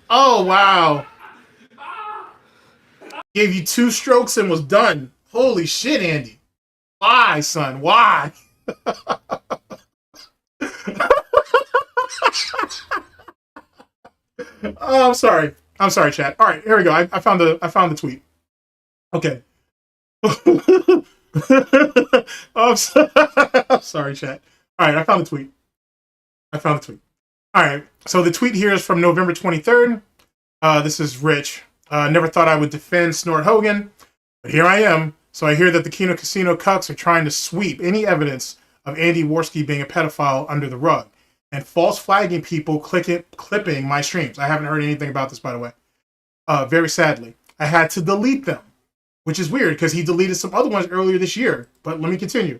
Oh, wow. Gave you 2 strokes and was done. Holy shit, Andy. Why, son? Why? Oh, I'm sorry. I'm sorry, chat. All right, here we go. I found the tweet. Okay. I'm sorry, chat. All right, I found the tweet. All right, so the tweet here is from November 23rd. This is Rich. Never thought I would defend Snort Hogan, but here I am. So I hear that the Kino Casino cucks are trying to sweep any evidence of Andy Worski being a pedophile under the rug and false flagging people clipping my streams. I haven't heard anything about this, by the way. Very sadly, I had to delete them, which is weird because he deleted some other ones earlier this year. But let me continue.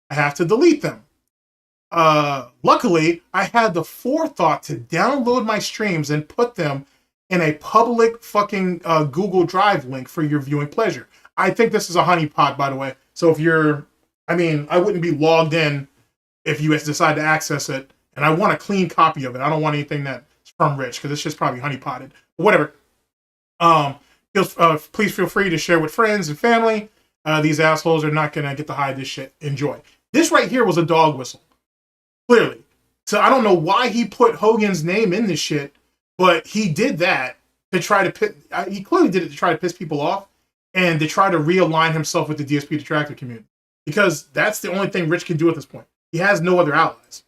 I have to delete them. Luckily, I had the forethought to download my streams and put them in a public fucking Google Drive link for your viewing pleasure. I think this is a honeypot, by the way. So if you're, I wouldn't be logged in if you decide to access it. And I want a clean copy of it. I don't want anything that's from Rich because it's just probably honeypotted. But whatever. Please feel free to share with friends and family. These assholes are not going to get to hide this shit. Enjoy. This right here was a dog whistle. Clearly. So I don't know why he put Hogan's name in this shit, but he did that to try to he clearly did it to try to piss people off and to try to realign himself with the DSP detractor community. Because that's the only thing Rich can do at this point. He has no other allies.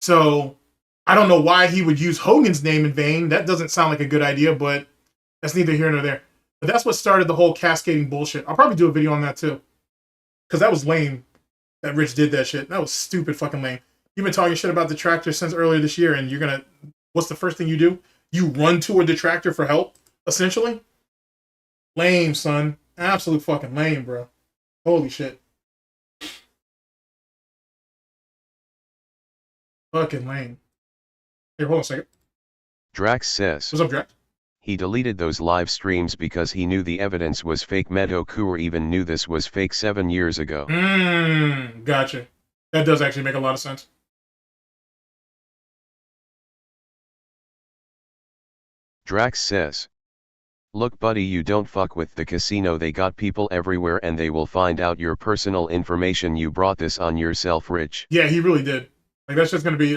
So I don't know why he would use Hogan's name in vain. That doesn't sound like a good idea, but that's neither here nor there. But that's what started the whole cascading bullshit. I'll probably do a video on that too. Because that was lame that Rich did that shit. That was stupid fucking lame. You've been talking shit about detractors since earlier this year, and you're gonna, what's the first thing you do? You run to a detractor for help, essentially? Lame, son. Absolute fucking lame, bro. Holy shit. Fucking lame. Here, hold on a second. Drax says. What's up, Drax? He deleted those live streams because he knew the evidence was fake. Meadow Cooer even knew this was fake 7 years ago. Gotcha. That does actually make a lot of sense. Drax says. Look buddy, you don't fuck with the casino, they got people everywhere and they will find out your personal information. You brought this on yourself, Rich. Yeah, he really did. Like that's just gonna be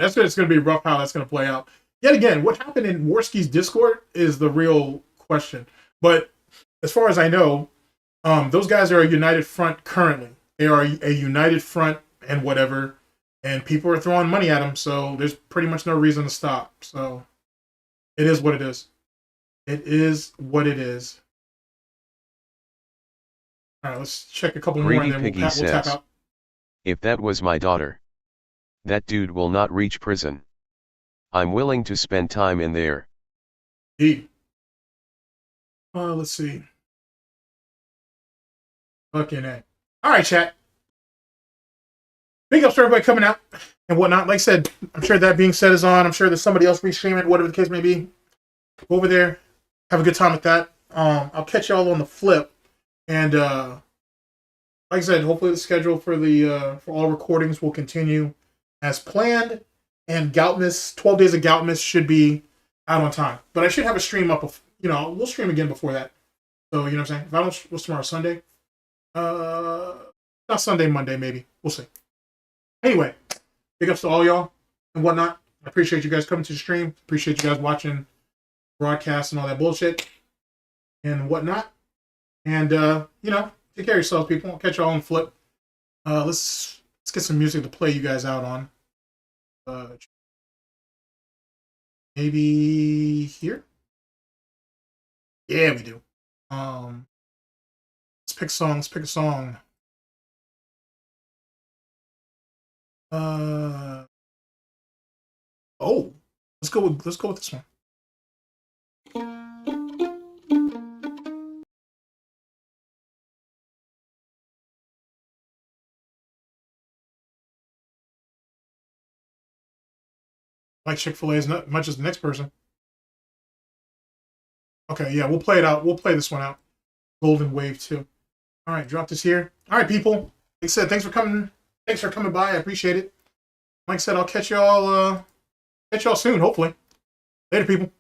rough how that's gonna play out. Yet again, what happened in Worski's Discord is the real question. But as far as I know, those guys are a united front currently. They are a united front and whatever. and people are throwing money at him, so there's pretty much no reason to stop. So it is what it is. It is what it is. All right, let's check a couple more and then Piggy we'll tap says, out. if that was my daughter, that dude will not reach prison. I'm willing to spend time in there. Let's see. Fucking A. All right, chat. Big ups to everybody coming out and whatnot. Like I said, I'm sure that being said is on. I'm sure there's somebody else restreaming, whatever the case may be. Go over there. Have a good time with that. I'll catch y'all on the flip. And like I said, hopefully the schedule for the for all recordings will continue as planned. And 12 Days of Goutmas should be out on time. But I should have a stream up. We'll stream again before that. So, you know what I'm saying? If I don't, what's tomorrow? Sunday? Not Sunday, Monday, maybe. We'll see. Anyway, big ups to all y'all and whatnot. I appreciate you guys coming to the stream. Appreciate you guys watching broadcasts and all that bullshit and whatnot. And, take care of yourselves, people. I'll catch y'all on flip. Let's get some music to play you guys out on. Maybe here? Yeah, we do. Let's pick songs. Pick a song. Let's go with this one. Like Chick-fil-A as much as the next person. Okay, yeah, we'll play it out. We'll play this one out. Golden Wave 2. All right, drop this here. All right, people. Like I said, thanks for coming. Thanks for coming by. I appreciate it. Like I said, I'll catch y'all soon, hopefully. Later, people.